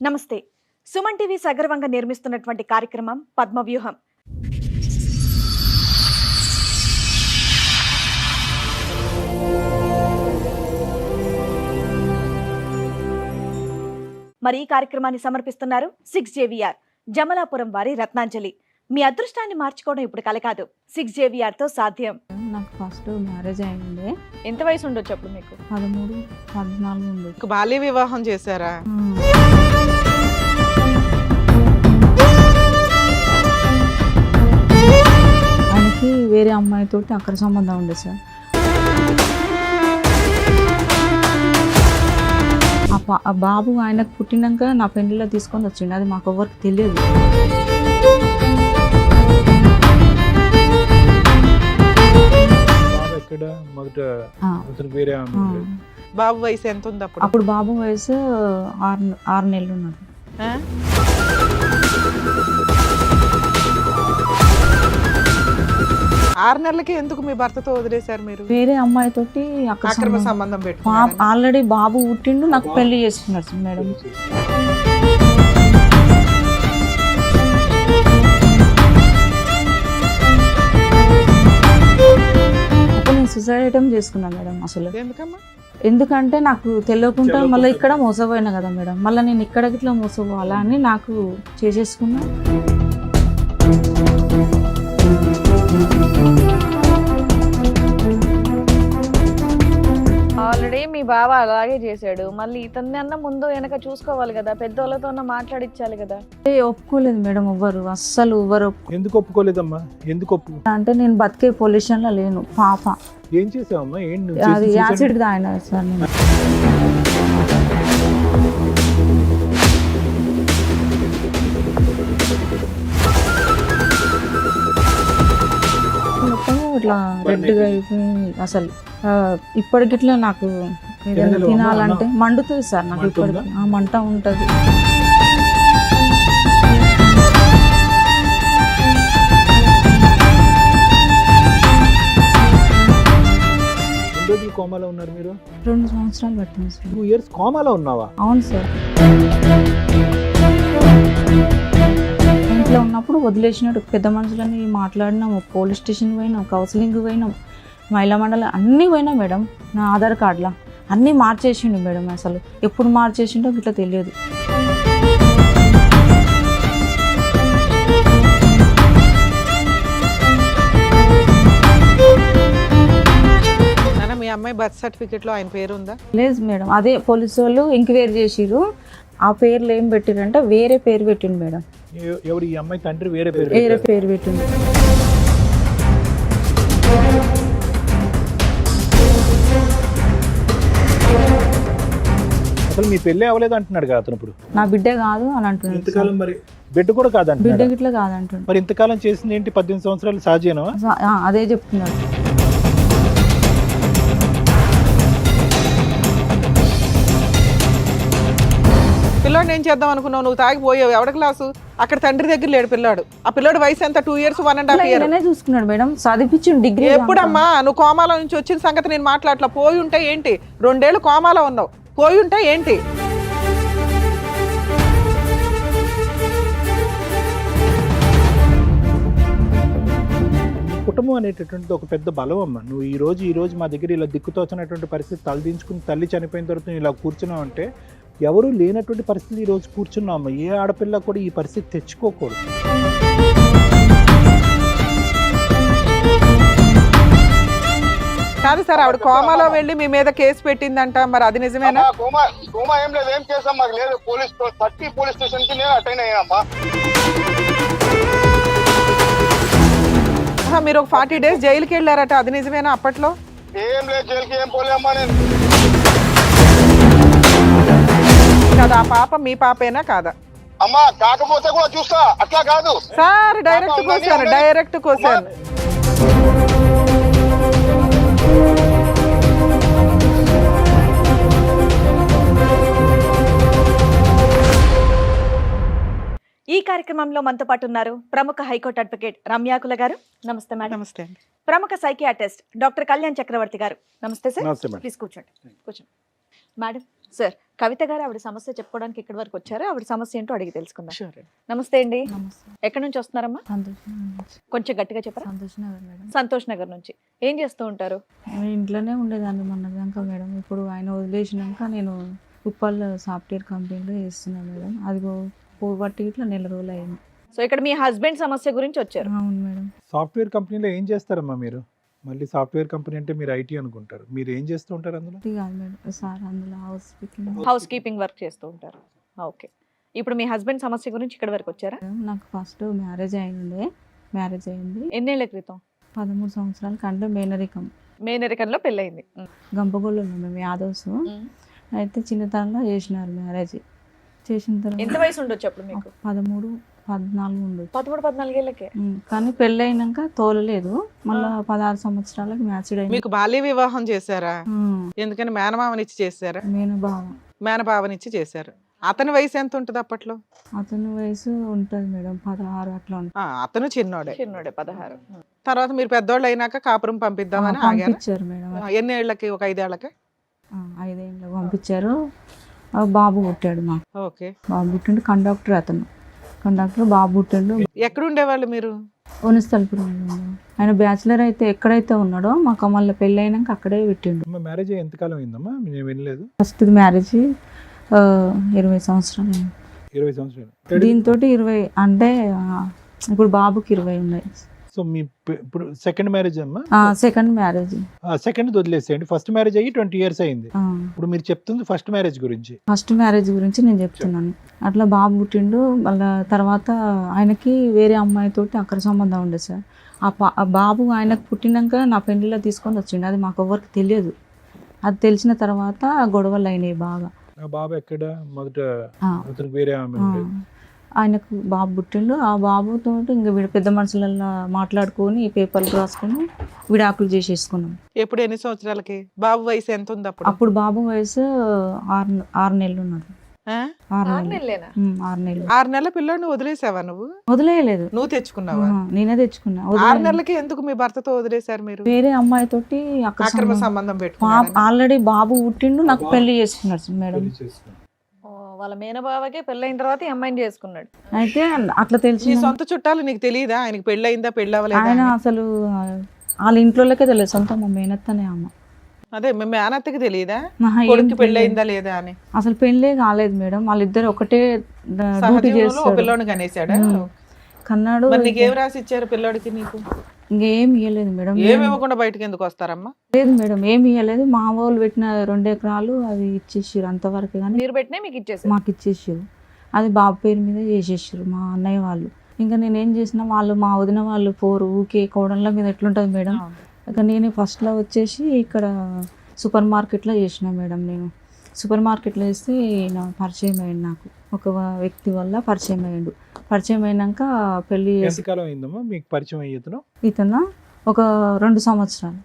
నమస్తే. సుమన్ టీవీ సగర్వంగా నిర్మిస్తున్నటువంటి కార్యక్రమం పద్మవ్యూహం. మరి ఈ కార్యక్రమాన్ని సమర్పిస్తున్నారు 6JVR జమలాపురం వారి రత్నాంజలి. మీ అదృష్టాన్ని మార్చుకోవడం ఇప్పుడు కల కాదు, 6JVR తో సాధ్యం. నాకు ఫస్ట్ మ్యారేజ్ అయింది. ఎంత వయసు ఉండొచ్చు అప్పుడు మీకు? 13, 14 ఉంది. బాల్య వివాహం చేశారా? ఆయనకి వేరే అమ్మాయితోటి అక్కడ సంబంధం ఉంది సార్. ఆ బాబు ఆయనకు పుట్టినాక నా పెళ్లిలో తీసుకొని వచ్చిండు. అది మాకు ఎవరికి తెలియదు. బాబు వయసు ఎంత ఉంది అప్పుడు? అప్పుడు బాబు వయసు 6 నెలలు ఉన్నాడు. 6 నెలలకి ఎందుకు మీ భర్తతో వదిలేశారు మీరు? వేరే అమ్మాయితోటి అక్రమ సంబంధం పెట్టుకున్నారు. ఆల్రెడీ బాబు పుట్టిండు, నాకు పెళ్లి చేసుకున్నారు మేడం. అప్పుడు నేను సూసైడ్ ఐటమ్ చేసుకున్నాను మేడం. అసలు ఎందుకమ్మా? ఎందుకంటే నాకు తెలియకుండా మళ్ళీ ఇక్కడ మోసపోయినా కదా మేడం. మళ్ళీ నేను ఇక్కడ ఇట్లా మోసపోవాలా అని నాకు చేసేసుకున్నా. ఆల్రెడీ మీ బావ అలాగే చేశాడు, మళ్ళీ ఇతన్ని అన్న ముందు వెనక చూసుకోవాలి కదా, పెద్దోళ్ళతో మాట్లాడించాలి కదా. ఒప్పుకోలేదు మేడం ఎవ్వరు, అస్సలు ఎవ్వరు. ఎందుకు ఒప్పుకోలేదమ్మా? ఎందుకు అంటే నేను బతికే పొజిషన్ లో లేను. పాప ఏం చేసావమ్మా? అది యాసిడ్ తాగినా సార్ నేను. మొత్తం ఇట్లా రెడ్గా అయిపోయి అసలు ఇప్పటికిట్లా నాకు ఏదైనా తినాలంటే మండుతుంది సార్. నాకు ఇప్పటికి మంట ఉంటుంది. కోమాలో ఉన్నారు మీరు? 2 సంవత్సరాలు పట్టింది సార్. 2 years కోమాలో ఉన్నావా? అవును సార్. ఇంట్లో ఉన్నప్పుడు వదిలేసినట్టు పెద్ద మనుషులని మాట్లాడినాము, పోలీస్ స్టేషన్ పోయినాం, కౌన్సిలింగ్ పోయినాం, మహిళా మండలి అన్నీ పోయినా మేడం. నా ఆధార్ కార్డులా అన్నీ మార్చేసిండు మేడం. అసలు ఎప్పుడు మార్చేసిండో ఇట్లా తెలియదు. మీ అమ్మాయి బర్త్ సర్టిఫికెట్ లో ఆయన పేరు ఉందా? లేదు మేడం. అదే పోలీసు వాళ్ళు ఎంక్వైరీ చేసిరు. ఆ పేర్లు ఏం పెట్టిరంటే వేరే పేరు పెట్టిండు మేడం. ఎవరు? ఈ అమ్మాయి తండ్రి వేరే పేరు పెట్టిండు. అసలు మీ పెళ్ళి అవ్వలేదు అంటున్నాడు కదా అతను. ఇప్పుడు నా బిడ్డ కాదు అని అంటున్నాడు. ఇంతకాలం మరి బిడ్డ కూడా కాదంట. బిడ్డ గిట్లా కాదంటున్నాడు. మరి ఇంతకాలం చేసింది ఏంటి? 18 సంవత్సరాలు సహజేనా? అదే చెప్తున్నాడు. పిల్లోడు ఏం చేద్దాం అనుకున్నావు? నువ్వు తాగిపోయావు. ఎవడ క్లాసు? అక్కడ తండ్రి దగ్గర లేడు పిల్లాడు. ఆ పిల్లోడు వయసు ఎంత? 2 years 1.5 years చూసుకున్నాడు మేడం. చదివించిండు డిగ్రీ. ఎప్పుడమ్మా నువ్వు కోమాలో నుంచి వచ్చిన సంగతి నేను మాట్లాడలా. పోయి ఉంటే ఏంటి? 2 ఏళ్ళు కోమాలో ఉన్నావు. పోయి ఉంటే ఏంటి? కుటుంబం అనేటటువంటిది ఒక పెద్ద బలం అమ్మ. నువ్వు ఈ రోజు మా దగ్గర ఇలా దిక్కుతోచినటువంటి పరిస్థితి తలదించుకుని తల్లి చనిపోయిన తర్వాత ఇలా కూర్చున్నావు అంటే ఎవరు లేనటువంటి పరిస్థితి ఈ రోజు కూర్చున్నావు. ఏ ఆడపిల్ల కూడా ఈ పరిస్థితి తెచ్చుకోకూడదు. కాదు సార్, ఆవిడ కోమాలో వెళ్ళి మీ మీద కేసు పెట్టిందంట, మరి అది నిజమేనా? కోమా ఏం లేదు, ఏం కేసు మాకు లేదు. పోలీస్ 30 పోలీస్ స్టేషన్ కి నేను అటెండ్ అయ్యామ్మా. మీరు ఒక 40 days జైలుకి వెళ్ళారట, అది నిజమేనా? అప్పట్లో ఏం లేదు, జైలుకి ఏం పోలేమ్మా నేను. కదా ఆ పాప మీ పాపేనా కాదా? అమ్మా కాకపోతే కూడా చూస్తా, అట్లా కాదు సార్. డైరెక్ట్ కోసాను. ఈ కార్యక్రమంలో మనతో పాటు ఉన్నారు ప్రముఖ హైకోర్టు అడ్వకేట్ రమ్యాకుల గారు. నమస్తే మేడం. నమస్తే. ప్రముఖ సైకియాట్రిస్ట్ డాక్టర్ కళ్యాణ్ చక్రవర్తి గారు. నమస్తే సార్. నమస్తే మేడం. ప్లీజ్ కూర్చోండి. మేడం సార్, కవిత గారు ఆవిడ సమస్య చెప్పుకోవడానికి ఇక్కడి వరకు వచ్చారు. ఆవిడ సమస్య ఏంటో అడిగి తెలుసుకుందాం. Sure. నమస్తే అండి. నమస్తే. ఎక్కడి నుంచి వస్తున్నారమ్మా? సంతోష్ నగర్ నుంచి. కొంచెం గట్టిగా చెప్పరా. సంతోష్ నగర్ మేడం. సంతోష్ నగర్ నుంచి. ఏం చేస్తూ ఉంటారు? నేను ఇంట్లోనే ఉండేదాన్ని మొన్నదాకా మేడం. ఇప్పుడు ఆయన వదిలేసినాక నేను ఉప్పల్ సాఫ్ట్వేర్ కంపెనీలో చేస్తున్నాను మేడం. అది పోబట్టి ఇట్లా నెల రోజులు అయింది. సో ఇక్కడ మీ హస్బెండ్ సమస్య గురించి వచ్చారు. అవును మేడం. సాఫ్ట్వేర్ కంపెనీలో ఏం చేస్తారమ్మా మీరు? మళ్ళీ సాఫ్ట్వేర్ కంపెనీ అంటే మీరు ఐటీ అనుకుంటారు. మీరు ఏం చేస్తూ ఉంటారు అందులో? ఇది కాదు మేడం సార్, అందులో హౌస్ కీపింగ్ వర్క్ చేస్తూ ఉంటారు. ఓకే. ఇప్పుడు మీ హస్బెండ్ సమస్య గురించి ఇక్కడ వరకు వచ్చారా? నాకు ఫస్ట్ మ్యారేజ్ అయింది ఎన్నేళ్ల క్రితం? 13 సంవత్సరాల కంటే మేనరికం. మేనరికంలో పెళ్ళయింది. గంపగోళ్ళు మేము యాదవ్స్. అయితే చిన్నతనంలో చేసినారు మ్యారేజ్. చేసిన ఎంత తర్వాత వయసు ఉండొచ్చు అప్పుడు మీకు? 13, 14 ఉండదు. 13-14 ఏళ్ళకే. కానీ పెళ్ళైనాక తోలలేదు. మళ్ళీ 16 సంవత్సరాలకు మ్యాచ్డ్ అయింది. మీకు బాల్య వివాహం చేశారా? ఎందుకని మేనమామనిచ్చి చేశారా? నేను బావ. మేనబావనిచ్చి చేశారు. అతని వయసు ఎంత ఉంటుంది అప్పట్లో? అతని వయసు ఉంటుంది మేడం 16 అట్లా ఉంటుంది. అతను చిన్నోడే. చిన్నోడే 16. తర్వాత మీరు పెద్దోళ్ళు అయినాక కాపురం పంపిద్దామని ఆగారు. పంపించారు మేడం. ఎన్ని ఏళ్ళకి? ఒక 5 ఏళ్ళకి. 5 ఏళ్ళకి పంపించారు. ఆ బాబు పుట్టాడు మాకు. ఓకే. బాబు పుట్టిండు. కండక్టర్ బాబు పుట్టిండు. ఎక్కడ ఉండేవాళ్ళు మీరు? వనస్థలపురం. ఆయన బ్యాచిలర్ అయితే ఎక్కడైతే ఉన్నాడో మాకు మళ్ళీ పెళ్ళి అయినాక అక్కడే పెట్టిండు. అమ్మ మ్యారేజ్ అయ్యి ఎంతకాలం అయిందమ్మా? నేను వినలేదు. ఫస్ట్ మ్యారేజ్ 20 సంవత్సరాలు అయింది. 20 సంవత్సరాలు. దీంతో 20 అంటే ఇప్పుడు బాబుకి 20 ఉన్నాయి. సో మీ ఇప్పుడు సెకండ్ మ్యారేజ్ అమ్మా? Second marriage. సెకండ్ వదిలేసేయండి. ఫస్ట్ మ్యారేజ్ అయ్యి 20 years అయింది. ఇప్పుడు మీరు చెప్తుంది ఫస్ట్ మ్యారేజ్ గురించి. ఫస్ట్ మ్యారేజ్ గురించి నేను చెప్తున్నాను. అట్లా బాబు పుట్టిండు. మళ్ళీ తర్వాత ఆయనకి వేరే అమ్మాయితోటి అక్కడ సంబంధం ఉండే సార్. ఆ బాబు ఆయనకు పుట్టినాక నా పెళ్లిలో తీసుకొని వచ్చిండు. అది మాకు ఎవరికి తెలియదు. అది తెలిసిన తర్వాత గొడవలు అయినాయి బాగా. ఆ బాబు ఎక్కడ? మొదట ఆ, అతనికి వేరే ఆమె ఆ. ఉండేది. ఆయనకు బాబు పుట్టిండు. ఆ బాబుతో ఇంకా వీడు పెద్ద మనుషులలో మాట్లాడుకొని పేపర్లు రాసుకొని విడాకులు చేసేసుకున్నాం. ఎప్పుడు? ఎన్ని సంవత్సరాలకి? బాబు వయసు ఎంత ఉంది అప్పుడు? అప్పుడు బాబు వయసు 6 నెలలు ఉన్నాడు. ఆ? 6 6 నెలలు. నెలలేనా? 6 నెలలు. 6 నెలల పిల్లోడిని వదిలేసావా నువ్వు? వదిలేయలేదు. నువ్వు తెచ్చుకున్నావా? నేనే తెచ్చుకున్నా. 6 వదిలేయలేదు. నెలలకి ఎందుకు మీ భర్తతో వదిలేశారు మీరు? వేరే అమ్మాయితోటి అక్కడ అక్రమ సంబంధం పెట్టుకున్నారా? ఆల్రెడీ బాబు పుట్టిండు. నాకు పెళ్లి చేసుకున్నాడు మేడం. పెళ్లి చేసుకున్నాం. ఓ, వాళ్ళ మేనబావకే పెళ్ళైన తర్వాత ఈ అమ్మాయిని చేసుకున్నాడు. అయితే అట్లా నీ తెలిసి సొంత చుట్టాలు నీకు తెలియదా ఆయనకి పెళ్ళయిందా పెళ్ళవలేదా? ఆయన అసలు వాళ్ళ ఇంట్లోకే తెలియదు. సొంత మా మేనత్తనే అమ్మ. అదే మీ మేనత్తకి తెలియదా ఆహా, ఏం కొడుకు తెలియదు. పెళ్ళయిందా లేదా అని? అసలు పెళ్ళే కాలేదు మేడం. వాళ్ళిద్దరు ఒకటే డ్యూటీ సహజీవనంలో ఓ చేస్తారు. పిల్లోని కనేసాడా? కన్నాడు. మరి నీకేం రాసి ఇచ్చారు పిల్లోడికి? నీకు ఇంకేం ఇవ్వలేదు మేడం. ఏమి ఇవ్వకుండా బయటకి ఎందుకు వస్తారమ్మా? లేదు మేడం, ఏమి ఇవ్వలేదు. మా వాళ్ళు పెట్టిన 2 ఎకరాలు అది ఇచ్చేసారు అంతవరకు. కానీ మీరు పెట్టినా మీకు ఇచ్చేసారు. మాకు ఇచ్చేసారు. అది బాబు పేరు మీద చేసేసారు మా అన్నయ్య వాళ్ళు. ఇంకా నేనేం చేసిన వాళ్ళు మా వదిన వాళ్ళు ఊకే కోడళ్ళ మీద ఎట్లుంటుంది మేడం. ఇక నేను ఫస్ట్లో వచ్చేసి ఇక్కడ సూపర్ మార్కెట్లో చేసిన మేడం. నేను సూపర్ మార్కెట్లో వేస్తే నా పరిచయం అయ్యిండు. నాకు ఒక వ్యక్తి వల్ల పరిచయం అయ్యిండు. పరిచయం అయినాక పెళ్ళి ఎంతకాలం అయిందమ్మా మీకు పరిచయం అయ్యేతను? ఇతను ఒక 2 సంవత్సరాలు.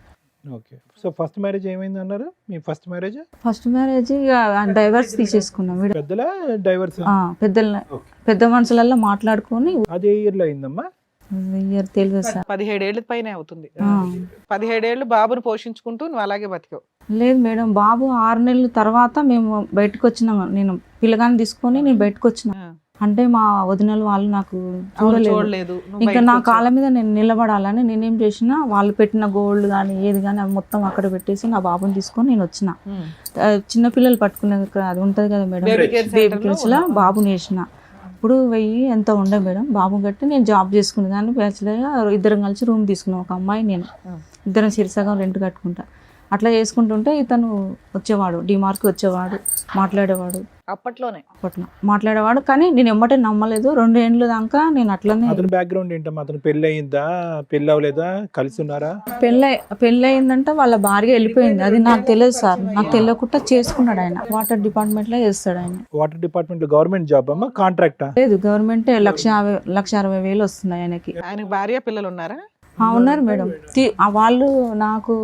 ఓకే. సో ఫస్ట్ మ్యారేజ్ ఏమైంది అన్నారు? మీ first marriage first marriage divorce తీసేసుకున్నాం. పెద్దల డైవర్స్? పెద్ద మనుషులలో మాట్లాడుకొని అదే ఇయర్ లో అయిందమ్మా? ఇయర్ తెలియదు సార్. 17 ఏళ్ళ పైన అవుతుంది. ఆ. 17 ఏళ్ళు బాబుని పోషించుకుంటూ నువ్వు అలాగే బతికావు. లేదు మేడం, బాబు 6 నెలల తర్వాత మేము బయటకు వచ్చినాము. నేను పిల్లగాని తీసుకొని నేను బయటకు వచ్చిన. ఆ. అంటే మా వదినలు వాళ్ళు నాకు అవును, చూడలేదు. చూడలేదు. నువ్వు ఇంకా బయటకు నా వచ్చావు. కాళ్ళ మీద నేను నిలబడాలని నేనేం చేసిన, వాళ్ళు పెట్టిన గోల్డ్ కానీ ఏది కానీ అది మొత్తం అక్కడ పెట్టేసి నా బాబుని తీసుకొని నేను వచ్చిన. ఉమ్. చిన్నపిల్లలు పట్టుకునే అది ఉంటుంది కదా madam, Baby care baby center లో కేర్స్లో బాబుని వేసిన. అప్పుడు 1000 ఎంత ఉండే మేడం. బాబు గట్టి నేను జాబ్ చేసుకునే దాన్ని బ్యాచులర్గా ఇద్దరం కలిసి రూమ్ తీసుకున్నాం. ఒక అమ్మాయి నేను ఇద్దరం సిరిసగం రెంట్ కట్టుకుంటా. అట్లా చేసుకుంటుంటే ఇతను వచ్చేవాడు, డిమార్ట్కి వచ్చేవాడు, మాట్లాడేవాడు. అప్పట్లోనే అప్పట్లో మాట్లాడేవాడు. కానీ నేను ఎమ్మటే నమ్మలేదు. 2 ఏళ్ళు దాకా నేను అట్లనే. అతని బ్యాక్గ్రౌండ్ ఏంటమ్మా? అతను పెళ్ళి అయిందా, పెళ్ళి అవ్వలేదా, కలిసి ఉన్నారా? పెళ్ళి అయిందంటే వాళ్ళ భార్య వెళ్ళిపోయింది. అది నాకు తెలియదు సార్. నాకు తెలియకుండా చేసుకున్నాడు ఆయన. వాటర్ డిపార్ట్మెంట్లో చేస్తాడు ఆయన. వాటర్ డిపార్ట్మెంట్ లో గవర్నమెంట్ జాబ్ అమ్మా, కాంట్రాక్టా? లేదు, గవర్నమెంట్ 1,60,000 వస్తున్నాయి ఆయనకి. ఆయనకు భార్య పిల్లలు ఉన్నారా? ఉన్నారు మేడం. వాళ్ళు నాకు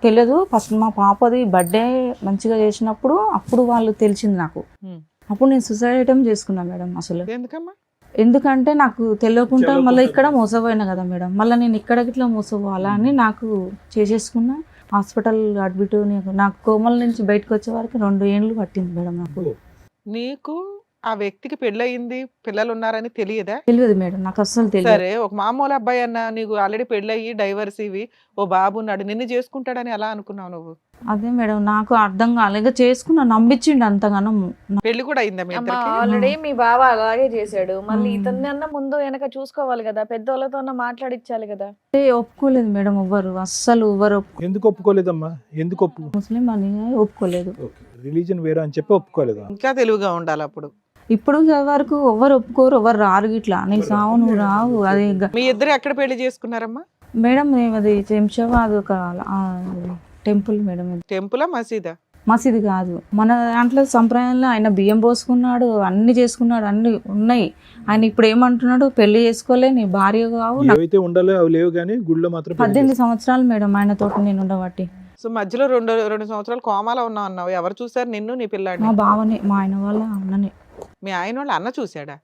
తెలియదు. ఫస్ట్ మా పాపది బర్త్డే మంచిగా చేసినప్పుడు అప్పుడు వాళ్ళు తెలిసింది నాకు. ఉమ్. అప్పుడు నేను సూసైడ్ ఐటమ్ చేసుకున్నా మేడం. అసలు ఎందుకమ్మా? ఎందుకంటే నాకు తెలియకుండా మళ్ళీ ఇక్కడ మోసపోయినా కదా మేడం. మళ్ళీ నేను ఇక్కడ ఇట్లా మోసపోవాలా అని నాకు చేసేసుకున్నా. హాస్పిటల్ అడ్మిట్ నాకు కోమల నుంచి బయటకు వచ్చే వరకు 2 ఏళ్ళు పట్టింది మేడం నాకు. నీకు ఆ వ్యక్తికి పెళ్ళయింది, పిల్లలు ఉన్నారని తెలియదా? తెలియదు మేడం, నాకు అస్సలు తెలియదు. సరే, ఒక మామూలు అబ్బాయి అన్న నీకు ఆల్రెడీ పెళ్ళయి డైవర్స్ ఇవి ఓ బాబు ఉన్నాడు, నిన్ను చేసుకుంటాడని ఎలా అనుకున్నావు నువ్వు? అదే మేడం నాకు అర్థం కాలేక చేసుకున్నా, నమ్మించిండు అంతగానం. పెళ్లి కూడా అయిందా మీ ఇద్దరికి? ఆల్రెడీ మీ బావ అలాగే చేశాడు, మళ్ళీ మ్మ్. ఇతన్ని అన్న ముందు వెనక చూసుకోవాలి కదా, పెద్దోళ్ళతో మాట్లాడిచ్చాలి కదా. ఒప్పుకోలేదు మేడం, ఎవ్వరు అస్సలు ఎవ్వరు ఎందుకు ఒప్పుకోలేదమ్మా? ఎందుకు ముస్లిం అని ఒప్పుకోలేదు. రిలీజన్ వేరే అని చెప్పి ఒప్పుకోలేదా? ఇంకా తెలివిగా ఉండాలి అప్పుడు. ఇప్పుడు వరకు ఎవ్వరు ఒప్పుకోరు, ఎవరు రారు ఇట్లా. నీకు సావు నువ్వు రావు. అది మీ ఇద్దరు ఎక్కడ పెళ్లి చేసుకున్నారమ్మా? మేడం మేము అది శంషాబాద్ ఒక టెంపుల్ మేడం. టెంపులా మసీదా? మసీదు కాదు, మన దాంట్లో సంప్రదాయంలో ఆయన బియ్యం పోసుకున్నాడు, అన్ని చేసుకున్నాడు, అన్ని ఉన్నాయి. ఆయన ఇప్పుడు ఏమంటున్నాడు, పెళ్లి చేసుకోలే, నీ భార్య కావు. ఏవైతే ఉండాలో అవి లేవు కానీ గుళ్ళో మాత్రం పెళ్లి 18 సంవత్సరాలు మేడం ఆయన తోటి నేను ఉండబట్టి. సో మధ్యలో రెండు సంవత్సరాలు కోమాలో ఉన్నావు అన్నావు. ఎవరు చూసారు నిన్ను, నీ పిల్లాడిని? మా బావనే, మా ఆయన వాళ్ళ అన్ననే. మీ ఆయన వాళ్ళు అన్న చూసాడా?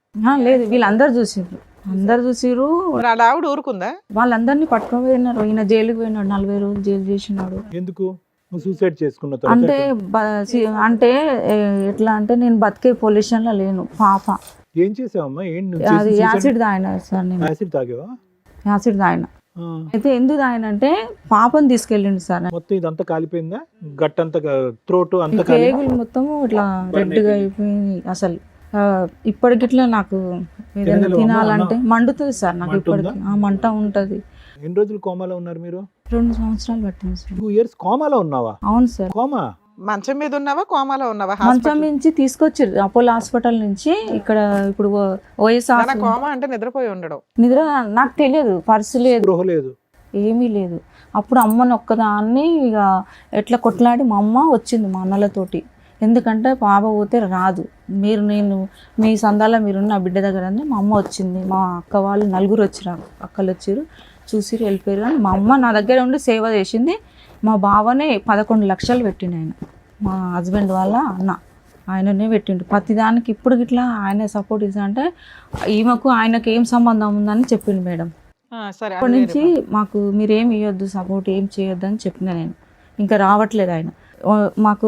లేదు, వీళ్ళందరూ చూసిర్రు, అందరు చూసిర్రు. మరి వాళ్ళ ఆవిడ ఊరుకుందా? వాళ్ళందరినీ పట్టుకుపోయినారు. ఈయన జైలుకి పోయినాడు, 40 రోజులు జైలు చేసినాడు. ఎందుకు? నువ్వు సూసైడ్ చేసుకున్న అంటే తర్వాత అంటే ఎట్లా అంటే నేను బతికే పొల్యూషన్ లో లేను. పాప ఏం చేసావమ్మా? అది యాసిడ్ తాగిన సార్, నేను యాసిడ్ తాగావా? యాసిడ్ తాగిన. ఆ. అయితే ఎందుకు తాగినంటే పాపని తీసుకెళ్ళిండు సార్. మొత్తం ఇదంతా కాలిపోయిందా? గట్టంతా త్రోట్ అంతా కాలి కేగులు మొత్తం ఇట్లా రెడ్గా అయిపోయింది. అసలు ఇప్పటికిట్లా నాకు ఏదైనా తినలేవా? తినాలంటే మండుతుంది సార్ నాకు. మంట ఉందా? ఇప్పటికి ఆ మంట ఉంటది. ఎన్ని రోజులు కోమాలో ఉన్నారు మీరు? 2 సంవత్సరాలు పట్టింది సార్. 2 years కోమాలో ఉన్నావా? అవును సార్. కోమా? మంచం మీద ఉన్నావా, కోమాలో ఉన్నావా? మంచం నుంచి తీసుకొచ్చారు అపోలో హాస్పిటల్ నుంచి. ఇక్కడ ఇప్పుడు ఓఎస్ కోమా అంటే నిద్రపోయి ఉండడం. నిద్ర నాకు తెలియదు, పర్సు లేదు, గృహ లేదు, ఏమీ లేదు. అప్పుడు అమ్మని ఒక్కదాన్ని ఇక ఎట్లా కొట్లాడి మా అమ్మ వచ్చింది మా అన్నలతోటి. ఎందుకంటే పాప పోతే రాదు, నేను మీ సందాలో మీరున్న నా బిడ్డ దగ్గర అని మా అమ్మ వచ్చింది. మా అక్క వాళ్ళు 4 వచ్చారు, అక్కలు వచ్చారు, చూసిరు, వెళ్ళిపోయారు. కానీ మా అమ్మ నా దగ్గర ఉండి సేవ చేసింది. మా బావనే 11 లక్షలు పెట్టిండు ఆయన, మా హస్బెండ్ వాళ్ళ అన్న, ఆయననే పెట్టిండు ప్రతిదానికి. ఇప్పుడు ఇట్లా ఆయన సపోర్ట్ ఇస్తా అంటే ఈమెకు ఆయనకు ఏం సంబంధం ఉందని చెప్పిండు మేడం. సరే, అప్పటి నుంచి మాకు మీరేం ఇవ్వద్దు, సపోర్ట్ ఏం చేయొద్దు అని చెప్పిన నేను. ఇంకా రావట్లేదు ఆయన. మాకు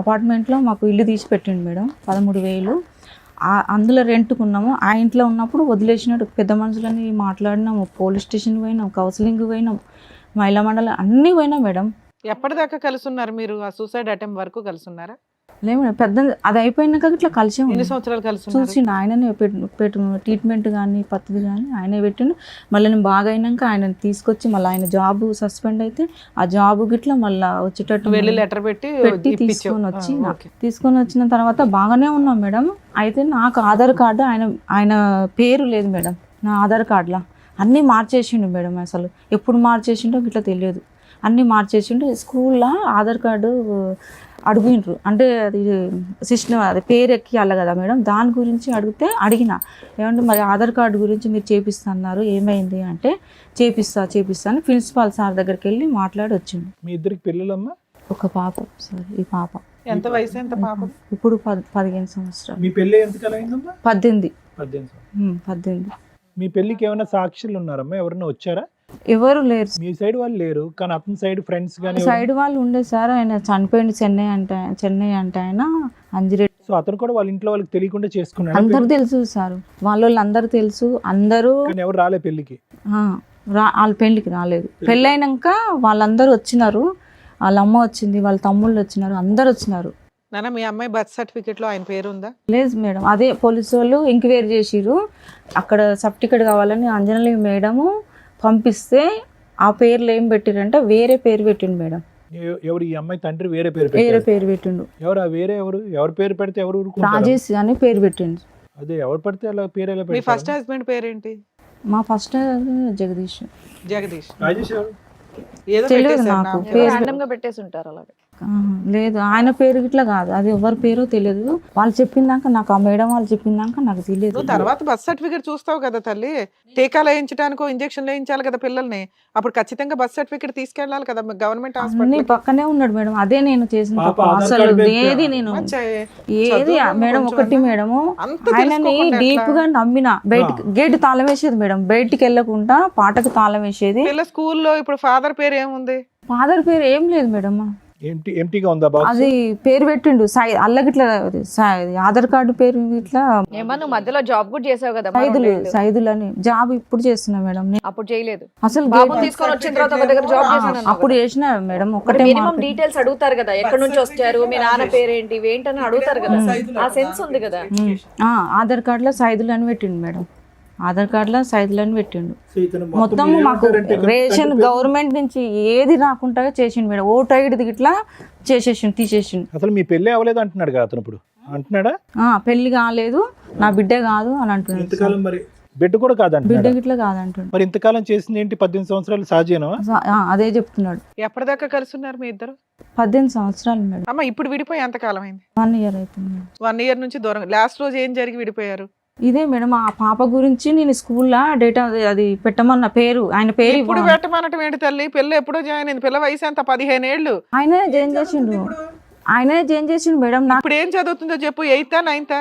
అపార్ట్మెంట్లో మాకు ఇల్లు తీసి పెట్టిండు మేడం, 13,000. అందులో రెంట్కున్నాము. ఆ ఇంట్లో ఉన్నప్పుడు వదిలేసినట్టు పెద్ద మనుషులని మాట్లాడినాము, పోలీస్ స్టేషన్ పోయినాం, కౌన్సిలింగ్ పోయినాం, మహిళా మండలి అన్నీ పోయినాం మేడం. ఎప్పటిదాకా కలిసి ఉన్నారు మీరు? ఆ సూసైడ్ అటెంప్ట్ వరకు కలిసి ఉన్నారా? లేదు మేడం, పెద్ద అది అయిపోయినాక ఇట్లా కలిసి ఎన్ని సంవత్సరాలు కలిసి ఉన్నారు? చూసిండు ఆయననే ట్రీట్మెంట్ కానీ పత్తి కానీ ఆయనే పెట్టిండు. మళ్ళీ నేను బాగా అయినాక ఆయన తీసుకొచ్చి మళ్ళీ ఆయన జాబ్ సస్పెండ్ అయితే ఆ జాబ్ గిట్లా మళ్ళీ వచ్చేటట్టు వెళ్ళి లెటర్ పెట్టి తీసుకొని వచ్చిన తర్వాత బాగానే ఉన్నాం మేడం. అయితే నాకు ఆధార్ కార్డు ఆయన పేరు లేదు మేడం నా ఆధార్ కార్డులో. అన్నీ మార్చేసిండు మేడం, అసలు ఎప్పుడు మార్చేసిండో ఇట్లా తెలియదు. అన్నీ మార్చేసిండు. స్కూల్లో ఆధార్ కార్డు అడిగినరు, అంటే అది సిస్టమ్, అది పేరు ఎక్కియాలి కదా మేడం, దాని గురించి అడిగిన ఏమంటే మరి ఆధార్ కార్డు గురించి మీరు చేపిస్తున్నారు, ఏమైంది అంటే చేపిస్తా అని ప్రిన్సిపాల్ సార్ దగ్గరికి వెళ్ళి మాట్లాడి వచ్చిండు. మీ ఇద్దరికి పిల్లలమ్మా? ఒక పాప సార్. ఈ పాప ఎంత వయసు? ఎంత పాప? ఇప్పుడు 15 సంవత్సరాలు. మీ పెళ్ళి ఎంత కాలం అయిందమ్మా? 18. 18. మీ పెళ్ళికి ఏమైనా సాక్షులు ఉన్నారమ్మా? ఎవరైనా వచ్చారా? ఎవరు లేరు. మీ సైడ్ వాళ్ళు లేరు, కానీ అతని సైడ్ ఫ్రెండ్స్ కానీ సైడ్ వాళ్ళు ఉండే సార్. ఆయన చనిపోయింది చెన్నై అంటే ఆయన అంజిరెడ్డి. సో అతను కూడా వాళ్ళ ఇంట్లో వాళ్ళకి తెలియకుండా చేసుకున్నాడు. అందరు తెలుసు సార్, వాళ్ళు అందరూ తెలుసు, అందరూ. కానీ ఎవరు రాలే పెళ్ళికి? వాళ్ళ పెళ్ళికి రాలేదు. పెళ్ళైనాక వాళ్ళందరూ వచ్చినారు, వాళ్ళ అమ్మ వచ్చింది, వాళ్ళ తమ్ముళ్ళు వచ్చినారు, అందరు వచ్చినారు. నాన్న, మీ అమ్మాయి బర్త్ సర్టిఫికేట్ లో ఆయన పేరు ఉందా? లేదు మేడం, అదే పోలీసు వాళ్ళు ఎంక్వైరీ చేసిరు. అక్కడ సర్టిఫికేట్ కావాలని అంజనలి మేడము పంపిస్తే ఆ పేర్లు ఏం పెట్టిరంటే వేరే పేరు పెట్టిండు మేడం. ఎవరు? ఈ అమ్మాయి తండ్రి వేరే పేరు పెట్టిండు. ఎవరు? వేరే ఎవరు పేరు పెడితే ఎవరు ఊరుకుంటారు? రాజేష్ అని పేరు పెట్టిండు. అదే ఎవరు పడితే అలా పేరు ఎలా మీ పెడతారు? ఫస్ట్ హస్బెండ్ పేరేంటి? మా ఫస్ట్ జగదీష్. రాజేష్ ఎవరు? ఏదో తెలియదు పెట్టేశారు నాకు నా పేరు. Random గా పెట్టేసి ఉంటారు అలాగే. లేదు, ఆయన పేరు ఇట్లా కాదు, అది ఎవరి పేరో తెలియదు. వాళ్ళు చెప్పిందాక నాకు, ఆ మేడం వాళ్ళు చెప్పిందాక నాకు తెలియదు. నువ్వు తర్వాత బర్త్ సర్టిఫికేట్ చూస్తావు కదా తల్లి, టీకాలు వేయించడానికో ఇంజక్షన్ వేయించాలి కదా పిల్లల్ని, అప్పుడు ఖచ్చితంగా బర్త్ సర్టిఫికేట్ తీసుకెళ్ళాలి కదా గవర్నమెంట్ అన్ని హాస్పిటల్. పక్కనే ఉన్నాడు మేడం, అదే నేను చేసిన పాప తప్పు. ఆధార్ అసలు కార్డు ఏది నేను ఏది మేడం ఒకటి మేడము ఆయనని డీప్ గా నమ్మిన. బయటికి గేట్ తాళం వేసేది మేడం, బయటికి వెళ్ళకుండా పాటకు తాళం వేసేది. పిల్ల స్కూల్లో ఇప్పుడు ఫాదర్ పేరు ఏముంది? ఫాదర్ పేరు ఏం లేదు మేడం. ఎంటీగా ఉందా బాక్స్? అది పేరు పెట్టిండు అల్లగిట్లా ఆధార్ కార్డు పేరు ఇట్లా ఏమన్నా నువ్వు మధ్యలో జాబ్ కూడా చేసావు కదా సైదులు అని జాబ్ ఇప్పుడు చేస్తున్నా మేడం. అప్పుడు చేయలేదు. అసలు బాబుని తీసుకొని వచ్చిన తర్వాత ఒక దగ్గర జాబ్ చేశాను అప్పుడు చేసిన మేడం. ఒకటే మినిమం డీటెయిల్స్ అడుగుతారు కదా, ఎక్కడి నుంచి వచ్చారు, మీ నాన్న పేరేంటి, ఏంటని అడుగుతారు కదా, ఆ సెన్స్ ఉంది కదా. ఆధార్ కార్డులో సైదులు అని పెట్టిండు మేడం. ఆధార్ కార్డులో సైదులు అని పెట్టిండు. మొత్తం మాకు రేషన్ గవర్నమెంట్ నుంచి ఏది రాకుండా చేసిండు మేడం. ఓటు ఐడిది ఇట్లా చేసేసిండు, తీసేసిండు. అసలు మీ పెళ్లి అవ్వలేదు అంటున్నాడు కదా అతను, ఇప్పుడు అంటున్నాడా? పెళ్లి కాలేదు, నా బిడ్డ కాదు అని అంటున్నాడు. మరి బిడ్డ కూడా కాదంట, బిడ్డ గిట్లా కాదంటున్నాడు. మరి ఇంతకాలం చేసింది ఏంటి? 18 సంవత్సరాలు సహజేనా? అదే చెప్తున్నాడు. ఎప్పటిదాకా కలిసి ఉన్నారు మీ ఇద్దరు? 18 సంవత్సరాలు మేడం. అమ్మ ఇప్పుడు విడిపోయి ఎంత కాలం అయింది? 1 ఇయర్ అవుతుంది మేడం. 1 ఇయర్ నుంచి దూరం. లాస్ట్ రోజు ఏం జరిగి విడిపోయారు? ఇదే మేడం, ఆ పాప గురించి నేను స్కూల్లో డేటా అది పెట్టమన్న పేరు, ఆయన పేరు ఇప్పుడు పెట్టమన్నట్టు ఏంటి తల్లి? పిల్ల ఎప్పుడో జాయిన్ అయింది. పిల్ల వయసు ఎంత? 15 ఏళ్ళు. ఆయనే జాయిన్ చేసిండు మేడం. నాకు ఇప్పుడు ఏం చదువుతుందో చెప్పు. 8th 9th?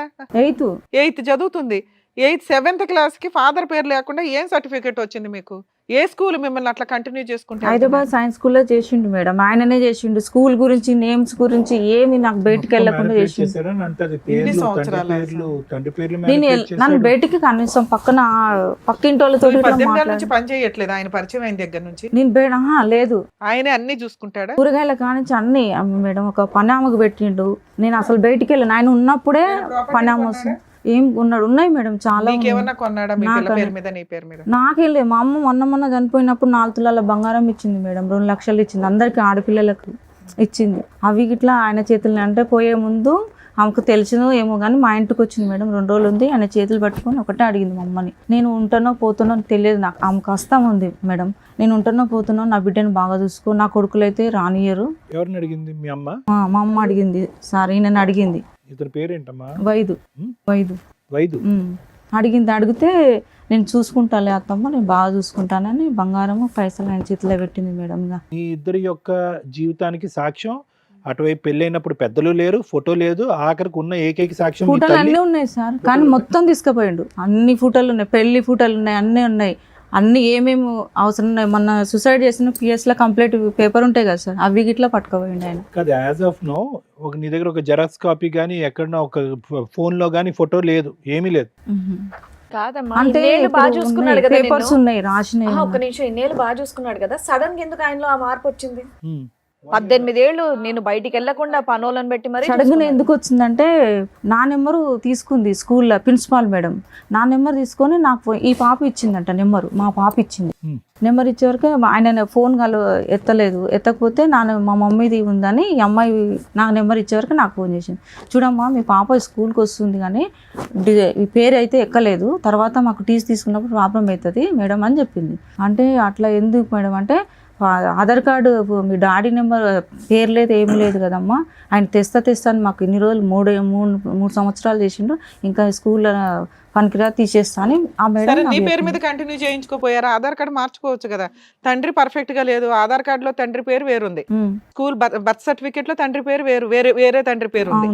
8th చదువుతుంది. 8th 7th క్లాస్ కి ఫాదర్ పేరు లేకుండా ఏం సర్టిఫికేట్ వచ్చింది మీకు? ఏ స్కూల్ మిమ్మల్ని అట్లా కంటిన్యూ చేసుకుంటే? హైదరాబాద్ సైన్స్ స్కూల్లో చేసిండు మేడం. ఆయననే చేసిండు. స్కూల్ గురించి, నేమ్స్ గురించి ఏమి నాకు బయటికి వెళ్ళకుండా చేసిండు. నన్ను బయటికి కనీసం పక్కింటి వాళ్ళతో 18 నుంచి పని చేయట్లేదు ఆయన పరిచయం అయిన దగ్గర నుంచి? నేను లేదు, ఆయనే అన్ని చూసుకుంటాడా? కూరగాయల కానించి అన్ని మేడం. ఒక పనామకు పెట్టిండు. నేను అసలు బయటికి వెళ్ళాను. ఆయన ఉన్నప్పుడే పనామ వస్తుంది. ఏం ఉన్నాయి మేడం చాలా. నాకేం లేదు. మా అమ్మ మొన్న చనిపోయినప్పుడు 4 తులాల బంగారం ఇచ్చింది మేడం. 2 లక్షలు ఇచ్చింది. అందరికి ఆడపిల్లలకు ఇచ్చింది. అవి గిట్లా ఆయన చేతులు అంటే పోయే ముందు ఆమెకు తెలిసినో ఏమో కానీ మా ఇంటికి వచ్చింది మేడం. 2 రోజులు ఉంది. ఆయన చేతులు పట్టుకొని ఒకటే అడిగింది మా అమ్మని, నేను ఉంటానో పోతానో తెలియదు నాకు. ఆమెకు కష్టం ఉంది మేడం. నేను ఉంటానో పోతానో, నా బిడ్డను బాగా చూసుకో, నా కొడుకులు అయితే రానియరు. ఎవరిని అడిగింది? మీ అమ్మ? మా అమ్మ అడిగింది సార్. ఈయనని అడిగింది. ఇతని పేరేంటమ్మా? వైదు. అడిగితే నేను చూసుకుంటాలే అత్తమ్మ, నేను బాగా చూసుకుంటానని బంగారము పైసలు ఆయన చేతిలో పెట్టింది మేడం. మీ ఇద్దరి యొక్క జీవితానికి సాక్ష్యం అటువైపు పెళ్ళైనప్పుడు పెద్దలు లేరు, ఫోటో లేదు, ఆఖరికి ఉన్న ఏకైక సాక్ష్యం ఫోటోలు అన్నీ ఉన్నాయి సార్. కానీ మొత్తం తీసుకుపోయిండు. అన్ని ఫోటోలు ఉన్నాయి, పెళ్లి ఫోటోలు ఉన్నాయి, అన్నీ ఉన్నాయి. అన్ని ఏమేమి అవసరం ఉన్నాయి. మొన్న సూసైడ్ చేసిన PS లో కంప్లీట్ పేపర్ ఉంటాయి కదా సార్, అవి గిట్లా పట్టుకోపోయింది ఆయన. కాదు, యాజ్ ఆఫ్ నో నీ దగ్గర ఒక జెరాక్స్ కాపీ కానీ ఎక్కడన్నా ఒక ఫోన్ లో కానీ ఫోటో లేదు, ఏమీ లేదు. అంటే బాగా చూసుకున్నాడు కదా, పేపర్స్ ఉన్నాయి రాసినాయి. ఒక్క నిమిషం, ఇన్నేళ్ళు బాగా చూసుకున్నాడు కదా, సడన్ గా ఎందుకు ఆయనలో ఆ మార్పు వచ్చింది? 18 ఏళ్ళు నేను బయటికి వెళ్లకుండా పనోళ్ళని పెట్టి మరి సడన్గా ఎందుకు వచ్చిందంటే, నా నెంబరు తీసుకుంది స్కూల్లో ప్రిన్సిపాల్ మేడం. నా నెంబర్ తీసుకొని నాకు ఈ పాప ఇచ్చిందంట నెంబరు. మా పాప ఇచ్చింది. నెంబర్ ఇచ్చే వరకు ఆయన ఫోన్ ఎత్తకపోతే మా మమ్మీది ఉందని ఈ అమ్మాయి నాకు నెంబర్ ఇచ్చే వరకు నాకు ఫోన్ చేసింది. చూడమ్మా, మీ పాప స్కూల్కి వస్తుంది కానీ ఈ పేరు అయితే ఎక్కలేదు, తర్వాత మాకు టీసీ తీసుకున్నప్పుడు ప్రాబ్లం అవుతుంది మేడం అని చెప్పింది. అంటే అట్లా ఎందుకు మేడం అంటే, ఆధార్ కార్డు మీ డాడీ నెంబర్ పేరు లేదు, ఏమి లేదు కదమ్మా, ఆయన తెస్తాను మాకు ఇన్ని రోజులు 3 సంవత్సరాలు చేసిండు, ఇంకా స్కూల్లో పనికిరా తీసేస్తా అని ఆ మేడం. నీ పేరు మీద కంటిన్యూ చేయించుకోపోయారా? ఆధార్ కార్డు మార్చుకోవచ్చు కదా. తండ్రి పర్ఫెక్ట్ గా లేదు, ఆధార్ కార్డు లో తండ్రి పేరు వేరుంది, స్కూల్ బర్త్ సర్టిఫికేట్ లో తండ్రి పేరు వేరే తండ్రి పేరు ఉంది.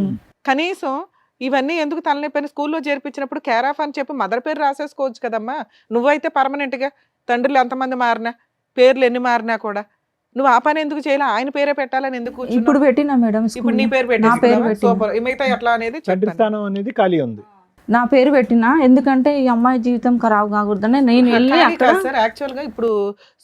కనీసం ఇవన్నీ ఎందుకు తలనొప్పని స్కూల్లో చేర్పించినప్పుడు కేర్ ఆఫ్ అని చెప్పి మదర్ పేరు రాసేసుకోవచ్చు కదమ్మా. నువ్వైతే పర్మనెంట్ గా తండ్రులు ఎంతమంది మారినా, పేర్లు ఎన్ని మారినా కూడా నువ్వు ఆ పని ఎందుకు చేయాలి? ఆయన పేరే పెట్టాలని ఎందుకు? ఇప్పుడు పెట్టినా మేడం, ఇప్పుడు నీ పేరు పెట్టి మిగతా ఎట్లా అనేది స్థానం అనేది ఖాళీ ఉంది. నా పేరు పెట్టినా ఎందుకంటే ఈ అమ్మాయి జీవితం ఖరాబ్ కాకూడదని నేను వెళ్ళి అక్కడ. సార్ యాక్చువల్ గా ఇప్పుడు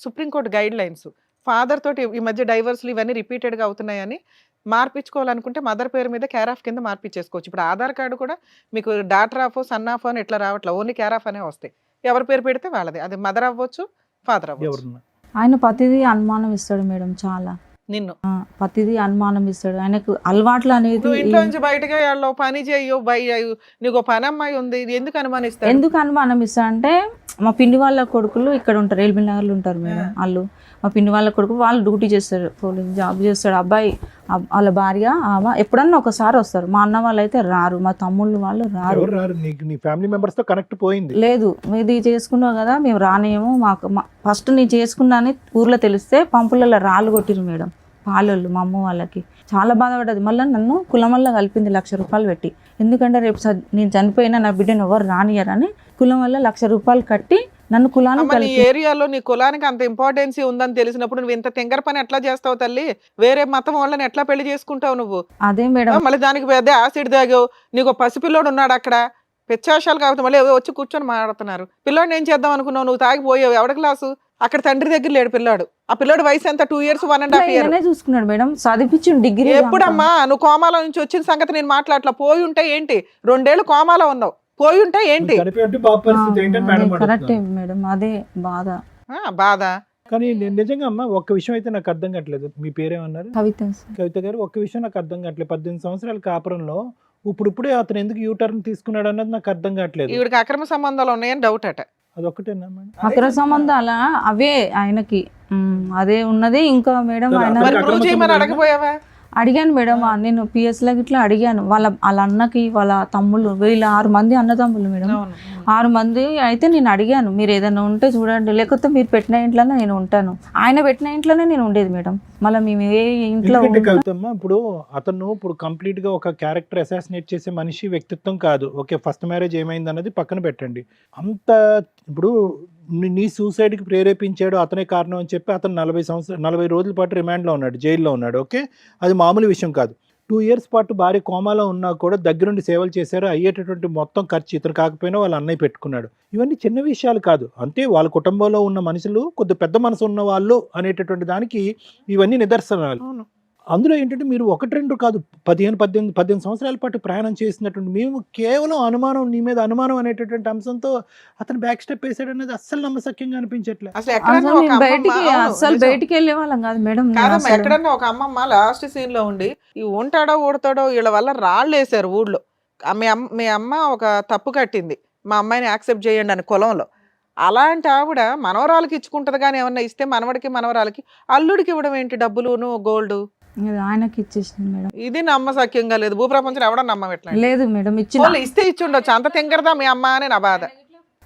సుప్రీంకోర్టు గైడ్ లైన్స్ ఫాదర్ తోటి ఈ మధ్య డైవర్స్లు ఇవన్నీ రిపీటెడ్ గా అవుతున్నాయని మార్పించుకోవాలనుకుంటే మదర్ పేరు మీద కేర్ ఆఫ్ కింద మార్పించేసుకోవచ్చు. ఇప్పుడు ఆధార్ కార్డు కూడా మీకు డాటర్ ఆఫ్, సన్ ఆఫ్ అని ఎట్లా రావట్లేదు, ఓన్లీ కేర్ ఆఫ్ అనే వస్తాయి. ఎవరి పేరు పెడితే వాళ్ళది, అది మదర్ అవ్వచ్చు, ఫాదర్ అవ్వచ్చు. ఆయన ప్రతిదీ అనుమానం ఇస్తాడు మేడం, చాలా. నిన్ను ప్రతిదీ అనుమానం ఇస్తాడు. ఆయనకు అలవాట్లు అనేది. ఇంట్లో నుంచి బయటగా పని చేయో నీకు పని అమ్మాయి ఉంది, ఎందుకు అనుమానిస్తాడు? ఎందుకు అనుమానం ఇస్తా అంటే, మా పిండి వాళ్ళ కొడుకులు ఇక్కడ ఉంటారు, ఎల్బీ నగర్లో ఉంటారు మేడం వాళ్ళు. మా పిండి వాళ్ళ కొడుకు వాళ్ళు డ్యూటీ చేస్తారు, పోలీస్ జాబ్ చేస్తాడు. అబ్బాయి వాళ్ళ భార్య ఎప్పుడన్నా ఒకసారి వస్తారు. మా అన్న వాళ్ళు అయితే రారు, మా తమ్ముళ్ళు వాళ్ళు రారు. లేదు, ఇది చేసుకున్నావు కదా మేము రానేమో, మాకు ఫస్ట్ నేను చేసుకున్నా అని ఊర్లో తెలిస్తే పంపులలో రాళ్ళు కొట్టిరు మేడం. పాలోళ్ళు మా అమ్మ వాళ్ళకి చాలా బాధపడ్డది. మళ్ళీ నన్ను కులం వల్ల కలిపింది 1,00,000 రూపాయలు పెట్టి. ఎందుకంటే రేపు నేను చనిపోయినా నా బిడ్డను ఎవరు రానియరని కులం వల్ల 1,00,000 రూపాయలు కట్టి నన్ను కులాన్ని అమ్మ, నీ కలిపి. ఏరియాలో నీ కులానికి అంత ఇంపార్టెన్సీ ఉందని తెలిసినప్పుడు నువ్వు ఇంత తింగర పని ఎట్లా చేస్తావు తల్లి? వేరే మతం వాళ్ళని ఎట్లా పెళ్లి చేసుకుంటావు నువ్వు? అదే మేడం, మళ్ళీ దానికి పెద్ద యాసిడ్ తాగావు, నీకు పసిపిల్లోడు ఉన్నాడు అక్కడ, పెచ్చాశాలు కాబట్టి మళ్ళీ ఏదో వచ్చి కూర్చొని మాట్లాడుతున్నారు. పిల్లోడిని ఏం చేద్దాం అనుకున్నావు? నువ్వు తాగిపోయావు. ఎవడ క్లాసు? అక్కడ తండ్రి దగ్గర లేడు పిల్లాడు. ఆ పిల్లోడు వయసు ఎంత? 2 years 1.5 years. నేనే చూసుకున్నాడు మేడం, చదివించి డిగ్రీ. ఎప్పుడమ్మా నువ్వు కోమాలో నుంచి వచ్చిన సంగతి నేను మాట్లాడలా. పోయి ఉంటే ఏంటి? 2 ఏళ్ళు కోమాలో ఉన్నావు, పోయి ఉంటే ఏంటి? చనిపోయి ఉంటే పాప పరిస్థితి ఏంటని మేడం కరెక్టే అడుగుతున్నారు. మేడం, అదే బాధ. బాధ. కానీ నేను నిజంగా అమ్మ ఒక్క విషయం అయితే నాకు అర్థం కావట్లేదు. మీ పేరేమన్నారు? కవిత. కవిత గారు, ఒక్క విషయం నాకు అర్థం కావట్లేదు. 18 సంవత్సరాల కాపురంలో ఇప్పుడిప్పుడే అతను ఎందుకు యూటర్న్ తీసుకున్నాడు అన్నది నాకు అర్థం కావట్లేదు. ఈవిడికి అక్రమ సంబంధాలు ఉన్నాయని డౌట్ అట. అదొక్కటేనా మేడం? అక్రమ సంబంధాల అవే ఆయనకి. అదే ఉన్నది. ఇంకా మేడం ఆయన మరి అక్రమ ప్రూవ్ చేయమని సంబంధాలు అడగపోయావా? అడిగాను మేడం, నేను పిఎస్లో ఇట్లా అడిగాను. వాళ్ళ అన్నకి వాళ్ళ తమ్ముళ్ళు, వీళ్ళ 6 మంది అన్నదమ్ములు మేడం. అవును. 6 మంది అయితే నేను అడిగాను, మీరు ఏదైనా ఉంటే చూడండి, లేకపోతే మీరు పెట్టిన ఇంట్లోనే నేను ఉంటాను. ఆయన పెట్టిన ఇంట్లోనే నేను ఉండేది మేడం. మళ్ళీ మేము ఏ ఇంట్లో ఎందుకంటే కవితమ్మ, ఇప్పుడు కంప్లీట్ గా ఒక క్యారెక్టర్ అసాసినేట్ చేసే మనిషి వ్యక్తిత్వం కాదు. ఓకే, ఫస్ట్ మ్యారేజ్ ఏమైంది అన్నది పక్కన పెట్టండి. అంత ఇప్పుడు నీ సూసైడ్ కి ప్రేరేపించాడు అతనే కారణం అని చెప్పి అతను 40 రోజుల పాటు రిమాండ్ లో ఉన్నాడు, జైల్లో ఉన్నాడు. ఓకే, అది మామూలు విషయం కాదు. 2 years పాటు భార్య కోమాలో ఉన్నా కూడా దగ్గరుండి సేవలు చేశారు. అయ్యేటటువంటి మొత్తం ఖర్చు ఇతను కాకపోయినా వాళ్ళ అన్నయ్య పెట్టుకున్నాడు. ఇవన్నీ చిన్న విషయాలు కాదు. అంతే, వాళ్ళ కుటుంబంలో ఉన్న మనుషులు కొద్ది పెద్ద మనసు ఉన్న వాళ్ళు అనేటటువంటి దానికి ఇవన్నీ నిదర్శనాలు. అవును. అందులో ఏంటంటే మీరు 1-2 కాదు, 18 సంవత్సరాల పాటు ప్రయాణం చేసినటువంటి మేము కేవలం అనుమానం, నీ మీద అనుమానం అనేటటువంటి అంశంతో అతను బ్యాక్ స్టెప్ వేసాడు అనేది అస్సలు నమ్మశక్యంగా అనిపించట్లేదు. అసలు ఎక్కడన్నా అసలు ఒక మేము బయటికి అమ్మమ్మ- అవును, అసలు నిజం. బయటికి వెళ్ళే వాళ్ళం కాదు మేడం. నేను కాదమ్మా, అసలు. ఎక్కడన్నా ఒక అమ్మమ్మ లాస్ట్ సీన్ లో ఉండి ఈ ఉంటాడో ఊడతాడో వీళ్ళ వల్ల రాళ్ళు వేసారు ఊళ్ళో. మీ అమ్మ ఒక తప్పు కట్టింది, మా అమ్మాయిని యాక్సెప్ట్ చేయండి అని కులంలో. అలాంటి ఆవిడ మనవరాలకి ఇచ్చుకుంటది కానీ ఏమన్నా ఇస్తే మనవడికి మనవరాలకి అల్లుడికి ఇవ్వడం ఏంటి? డబ్బులును గోల్డ్. ఇది ఆయనకి ఇచ్చేసింది మేడం. ఇది నమ్మసక్యంగా లేదు. భూప్రపంచం ఎవడ నమ్మం ఎట్లా? లేదు మేడం, ఇచ్చిన వాళ్ళు ఇస్తే ఇచ్చి ఉండొచ్చు. అంత తింగరదా మీ అమ్మ అని నా బాధ.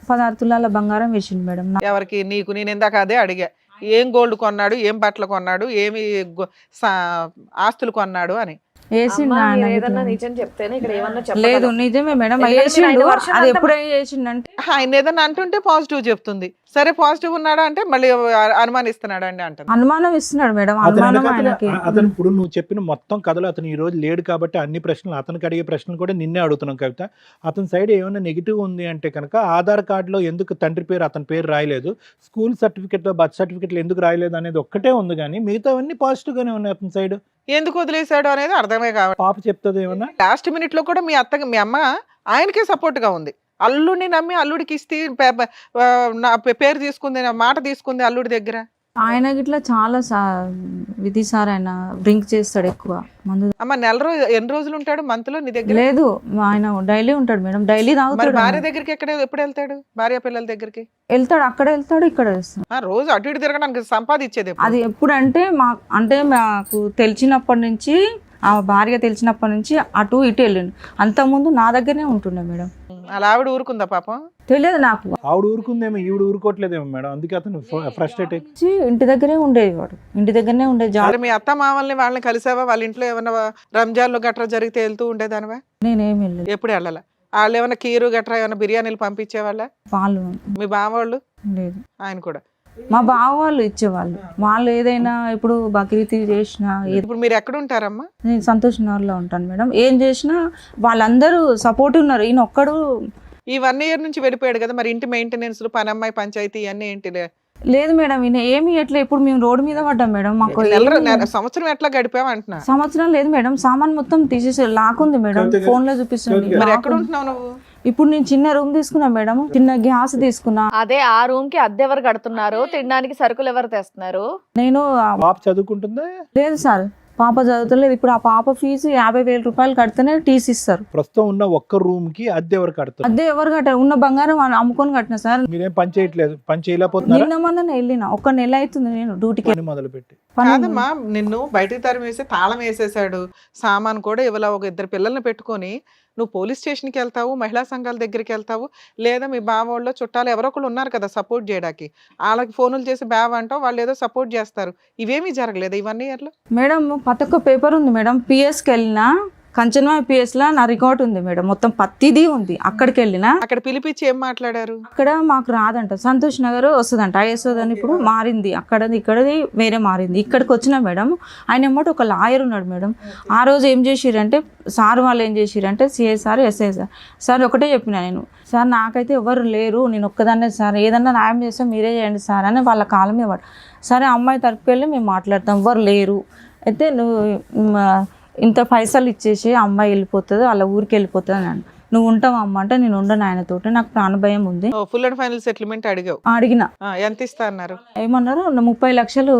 16 తులాల బంగారం వేసింది మేడం. ఎవరికి? నీకు. నేను ఇందాక అదే అడిగా, ఏం గోల్డ్ కొన్నాడు, ఏం బట్టలు కొన్నాడు, ఏమి ఆస్తులు కొన్నాడు అని. వేసిండు అమ్మా, ఆయన మీరు ఏదన్నా ఇట్లా. నిజం చెప్తేనే ఇక్కడ ఏమన్నా లేదు చెప్పగలం. నిజమే మేడం, ఎందుకంటే వేసిండు. ఆయన వర్షం అది అంతా- ఎప్పుడే వేసిండంటే ఆయన ఏదన్నా అంటుంటే పాజిటివ్ చెప్తుంది. సరే పాజిటివ్ ఉన్నాడా అంటే మళ్ళీ అనుమానిస్తున్నాడు అండి అంటుంది. అనుమానం ఇస్తున్నాడు మేడం. అతను అనుమానం వెనకాతల ఆయనకి. అతను ఇప్పుడు నువ్వు చెప్పిన మొత్తం కథలో అతను ఈ రోజు లేడు కాబట్టి అన్ని ప్రశ్నలు అతనికి అడిగే ప్రశ్నలు కూడా నిన్నే అడుగుతున్నాం కవిత. అతని సైడ్ ఏమైనా నెగిటివ్ ఉంది అంటే కనుక ఆధార్ కార్డులో ఎందుకు తండ్రి పేరు అతని పేరు రాయలేదు, స్కూల్ సర్టిఫికెట్లో బర్త్ సర్టిఫికెట్లో ఎందుకు రాయలేదు అనేది ఒక్కటే ఉంది. కానీ మిగతావన్నీ పాజిటివ్ గానే ఉన్నాయి అతని సైడ్. ఎందుకు వదిలేశాడు అనేది అర్థమే కావాలి. పాప చెప్తుంది ఏమన్నా. లాస్ట్ మినిట్ లో కూడా మీ అమ్మ ఆయనకే సపోర్ట్ గా ఉంది. అల్లుడిని నమ్మి అల్లుడికి ఇస్తే నా పేరు తీసుకుంది, నా మాట తీసుకుంది అల్లుడి దగ్గర. ఆయన గిట్లా చాలా విధి సార్, ఆయన డ్రింక్ చేస్తాడు ఎక్కువ మందు. అమ్మ ఎన్ని రోజులు ఉంటాడు మంత్ లో నీ దగ్గర? లేదు, ఆయన డైలీ ఉంటాడు మేడం, డైలీ మరి తాగుతాడు. భార్య దగ్గరికి ఎప్పుడు వెళ్తాడు? భార్య పిల్లల దగ్గరికి వెళ్తాడు, అక్కడ వెళ్తాడు, ఇక్కడ వెళ్తాడు. రోజు అటు ఇటు తిరగడానికి సంపాదించేది ఎప్పుడు? అది ఎప్పుడంటే మాకు తెలిసినప్పటి నుంచి, ఆ భార్య తెలిసినప్పటి నుంచి అటు ఇటు వెళ్ళిండు. అంతకుముందు నా దగ్గరనే ఉంటుండే మేడం. అలా ఆవిడ ఊరుకుందా పాపం? తెలియదు నాకు. ఆవిడ ఊరుకుందేమో, ఈవిడ ఊరుకోవట్లేదేమో మేడం. అందుకే అతను ఫ్రస్ట్రేట్ అయ్యి వచ్చి ఇంటి దగ్గరే ఉండేవాడు, ఇంటి దగ్గరనే ఉండే జాబ్. మరి మీ అత్త మామల్ని వాళ్ళని కలిసావా? వాళ్ళ ఇంట్లో ఏమన్నా రంజాన్లు గట్రా జరిగితే వెళ్తూ ఉండేదానివా? నేనేం వెళ్ళలేదు. ఎప్పుడు వెళ్ళాల? వాళ్ళు ఏమైనా కీరు గట్రా ఏమైనా బిర్యానీలు పంపించేవాళ్ళ? వాళ్ళు మీ బావ వాళ్ళు? లేదు, ఆయన కూడా. మా బావ వాళ్ళు ఇచ్చేవాళ్ళు. వాళ్ళు ఏదైనా ఇప్పుడు బక్రీద్ చేసినా, ఇప్పుడు మీరు ఎక్కడ ఉంటారమ్మా? నేను సంతోష్ నగర్లో ఉంటాను మేడం. ఏం చేసినా వాళ్ళందరూ సపోర్ట్ ఉన్నారు. ఈయన ఒక్కడు. ఈ 1 year నుంచి వెళ్ళిపోయాడు కదా, మరి ఇంటి మెయింటెనెన్స్, పనమ్మాయి, పంచాయతీ ఇవన్నీ ఏంటి? లేదు మేడం, ఈయన ఏమి ఎట్లా. ఇప్పుడు మేము రోడ్డు మీద పడ్డాం మేడం. మాకు సంవత్సరం ఎట్లా గడిపావు అంటున్నా? సంవత్సరం లేదు మేడం, సామాన్ మొత్తం తీసేసి లాక్కుంది మేడం. ఫోన్ లో చూపిస్తుంది. మరి ఎక్కడ ఉంటున్నావు నువ్వు? ఇప్పుడు నేను చిన్న రూమ్ తీసుకున్నా మేడం, చిన్న గ్యాస్ తీసుకున్నా. అదే ఆ రూమ్ కి అద్దె ఎవరు కడుతున్నారు, తినడానికి సరుకులు ఎవరు తెస్తున్నారు? నేను పాప చదువుకుంటుందా? లేదు సార్, పాప చదువుతలేదు. ఇప్పుడు ఆ పాప ఫీజు 50,000 రూపాయలు కడితేనే టీసీ ఇస్తారు. ప్రస్తుతం ఉన్న ఒక్క రూమ్ కి అద్దె ఎవరు కడతారు? అదే ఎవరు కట్టారు? ఉన్న బంగారం అమ్ముకొని కట్టిన సార్. మీరేం పని చేయట్లేదు, పని చేయలేకపోతున్నారా? నిన్న మొన్న వెళ్ళిన 1 నెల అవుతుంది నేను డ్యూటీకి. పని మొదలు పెట్టి. కాదమ్మా, నిన్ను బయటికి తరిమి వేసి తాళం వేసేసాడు, సామాన్ కూడా ఇవ్వలా, ఒక 2 పిల్లల్ని పెట్టుకొని నువ్వు పోలీస్ స్టేషన్కి వెళ్తావు, మహిళా సంఘాల దగ్గరికి వెళ్తావు, లేదా మీ బావ వాళ్ళు చుట్టాలు ఎవరో ఒకళ్ళు ఉన్నారు కదా సపోర్ట్ చేయడానికి, వాళ్ళకి ఫోనులు చేసి బావ అంటావు, వాళ్ళు ఏదో సపోర్ట్ చేస్తారు. ఇవేమీ జరగలేదు ఈ 1 yearలో? మేడం ప్రతి ఒక్క పేపర్ ఉంది మేడం. పిఎస్కి వెళ్ళినా కంచన్వాయి పిఎస్లో నా రికార్డ్ ఉంది మేడం, మొత్తం ప్రతిదీ ఉంది. అక్కడికి వెళ్ళినా అక్కడ పిలిపించి ఏం మాట్లాడారు? అక్కడ మాకు రాదంట, సంతోష్ నగర్ వస్తుందంట, ఐఎస్ అని ఇప్పుడు మారింది, అక్కడది ఇక్కడది వేరే మారింది. ఇక్కడికి వచ్చిన మేడం ఆయన ఏమంటే ఒక లాయర్ ఉన్నాడు మేడం. ఆ రోజు ఏం చేసిరంటే సార్ వాళ్ళు ఏం చేసిరంటే సిఐ సార్ ఎస్ఐ సార్ ఒకటే చెప్పిన నేను, సార్ నాకైతే ఎవరు లేరు, నేను ఒక్కదాన్నే సార్, ఏదన్నా న్యాయం చేస్తే మీరే చేయండి సార్ అని వాళ్ళ కాలం మీద పడు. సరే అమ్మాయి తరపుకి వెళ్ళి మేము మాట్లాడతాం, ఎవరు లేరు అయితే నువ్వు ఇంత పైసలు ఇచ్చేసి అమ్మాయి వెళ్ళిపోతుంది, వాళ్ళ ఊరికి వెళ్ళిపోతుంది అని నువ్వు ఉంటావు అమ్మ అంటే నేను ఉండను ఆయనతోటి, నాకు ప్రాణభయం ఉంది. ఫుల్ అండ్ ఫైనల్ సెటిల్మెంట్ అడిగావు? అడిగిన. ఎంత ఇస్తా అన్నారు? ఏమన్నారు 30 లక్షలు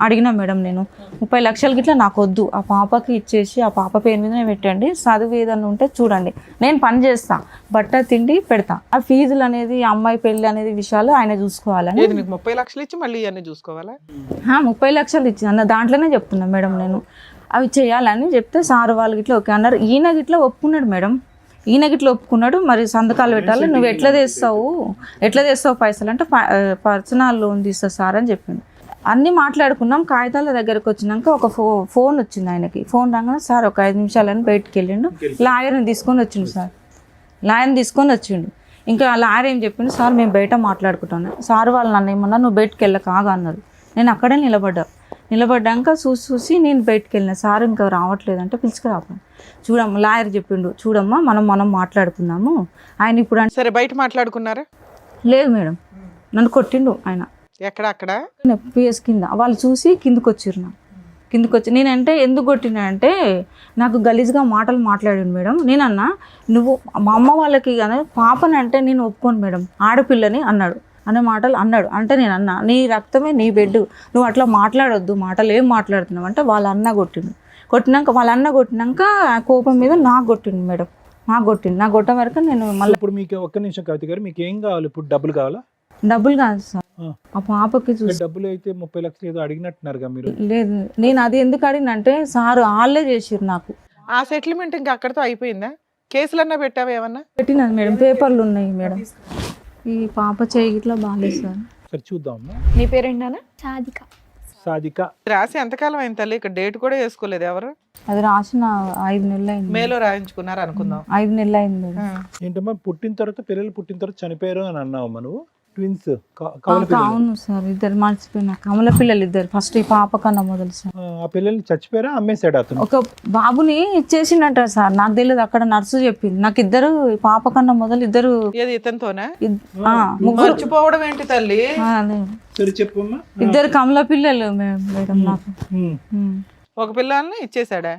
అడిగినా మేడం. నేను 30 లక్షలకి ఇట్లా నాకు వద్దు, ఆ పాపకి ఇచ్చేసి ఆ పాప పేరు మీదనే పెట్టండి, చదువు ఏదన్నా ఉంటే చూడండి, నేను పని చేస్తా, బట్ట తిండి పెడతా, ఆ ఫీజులు అనేది అమ్మాయి పెళ్లి అనేది విషయాలు ఆయన చూసుకోవాలని. నీకు 30 లక్షలు ఇచ్చి మళ్ళీ ఇవన్నీ చూసుకోవాలా? 30 లక్షలు ఇచ్చి అన్న దాంట్లోనే చెప్తున్నా మేడం నేను, అవి చేయాలని చెప్తే సార్ వాళ్ళు గిట్లా ఓకే అన్నారు. ఈయన గిట్లా ఒప్పుకున్నాడు మేడం, ఈయన గిట్లా ఒప్పుకున్నాడు. మరి సంతకాలు పెట్టాలి, నువ్వు ఎట్లా తెస్తావు పైసలు అంటే పర్సనల్ లోన్ తీస్తా సార్ అని చెప్పిండు. అన్నీ మాట్లాడుకున్నాం. కాగితాల దగ్గరకు వచ్చినాక ఒక ఫోన్ వచ్చింది ఆయనకి. ఫోన్ రాగానే సార్ ఒక 5 నిమిషాలని బయటకు వెళ్ళిండు, లాయర్ని తీసుకొని వచ్చిండు సార్, లాయర్ని తీసుకొని వచ్చిండు. ఇంకా లాయర్ ఏం చెప్పిండు, సార్ మేము బయట మాట్లాడుకుంటాను, సార్ వాళ్ళు నన్ను ఏమన్నా నువ్వు బయటకు వెళ్ళక ఆగా అన్నారు. నేను అక్కడే నిలబడ్డాక చూసి నేను బయటకు వెళ్ళిన, సార్ ఇంకా రావట్లేదంటే పిలుచుకురాపండి, చూడమ్మా లాయర్ చెప్పిండు, చూడమ్మా మనం మాట్లాడుకుందాము ఆయన ఇప్పుడు అంటే. సరే బయట మాట్లాడుకున్నారా? లేదు మేడం, నన్ను కొట్టిండు ఆయన. ఎక్కడ? అక్కడ పిఎస్ కింద. వాళ్ళు చూసి కిందకు వచ్చి నేనంటే ఎందుకు కొట్టినా అంటే నాకు గలీజ్గా మాటలు మాట్లాడాను మేడం. నేనన్నా నువ్వు మా అమ్మ వాళ్ళకి కానీ పాపని అంటే నేను ఒప్పుకోను మేడం, ఆడపిల్లని అన్నాడు, అనే మాటలు అన్నాడు. అంటే నేను అన్నా నీ రక్తమే నీ బెడ్, నువ్వు అట్లా మాట్లాడొద్దు, మాటలు ఏం మాట్లాడుతున్నావు అంటే వాళ్ళ అన్న కొట్టినాక ఆ కోపం మీద నాకు కొట్టిండు మేడం, నాకు కొట్ట వరకు నేను మళ్ళీ. ఇప్పుడు మీకు ఒక్క నిమిషం కవిత గారు, మీకు ఏం కావాలి ఇప్పుడు? డబ్బులు కావాలా? డబ్బులు కాదు సార్, ఆ పాపకి చూసి. డబ్బులు అయితే 30 లక్షలు ఏదో అడిగినట్టున్నారుగా మీరు? లేదు, నేను అది ఎందుకు అడిగినంటే సార్ వాళ్ళే చేసిర్రు నాకు. ఆ సెటిల్మెంట్ ఇంకా అక్కడితో అయిపోయిందా? కేసులన్నా పెట్టావా ఏమన్నా? పెట్టినది మేడం, పేపర్లు ఉన్నాయి మేడం. ఈ పాప చేయి ఇట్లా బాగాలేదు సార్. సరే చూద్దాం. నీ పేరేంటానా? సాధిక. రాసి ఎంతకాలం అయింది తల్లి? ఇక్కడ డేట్ కూడా వేసుకోలేదు ఎవరు? అది రాసిన 5 నెలలు అయింది. మేలో రాయించుకున్నారు అనుకుందాం. 5 నెలలు అయింది. ఏంటమ్మా పిల్లలు పుట్టిన తర్వాత చనిపోయారు అని అన్నావమ్మా నువ్వు? ట్విన్స్? అవును సార్, ఇద్దరు మర్చిపోయినా, కమల పిల్లలు ఇద్దరు. ఫస్ట్ ఈ పాప కన్నా మొదలు సార్. ఆ పిల్లల్ని చచ్చిపోయారా, అమ్మేశాడు అతను? ఒక బాబుని ఇచ్చేసిండట సార్, నాకు తెలియదు, అక్కడ నర్సు చెప్పింది నాకు. ఇద్దరు పాప కన్నా మొదలు ఇద్దరు. ఏది ఇతనితోనే? ముగ్గురు. మర్చిపోవడం ఏంటి తల్లి? సరే చెప్పమ్మా. ఇద్దరు కమల పిల్లలు మేడం నాకు. ఒక పిల్లల్ని ఇచ్చేసాడా?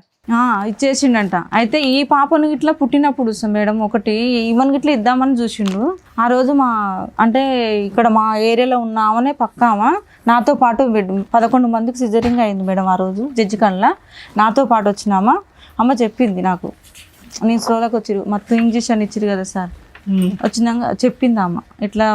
ఇచ్చేసిండంట. అయితే ఈ పాపను ఇట్లా పుట్టినప్పుడు మేడం ఒకటి ఈవెన్ గిట్లా ఇద్దామని చూసిండు. ఆ రోజు ఇక్కడ మా ఏరియాలో ఉన్న ఆమెనే పక్కామా నాతో పాటు 11 మందికి సిజరింగ్ అయింది మేడం. ఆ రోజు జడ్జి కళ్ళ నాతో పాటు వచ్చినామా అమ్మ చెప్పింది నాకు. నేను సోదకు వచ్చిరు మొత్తం ఇంజక్షన్ ఇచ్చిరు కదా సార్, వచ్చినాక చెప్పింది అమ్మ ఇట్లా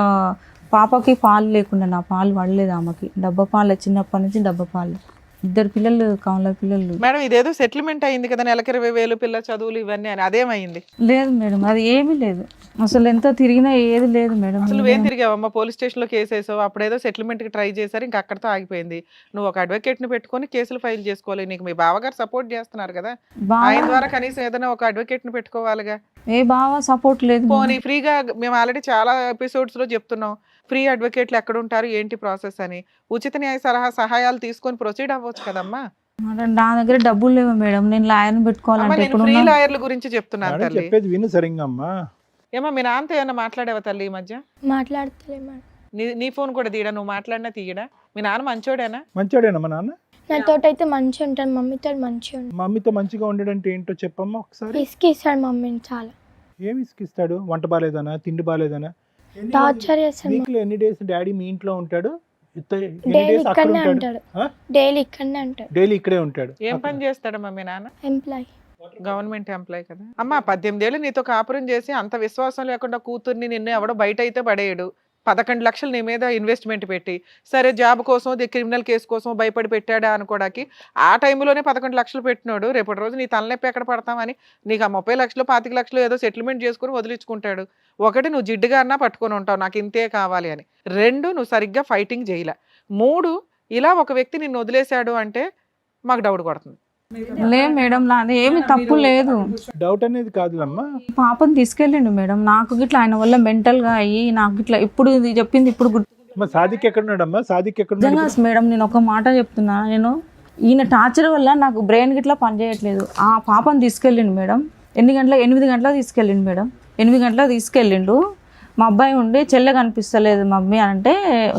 పాపకి పాలు లేకుండా, నా పాలు పడలేదు ఆమెకి, డబ్బా పాలు చిన్నప్పటి నుంచి డబ్బా పాలు. ఇద్దరు పిల్లలు కమల పిల్లలు. మేడం ఇదేదో సెటిల్మెంట్ అయింది కదా, నెలకి 20,000 పిల్ల చదువులు ఇవన్నీ అని, అదేమైంది? లేదు మేడం, అది ఏమీ లేదు అసలు, ఎంత తిరిగినా ఏది లేదు మేడం. అసలు ఏం తిరిగావమ్మా? పోలీస్ స్టేషన్ లో కేసు వేసావు, అప్పుడేదో సెటిల్మెంట్ కి ట్రై చేశారు, ఇంకా అక్కడితో ఆగిపోయింది. నువ్వు ఒక అడ్వకేట్ ని పెట్టుకొని కేసులు ఫైల్ చేసుకోవాలి. నీకు మీ బావగారు సపోర్ట్ చేస్తున్నారు కదా, ఆయన ద్వారా కనీసం ఏదైనా ఒక అడ్వకేట్ ని పెట్టుకోవాలిగా. ఏ బావ సపోర్ట్ లేదు. పోనీ ఫ్రీగా, మేము ఆల్రెడీ చాలా ఎపిసోడ్స్ లో చెప్తున్నాం, ఫ్రీ అడ్వకేట్లు ఎక్కడ ఉంటారు ఏంటి ప్రాసెస్ అని, ఉచిత న్యాయ సహాయాలు తీసుకొని ప్రొసీడ్ అవ్వచ్చు కదమ్మా. నా దగ్గర డబ్బులు లేవు మేడం, నేను లాయర్ని పెట్టుకోవాలంటే. ఫ్రీ లాయర్ల గురించి చెప్తున్నాను తల్లి, చెప్పేది విను సరిగ్గా అమ్మా. ఏమో మీ నాన్నతో ఏమన్నా మాట్లాడేవా తల్లి ఈ మధ్య? మాట్లాడతలే. నీ ఫోన్ కూడా తీయడా? నువ్వు మాట్లాడినా తీయడా? మీ నాన్న మంచోడేనా? మంచోడేనా మా నాన్న? నాతో అయితే మంచిగా ఉంటాను, మమ్మీతో మంచిగా ఉంటాను. మమ్మీతో మంచిగా ఉండడంటే ఏంటో చెప్పమ్మా ఒకసారి. ఇసుకిస్తాడు మమ్మీని చాలా. ఏమి ఇసుకిస్తాడు? వంట బాలేదనా, తిండి బాలేదనా? టార్చర్ చేస్తాడు. వీక్లో ఎన్ని డేస్ డాడీ మీ ఇంట్లో ఉంటాడు? డైలీ ఇక్కడనే ఉంటాడు. డైలీ ఇక్కడే ఉంటాడు. ఏం పని చేస్తాడమ్మా మీ నాన్న? ఎంప్లాయ్, గవర్నమెంట్ ఎంప్లాయ్ కదా. అమ్మా 18 ఏళ్ళు నీతో కాపురం చేసి అంత విశ్వాసం లేకుండా కూతుర్ని నిన్ను ఎవడో బయట అయితే పడేయడు, 11 లక్షలు నీ మీద ఇన్వెస్ట్మెంట్ పెట్టి, సరే జాబ్ కోసం క్రిమినల్ కేసు కోసం భయపడి పెట్టాడా అనుకోవడానికి ఆ టైంలోనే 11 లక్షలు పెట్టినోడు రేపటి రోజు నీ తలనొప్పి ఎక్కడ పడతామని నీకు ఆ 30 లక్షలు 25 లక్షలు ఏదో సెటిల్మెంట్ చేసుకుని వదిలించుకుంటాడు. ఒకటి, నువ్వు జిడ్డుగా అన్నా పట్టుకొని ఉంటావు నాకు ఇంతే కావాలి అని. 2, నువ్వు సరిగ్గా ఫైటింగ్ చేయలే. 3, ఇలా ఒక వ్యక్తి నిన్ను వదిలేశాడు అంటే మాకు డౌట్ కొడుతుంది. లే మేడం, నాది ఏమి తప్పు లేదు. డౌట్ అనేది కాదులమ్మా. ఈ పాపని తీసుకెళ్ళిండు మేడం. నాకు గిట్లా ఆయన వల్ల మెంటల్గా అయ్యి నాకు గిట్లా ఇప్పుడు ఇది చెప్పింది ఇప్పుడు అమ్మా సాదిక్ ఎక్కడున్నాడమ్మా? సాదిక్ ఎక్కడున్నాడు? నిజంగా మేడం నేను ఒక మాట చెప్తున్నా, నేను ఈయన టార్చర్ వల్ల నాకు బ్రెయిన్ గిట్లా పనిచేయట్లేదు. ఆ పాపని తీసుకెళ్ళిండు మేడం. 8 గంటలకు తీసుకెళ్ళిండు మేడం. 8 గంటలకు తీసుకెళ్ళిండు. మా అబ్బాయి ఉండి చెల్లె కనిపిస్తలేదు మమ్మీ అంటే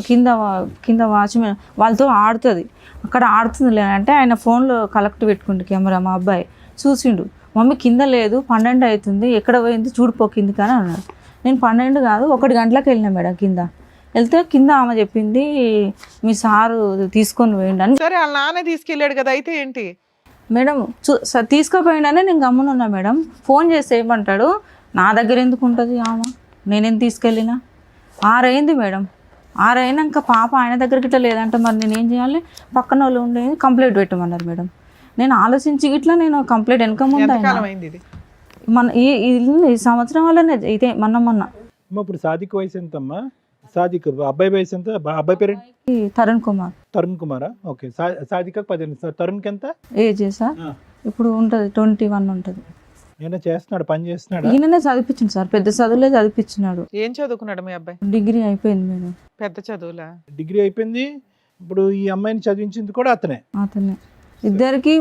కింద వాచ్మెన్ వాళ్ళతో ఆడుతుంది, అక్కడ ఆడుతుంది లేదంటే ఆయన ఫోన్లో కలెక్ట్ పెట్టుకుంటు కెమెరా. మా అబ్బాయి చూసిండు, మమ్మీ కింద లేదు 12 అవుతుంది ఎక్కడ పోయింది చూడిపో కిందికి అని అన్నాడు. నేను 12 కాదు 1 గంటలకు వెళ్ళినా మేడం. వెళ్తే కింద ఆమె చెప్పింది మీ సారు తీసుకొని పోయిండు అని. సరే వాళ్ళ నాన్న తీసుకెళ్ళాడు కదా, అయితే ఏంటి మేడం తీసుకుపోయిండనే నేను గమ్మునున్నా మేడం. ఫోన్ చేసి ఏమంటాడు, నా దగ్గర ఎందుకు ఉంటుంది ఆమె, నేనేం తీసుకెళ్ళినా. 6 అయింది మేడం. 6 అయినాక పాప ఆయన దగ్గరికి ఇట్లా లేదంటే మరి నేనేం చేయాలి? పక్కన వాళ్ళు ఉండే కంప్లైంట్ పెట్టమన్నారు మేడం. నేను ఆలోచించి గిట్లా నేను కంప్లైంట్ వెనక ముందు ఎంతకాలం అయింది ఇది? మన ఈ సంవత్సరం వల్లనే ఇదే మొన్న అమ్మా ఇప్పుడు సాదిక్ వయసు ఎంతమ్మా? సాదిక్ అబ్బాయి వయసు ఎంత? అబ్బాయి పేరు ఈ తరుణ్ కుమార్. తరుణ్ కుమారా? ఓకే. సాదిక్ 18. తరుణ్కి ఎంత ఏజ్ సార్? ఇప్పుడు ఉంటుంది 21 ఉంటుంది. ఏమైనా చేస్తున్నాడు, పని చేస్తున్నాడు? ఈయననే చదివించింది సార్, పెద్ద చదువులే చదివించినాడు. ఏం చదువుకున్నాడు మీ అబ్బాయి? డిగ్రీ అయిపోయింది మేడం. పెద్ద చదువులా? డిగ్రీ అయిపోయింది. ఇప్పుడు ఈ అమ్మాయిని చదివించింది కూడా అతనే. ఇద్దరికి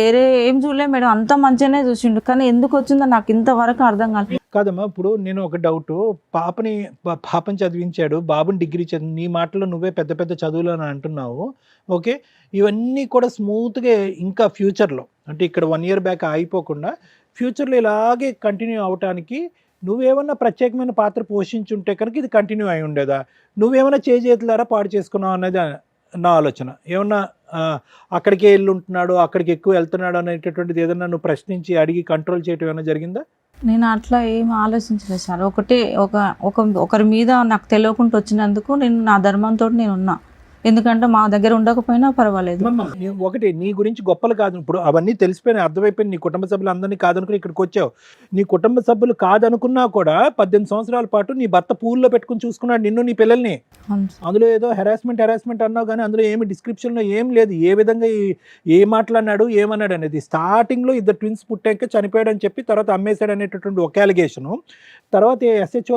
ఏరే ఏం చూడలే మేడం, అంత మంచిగానే చూసిండు. కానీ ఎందుకు వచ్చిందో నాకు ఇంతవరకు అర్థం కాలేదు. కాదమ్మా, ఇప్పుడు నేను ఒక డౌట్, పాపని చదివించాడు, బాబుని డిగ్రీ చదివి, నీ మాటలో నువ్వే పెద్ద పెద్ద చదువులు అని అంటున్నావు. ఓకే, ఇవన్నీ కూడా స్మూత్గా ఇంకా ఫ్యూచర్లో అంటే ఇక్కడ 1 year బ్యాక్ అయిపోకుండా ఫ్యూచర్లో ఇలాగే కంటిన్యూ అవటానికి నువ్వేమన్నా ప్రత్యేకమైన పాత్ర పోషించుంటే కనుక ఇది కంటిన్యూ అయి ఉండేదా? నువ్వేమైనా చేతులారా పాడు చేసుకున్నావు అన్నది నా ఆలోచన. ఏమన్నా అక్కడికే వెళ్ళి ఉంటున్నాడు, అక్కడికి ఎక్కువ వెళ్తున్నాడు అనేటటువంటిది ఏదన్నా నువ్వు ప్రశ్నించి అడిగి కంట్రోల్ చేయటం ఏమైనా జరిగిందా? నేను అట్లా ఏం ఆలోచించలేదు సార్. ఒకరి మీద నాకు తెలియకుండా వచ్చినందుకు నేను నా ధర్మంతో నేను ఉన్నా. ఎందుకంటే మా దగ్గర ఉండకపోయినా పర్వాలేదు. ఒకటి నీ గురించి గొప్పలు కాదు, ఇప్పుడు అవన్నీ తెలిసిపోయినాయి, అర్థమైపోయింది. నీ కుటుంబ సభ్యులు అందరినీ కాదనుకుని ఇక్కడికి వచ్చావు. నీ కుటుంబ సభ్యులు కాదనుకున్నా కూడా 18 సంవత్సరాల పాటు నీ భర్త పూల్లో పెట్టుకుని చూసుకున్నాడు నిన్ను, నీ పిల్లల్ని. అందులో ఏదో హెరాస్మెంట్ అన్నావు కానీ అందులో ఏమి డిస్క్రిప్షన్లో ఏం లేదు. ఏ విధంగా ఏ మాట్లాడినాడు ఏమన్నాడు అనేది. స్టార్టింగ్లో 2 ట్విన్స్ పుట్టాక చనిపోయాడు అని చెప్పి తర్వాత అమ్మేశాడు అనేటటువంటి ఒక అలిగేషను. తర్వాత SHO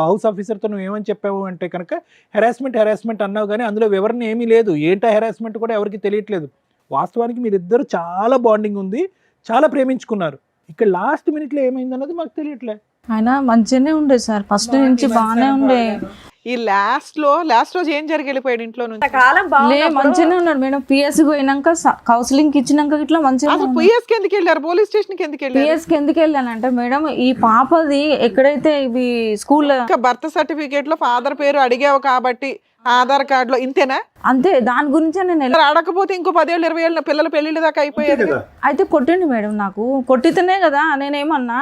హౌస్ ఆఫీసర్తో నువ్వు ఏమని చెప్పావు అంటే కనుక హెరాస్మెంట్ అన్నావు కానీ అందులో వివరణ ఏమీ లేదు. ఏంటా హెరాస్మెంట్ కూడా ఎవరికి తెలియట్లేదు. వాస్తవానికి మీరిద్దరు చాలా బాండింగ్ ఉంది, చాలా ప్రేమించుకున్నారు. ఇక్కడ లాస్ట్ మినిట్లో ఏమైంది అన్నది మాకు తెలియట్లే. ఆయన మంచిగానే ఉండే సార్, ఫస్ట్ నుంచి బాగానే ఉండే. ఈ లాస్ట్ రోజు ఏం జరిగి వెళ్ళిపోయాడు ఇంట్లో నుంచి? మంచిగానే ఉన్నాడు మేడం. పిఎస్కి పోయినాక కౌన్సిలింగ్ ఇచ్చినాక ఇట్లా మంచిగా. పిఎస్కి ఎందుకు వెళ్ళారు? పోలీస్ స్టేషన్కి ఎందుకు వెళ్ళారు? పిఎస్కి ఎందుకు వెళ్ళానంటే మేడం, ఈ పాపది ఎక్కడైతే ఇవి స్కూల్లో బర్త్ సర్టిఫికేట్ లో ఫాదర్ పేరు అడిగావు కాబట్టి ఆధార్ కార్డులో ఇంతేనా? అంతే, దాని గురించే నేను అడగకపోతే ఇంకో 10 ఏళ్ళు 20 ఏళ్ళు పిల్లల పెళ్లిళ్ళ దాకా అయిపోయేది. అయితే కొట్టిండు మేడం, నాకు కొట్టితేనే కదా నేనేమన్నా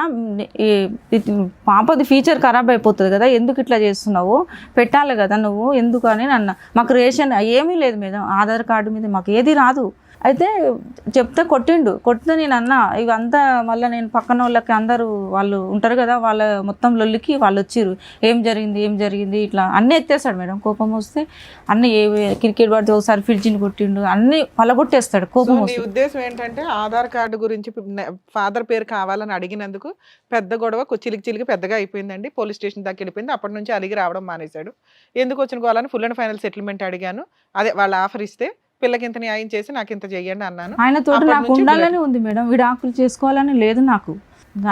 పాపది ఫ్యూచర్ ఖరాబ్ అయిపోతుంది కదా, ఎందుకు ఇట్లా చేస్తున్నావు, పెట్టాలి కదా నువ్వు ఎందుకు అని అన్న. మాకు రేషన్ ఏమీ లేదు మేడం, ఆధార్ కార్డు మీద మాకు ఏది రాదు. అయితే చెప్తే కొట్టితే నేను అన్నా ఇవంతా మళ్ళీ నేను పక్కన వాళ్ళకి అందరూ వాళ్ళు ఉంటారు కదా, వాళ్ళ మొత్తం లొల్లికి వాళ్ళు వచ్చిర్రు. ఏం జరిగింది ఇట్లా అన్నీ ఎత్తేస్తాడు మేడం. కోపం వస్తే అన్నీ క్రికెట్ పడితే ఒకసారి ఫ్రిడ్జ్ని కొట్టిండు, అన్నీ పలగొట్టేస్తాడు కోపం వస్తే. ఉద్దేశం ఏంటంటే ఆధార్ కార్డు గురించి ఫాదర్ పేరు కావాలని అడిగినందుకు పెద్ద గొడవ చిలికి పెద్దగా అయిపోయిందండి. పోలీస్ స్టేషన్ దాకా వెళ్ళిపోయింది. అప్పటి నుంచి అలిగి రావడం మానేశాడు. ఎందుకు వచ్చిన గోవాలని ఫుల్ అండ్ ఫైనల్ సెటిల్మెంట్ అడిగాను. అదే వాళ్ళ ఆఫర్ ఇస్తే పిల్లకి ఇంత న్యాయం చేసి నాకు ఇంత చెయ్యండి అన్నాను. ఆయనతోటి నాకు ఉండాలని ఉంది మేడం, విడాకులు చేసుకోవాలని లేదు నాకు,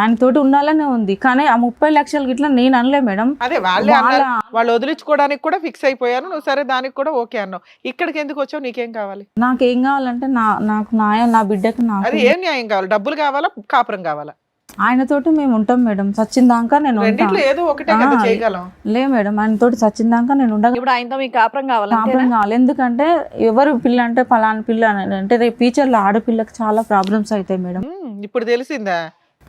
ఆయనతోటి ఉండాలనే ఉంది. కానీ ఆ 30 లక్షలు గిట్లా నేను అనలే మేడం. అదే వాళ్ళు వదిలించుకోవడానికి కూడా ఫిక్స్ అయిపోయారు. నువ్వు సరే దానికి కూడా ఓకే అన్నావు. ఇక్కడికి ఎందుకు వచ్చావు? నీకేం కావాలి? నాకేం కావాలంటే నాకు న్యాయం, నా బిడ్డకి నాకు. అది ఏం న్యాయం కావాలి? డబ్బులు కావాలా, కాపురం కావాలా? ఆయనతోటి మేము ఉంటాం మేడం, సచ్చిందాకా నేను ఏదో ఒకటే కదా చేయగలం. లే మేడం, ఆయనతోటి సచ్చిందాకా నేను ఉండగా. ఇప్పుడు ఆయనతో మీకు కాపురం కావాలి? కాపురం కావాలి. ఎందుకంటే ఎవరు పిల్ల అంటే పలానా పిల్ల అంటే రేపు ఫ్యూచర్లో ఆడపిల్లకి చాలా ప్రాబ్లమ్స్ అవుతాయి మేడం. ఇప్పుడు తెలిసిందా?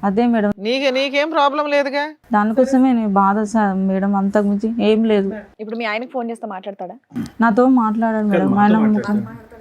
అదే మేడం, నీకేం ప్రాబ్లం లేదుగా. దానికోసమే నేను బాధ సార్ మేడం, అంతకు మించి ఏం లేదు. ఇప్పుడు మీ ఆయనకి ఫోన్ చేస్తే మాట్లాడతాడా? నాతో మాట్లాడాడు మేడం. మాతో ఆయన మాట్లాడతాడు.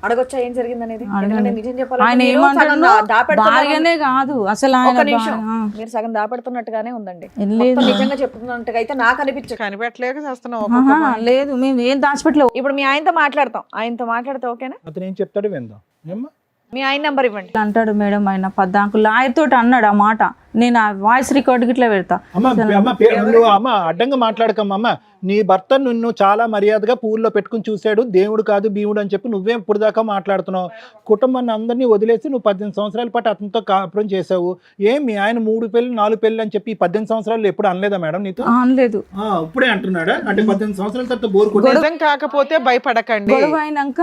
అడగొచ్చా ఏం జరిగింది అనేది? అడగండి. ఎందుకంటే నిజం చెప్పాలంటే ఆయన మీరు ఏమంటాడు, సగం దాపెడుతున్నారు. భార్యనే కాదు అసలు ఒక్క ఆయన నిమిషం. ఆ. మీరు సగం దాపెడుతున్నట్టుగానే ఉందండి. లేదు. మొత్తం నిజంగా చెప్తున్నట్టుగా అయితే నాకు అనిపించదు. కనిపెట్టలేక చేస్తున్నావు ఆహా, ఒక్కొక్క మాట. లేదు మేము ఏం దాచిపెట్టలేవు. ఇప్పుడు మీ ఆయనతో మాట్లాడతాం. ఆయనతో మాట్లాడితే ఓకేనా? అతను ఏం చెప్తాడో విందాం. ఏమ్మా? మీ ఆయన నంబర్ ఇవ్వండి. అంటాడు మేడం, ఆయన పద్దాకు లాయర్ తోటి అన్నాడు ఆ మాట. నేను ఆ వాయిస్ రికార్డ్ ఇట్లా పెడతా. అమ్మ నువ్వు అమ్మ అడ్డంగా మాట్లాడకమ్మా. అమ్మ నీ భర్త నిన్ను చాలా మర్యాదగా పూల్లో పెట్టుకుని చూశాడు, దేవుడు కాదు భీముడు అని చెప్పి నువ్వేం ఇప్పుడు దాకా మాట్లాడుతున్నావు? కుటుంబాన్ని అందరినీ వదిలేసి నువ్వు 18 సంవత్సరాల పాటు అతనితో కాపురం చేసావు. ఏం మీ ఆయన 3 పెళ్ళి 4 పెళ్ళి అని చెప్పి 18 సంవత్సరాలు ఎప్పుడు అనలేదా మేడం నీతో? అనలేదు. ఇప్పుడే అంటున్నాడా? అంటే 18 సంవత్సరాల తర్వాత బోర్ కొట్టి నిజం కాకపోతే భయపడకండి. గొడవ అయినాక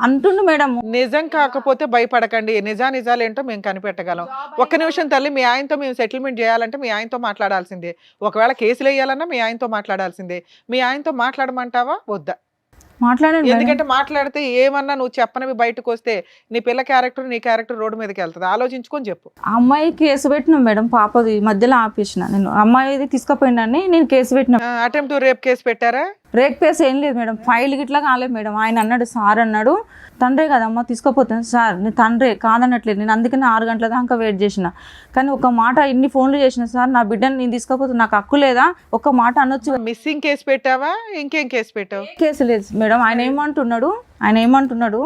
అంటుండు మేడం. నిజం కాకపోతే భయపడకండి. నిజాలేంటో మేము కనిపెట్టగలం. ఒక్క నిమిషం తల్లి, మీ ఆయనతో మేము సెటిల్మెంట్ చేయాలంటే మీ ఆయనతో మాట్లాడాల్సిందే. ఒకవేళ కేసులు వేయాలన్నా మీ ఆయనతో మాట్లాడాల్సిందే. మీ ఆయనతో మాట్లాడమంటావా వద్దా? మాట్లాడాడు మేడం. ఎందుకంటే మాట్లాడితే ఏమన్నా నువ్వు చెప్పనవి బయటకు వస్తే నీ పిల్ల క్యారెక్టర్ నీ క్యారెక్టర్ రోడ్డు మీదకి వెళ్తుంది. ఆలోచించుకొని చెప్పు. ఆ అమ్మాయి కేసు పెట్టినాం మేడం, పాపది మధ్యలో ఆపేసిన. నేను అమ్మాయిది తీసుకుపోయిందని నేను కేసు పెట్టిన. అటెంప్ట్ రేప్ కేసు పెట్టారా? రేక్ కేసు ఏం లేదు మేడం, ఫైల్ గిట్లా కాలేదు మేడం. ఆయన అన్నాడు, సార్ అన్నాడు, తండ్రే కదమ్మా తీసుకుపోతాను సార్, నేను తండ్రే కాదనట్లేదు. నేను అందుకని 6 గంటల దాకా వెయిట్ చేసిన. కానీ ఒక మాట ఇన్ని ఫోన్లు చేసిన, సార్ నా బిడ్డని నేను తీసుకుపోతే నాకు హక్కు లేదా? ఒక మాట అనొచ్చు. మిస్సింగ్ కేసు పెట్టావా? ఇంకేం కేసు పెట్టావు? కేసు లేదు మేడం. ఆయన ఏమంటున్నాడు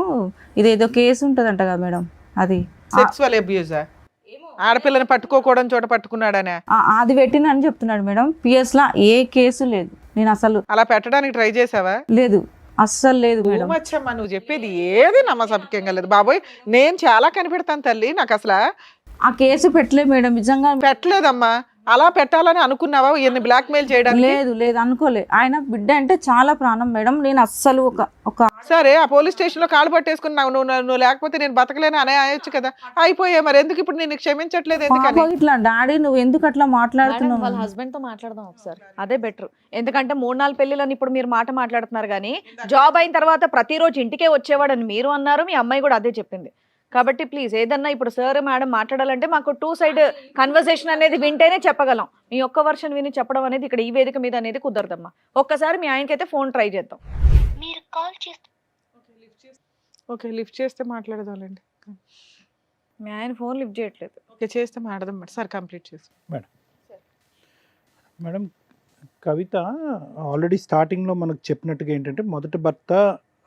ఇదేదో కేసు ఉంటుందంట కదా మేడం, అది సెక్సువల్ అబ్యూజా? ఆడపిల్లని పట్టుకోకూడదని చోట పట్టుకున్నాడనే అది పెట్టిన అని చెప్తున్నాడు మేడం. పిఎస్ లా ఏ కేసు లేదు. నేను అసలు అలా పెట్టడానికి ట్రై చేసావా? లేదు, అస్సలు లేదు మేడం. మచ్చమ్మా, నువ్వు చెప్పేది ఏది నమ్మసభ్యంగా లేదు బాబోయ్. నేను చాలా కనిపెడతాను తల్లి. నాకు అసలు ఆ కేసు పెట్టలేదు మేడం, నిజంగా పెట్టలేదమ్మా. అలా పెట్టాలని అనుకున్నావా? ఎన్ని బ్లాక్ మెయిల్ చేయడానికి? లేదు అనుకోలే. ఆయన బిడ్డ అంటే చాలా ప్రాణం మేడం. నేను అస్సలు ఒక సరే, ఆ పోలీస్ స్టేషన్ లో కాలు పట్టేసుకున్నావు. నువ్వు లేకపోతే నేను బతకలేను అనే అయ్యొచ్చు కదా. అయిపోయా మరి ఎందుకు ఇప్పుడు నేను క్షమించట్లేదు? ఎందుకని? పాప ఇట్లా డాడీ నువ్వు ఎందుకు అట్లా మాట్లాడుతున్నావు? వాళ్ళ హస్బెండ్ తో మాట్లాడదాం ఒకసారి, అదే బెటర్. ఎందుకంటే 3-4 పెళ్లిలని ఇప్పుడు మీరు మాట్లాడుతున్నారు కానీ జాబ్ అయిన తర్వాత ప్రతిరోజు ఇంటికే వచ్చేవాడని మీరు అన్నారు. మీ అమ్మాయి కూడా అదే చెప్పింది. కాబట్టి ప్లీజ్ ఏదన్నా ఇప్పుడు సార్ మేడం మాట్లాడాలంటే మాకు 2 సైడ్ కన్వర్సేషన్ అనేది వింటేనే చెప్పగలం. మీ ఒక్క వర్షన్ విని చెప్పడం అనేది ఇక్కడ ఈ వేదిక మీద అనేది కుదరదమ్మా. ఒక్కసారి మీ ఆయనకైతే ఫోన్ ట్రై చేద్దాం. ఓకే, లిఫ్ట్ చేస్తే మాట్లాడదాంలేండి. మీ ఆయన ఫోన్ లిఫ్ట్ చేయట్లేదు. ఓకే, చేస్తే మాట్లాడదాం మేడం. సార్ కంప్లీట్ చేసి మేడం. కవిత ఆల్రెడీ స్టార్టింగ్లో మనకు చెప్పినట్టుగా ఏంటంటే మొదటి భర్త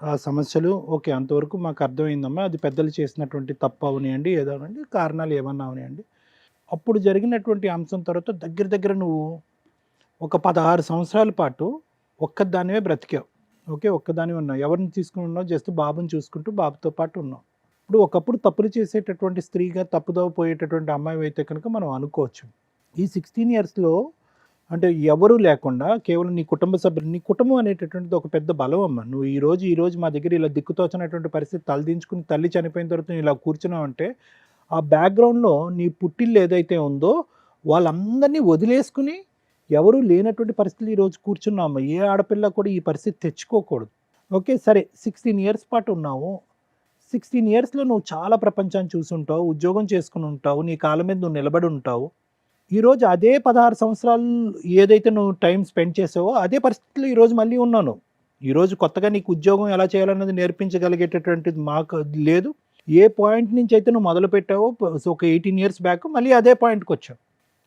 ఆ సమస్యలు ఓకే అంతవరకు మాకు అర్థమైందమ్మా, అది పెద్దలు చేసినటువంటి తప్పు అవనివ్వండి, ఏదో అనండి, కారణాలు ఏమన్నా అవనివ్వండి. అప్పుడు జరిగినటువంటి అంశం తర్వాత దగ్గర నువ్వు ఒక 16 సంవత్సరాల పాటు ఒక్కదానివే బ్రతికావు. ఓకే, ఒక్కదానివే ఉన్నావు. ఎవరిని తీసుకుని ఉన్నావు? జస్ట్ బాబుని చూసుకుంటూ బాబుతో పాటు ఉన్నావు. ఇప్పుడు ఒకప్పుడు తప్పులు చేసేటటువంటి స్త్రీగా తప్పుదోవ పోయేటటువంటి అమ్మాయి అయితే కనుక మనం అనుకోవచ్చు. ఈ 16 ఇయర్స్లో అంటే ఎవరూ లేకుండా కేవలం నీ కుటుంబ సభ్యులు, నీ కుటుంబం అనేటటువంటిది ఒక పెద్ద బలం అమ్మ. నువ్వు ఈ రోజు మా దగ్గర ఇలా దిక్కుతోచినటువంటి పరిస్థితి తలదించుకుని తల్లి చనిపోయిన తర్వాత నువ్వు ఇలా కూర్చున్నావు అంటే ఆ బ్యాక్గ్రౌండ్లో నీ పుట్టిల్లు ఏదైతే ఉందో వాళ్ళందరినీ వదిలేసుకుని ఎవరు లేనటువంటి పరిస్థితులు ఈరోజు కూర్చున్నావు అమ్మ. ఏ ఆడపిల్ల కూడా ఈ పరిస్థితి తెచ్చుకోకూడదు. ఓకే సరే, 16 ఇయర్స్ పాటు ఉన్నావు. 16 ఇయర్స్లో నువ్వు చాలా ప్రపంచాన్ని చూసి ఉంటావు, ఉద్యోగం చేసుకుని ఉంటావు, నీ కాళ్ళ మీద నువ్వు నిలబడి ఉంటావు. ఈరోజు అదే 16 సంవత్సరాలు ఏదైతే నువ్వు టైం స్పెండ్ చేసావో అదే పరిస్థితుల్లో ఈరోజు మళ్ళీ ఉన్నాను. ఈరోజు కొత్తగా నీకు ఉద్యోగం ఎలా చేయాలన్నది నేర్పించగలిగేటటువంటిది మాకు లేదు. ఏ పాయింట్ నుంచి అయితే నువ్వు మొదలు పెట్టావో ఒక 18 ఇయర్స్ బ్యాక్ మళ్ళీ అదే పాయింట్కి వచ్చావు.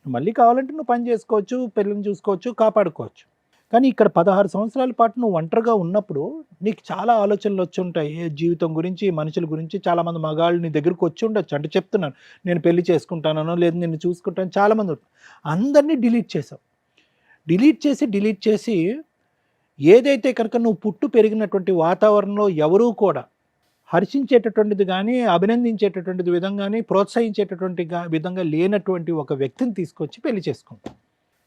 మళ్ళీ కావాలంటే నువ్వు పని చేసుకోవచ్చు, పిల్లల్ని చూసుకోవచ్చు, కాపాడుకోవచ్చు. కానీ ఇక్కడ 16 సంవత్సరాల పాటు నువ్వు ఒంటరిగా ఉన్నప్పుడు నీకు చాలా ఆలోచనలు వచ్చి ఉంటాయి. జీవితం గురించి, మనుషుల గురించి. చాలామంది మగాళ్ళు నీ దగ్గరికి వచ్చి ఉండొచ్చు. అంటే చెప్తున్నాను, నేను పెళ్లి చేసుకుంటానో లేదు నేను చూసుకుంటాను, చాలామంది అందరినీ డిలీట్ చేసావు. డిలీట్ చేసి ఏదైతే కనుక నువ్వు పుట్టు పెరిగినటువంటి వాతావరణంలో ఎవరూ కూడా హర్షించేటటువంటిది కానీ, అభినందించేటటువంటిది విధంగా కానీ, ప్రోత్సహించేటటువంటి విధంగా లేనటువంటి ఒక వ్యక్తిని తీసుకొచ్చి పెళ్లి చేసుకుంటారు.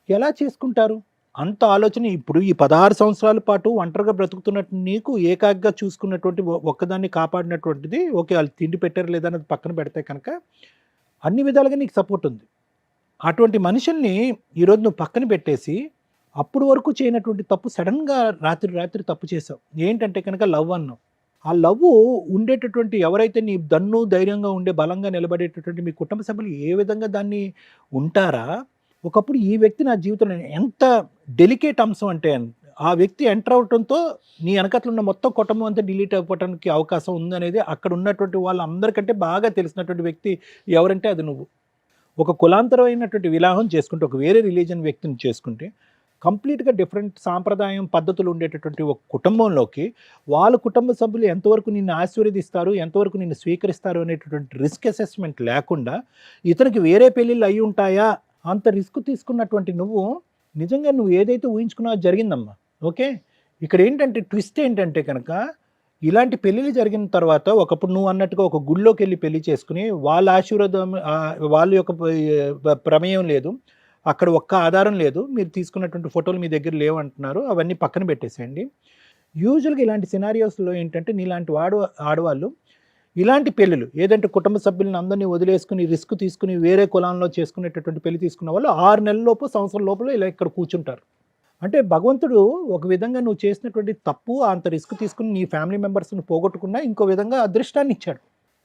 ఎలా చేసుకుంటారు? అంత ఆలోచన. ఇప్పుడు ఈ 16 సంవత్సరాల పాటు ఒంటరిగా బ్రతుకుతున్నట్టు నీకు ఏకాగ్గా చూసుకున్నటువంటి ఒక్కదాన్ని కాపాడినటువంటిది ఓకే, వాళ్ళు తిండి పెట్టారు లేదా అన్నది పక్కన పెడితే కనుక అన్ని విధాలుగా నీకు సపోర్ట్ ఉంది. అటువంటి మనుషుల్ని ఈరోజు నువ్వు పక్కన పెట్టేసి అప్పుడు వరకు చేయనటువంటి తప్పు సడన్గా రాత్రి తప్పు చేసావు. ఏంటంటే కనుక లవ్ అన్నావు. ఆ లవ్ ఉండేటటువంటి ఎవరైతే నీ దన్ను ధైర్యంగా ఉండే బలంగా నిలబడేటటువంటి మీ కుటుంబ సభ్యులు ఏ విధంగా దాన్ని ఉంటారా, ఒకప్పుడు ఈ వ్యక్తి నా జీవితంలో ఎంత డెలికేట్ అంశం అంటే ఆ వ్యక్తి ఎంటర్ అవడంతో నీ వెనకట్లు ఉన్న మొత్తం కుటుంబం అంతా డిలీట్ అయిపోవడానికి అవకాశం ఉందనేది అక్కడ ఉన్నటువంటి వాళ్ళందరికంటే బాగా తెలిసినటువంటి వ్యక్తి ఎవరంటే అది నువ్వు. ఒక కులాంతరమైనటువంటి వివాహం చేసుకుంటే, ఒక వేరే రిలీజన్ వ్యక్తిని చేసుకుంటే కంప్లీట్గా డిఫరెంట్ సాంప్రదాయం పద్ధతులు ఉండేటటువంటి ఒక కుటుంబంలోకి వాళ్ళ కుటుంబ సభ్యులు ఎంతవరకు నిన్ను ఆశీర్వదిస్తారు, ఎంతవరకు నిన్ను స్వీకరిస్తారు అనేటటువంటి రిస్క్ అసెస్మెంట్ లేకుండా ఇతనికి వేరే పెళ్ళిళ్ళు అయి ఉంటాయా అంత రిస్క్ తీసుకున్నటువంటి నువ్వు నిజంగా నువ్వు ఏదైతే ఊహించుకున్నావో జరిగిందమ్మా. ఓకే, ఇక్కడ ఏంటంటే ట్విస్ట్ ఏంటంటే కనుక ఇలాంటి పెళ్ళిళ్ళు జరిగిన తర్వాత ఒకప్పుడు నువ్వు అన్నట్టుగా ఒక గుళ్ళోకి వెళ్ళి పెళ్లి చేసుకుని వాళ్ళ ఆశీర్వాదం వాళ్ళ యొక్క ప్రమేయం లేదు, అక్కడ ఒక్క ఆధారం లేదు, మీరు తీసుకున్నటువంటి ఫోటోలు మీ దగ్గర లేవు అంటున్నారు, అవన్నీ పక్కన పెట్టేసేయండి. యూజువల్గా ఇలాంటి సినారియోస్లో ఏంటంటే నీలాంటి ఆడవాళ్ళు ఇలాంటి పెళ్ళిళ్ళు ఏదంటే కుటుంబ సభ్యులను అందరినీ వదిలేసుకుని రిస్క్ తీసుకుని వేరే కులంలో చేసుకునేటటువంటి పెళ్లి తీసుకున్న వాళ్ళు 6 నెలల లోపు సంవత్సరం లోపల ఇలా ఇక్కడ కూర్చుంటారు. అంటే భగవంతుడు ఒక విధంగా నువ్వు చేసినటువంటి తప్పు అంత రిస్క్ తీసుకుని నీ ఫ్యామిలీ మెంబర్స్ని పోగొట్టుకున్నా ఇంకో విధంగా అదృష్టాన్ని ఇచ్చాడు.